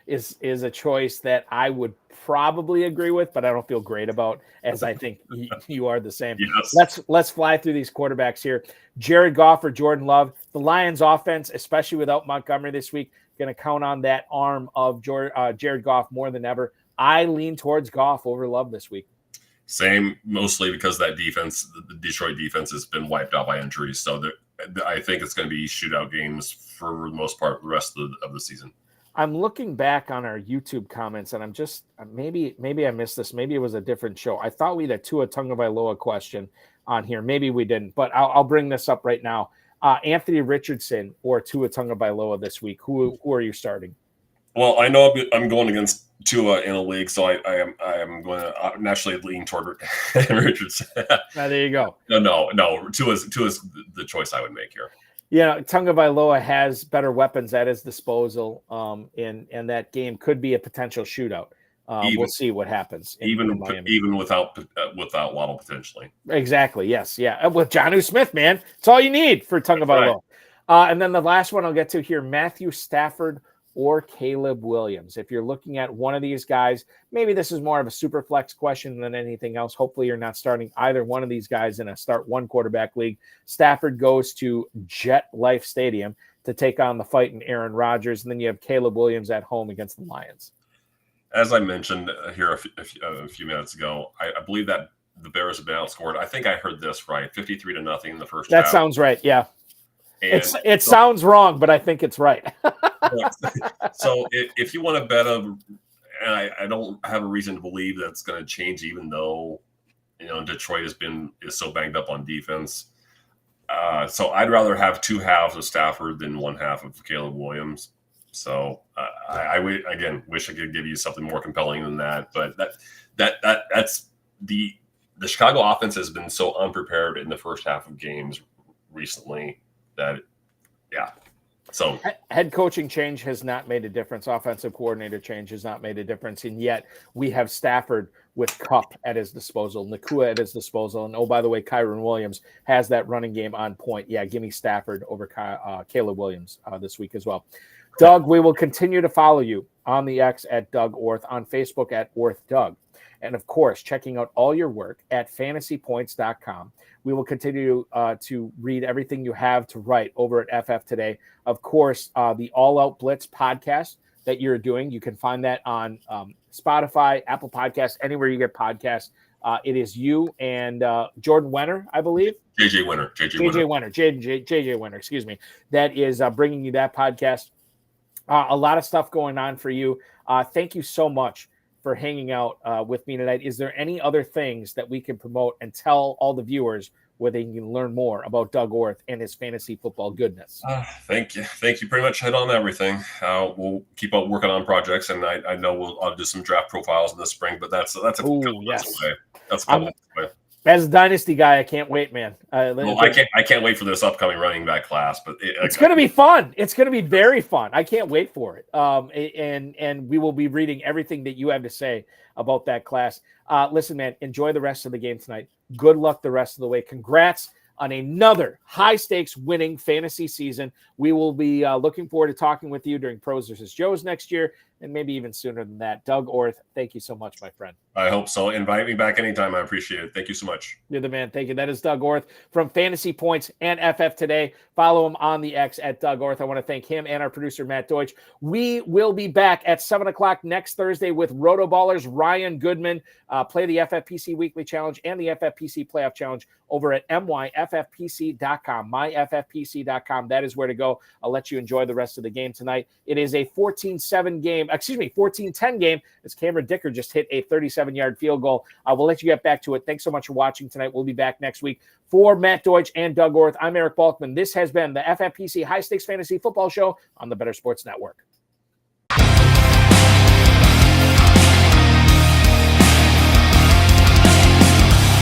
is a choice that I would probably agree with, but I don't feel great about, as I think you are the same. Yes. Let's fly through these quarterbacks here. Jared Goff or Jordan Love. The Lions offense, especially without Montgomery this week, going to count on that arm of Jared Goff more than ever. I lean towards Goff over Love this week. Same, mostly because that defense, the Detroit defense, has been wiped out by injuries. So I think it's going to be shootout games for the most part the rest of the season. I'm looking back on our YouTube comments, and I'm just maybe I missed this. Maybe it was a different show. I thought we had a Tua Tagovailoa question on here. Maybe we didn't, but I'll bring this up right now. Anthony Richardson or Tua Tagovailoa this week. Who are you starting? Well, I know I'm going against Tua in a league, so I am going to naturally lean toward Richardson. There you go. No. Tua's the choice I would make here. Yeah, Tagovailoa has better weapons at his disposal, and that game could be a potential shootout. We'll see what happens. Even without Waddle potentially. Exactly. Yes. Yeah. With Jonnu Smith, man, it's all you need for Tagovailoa. Right. And then the last one I'll get to here: Matthew Stafford or Caleb Williams. If you're looking at one of these guys, maybe this is more of a super flex question than anything else. Hopefully you're not starting either one of these guys in a start one quarterback league. Stafford goes to Jet Life Stadium to take on the fighting Aaron Rodgers. And then you have Caleb Williams at home against the Lions. As I mentioned here a few minutes ago, I believe that the Bears have been outscored. I think I heard this right, 53-0 in the first half. That sounds right. Yeah. It sounds wrong, but I think it's right. So if you want to bet and I don't have a reason to believe that's going to change, even though Detroit is so banged up on defense. So I'd rather have 2 halves of Stafford than 1 half of Caleb Williams. So I wish I could give you something more compelling than that, but that's the the Chicago offense has been so unprepared in the first half of games recently that, yeah. So head coaching change has not made a difference. Offensive coordinator change has not made a difference. And yet we have Stafford with Kupp at his disposal, Nakua at his disposal. And, oh, by the way, Kyron Williams has that running game on point. Yeah, give me Stafford over Caleb Williams this week as well. Doug, we will continue to follow you on the X at Doug Orth, on Facebook at Orth Doug. And, of course, checking out all your work at fantasypoints.com. We will continue to read everything you have to write over at FF Today. Of course, the All Out Blitz podcast that you're doing, you can find that on Spotify, Apple Podcasts, anywhere you get podcasts. It is you and Jordan Wenner, I believe. JJ Wenner, excuse me. That is bringing you that podcast. A lot of stuff going on for you. Thank you so much for hanging out with me tonight. Is there any other things that we can promote and tell all the viewers where they can learn more about Doug Orth and his fantasy football goodness? Thank you. Pretty much hit on everything. We'll keep on working on projects, and I know I'll do some draft profiles in the spring, but that's a couple months away. That's a couple months away. As a dynasty guy, I can't wait, man. I can't wait for this upcoming running back class, but it's going to be fun. It's going to be very fun. I can't wait for it. And we will be reading everything that you have to say about that class. Listen, man, enjoy the rest of the game tonight. Good luck the rest of the way. Congrats on another high-stakes winning fantasy season. We will be looking forward to talking with you during Pros vs. Joes next year, and maybe even sooner than that. Doug Orth, thank you so much, my friend. I hope so. Invite me back anytime. I appreciate it. Thank you so much. You're the man. Thank you. That is Doug Orth from Fantasy Points and FF Today. Follow him on the X at Doug Orth. I want to thank him and our producer, Matt Deutsch. We will be back at 7 o'clock next Thursday with Rotoballers Ryan Goodman. Play the FFPC Weekly Challenge and the FFPC Playoff Challenge over at myffpc.com. Myffpc.com. That is where to go. I'll let you enjoy the rest of the game tonight. It is a 14-10 game as Cameron Dicker just hit a 37-yard field goal. We'll let you get back to it. Thanks so much for watching tonight. We'll be back next week. For Matt Deutsch and Doug Orth, I'm Eric Balkman. This has been the FFPC High Stakes Fantasy Football Show on the Better Sports Network.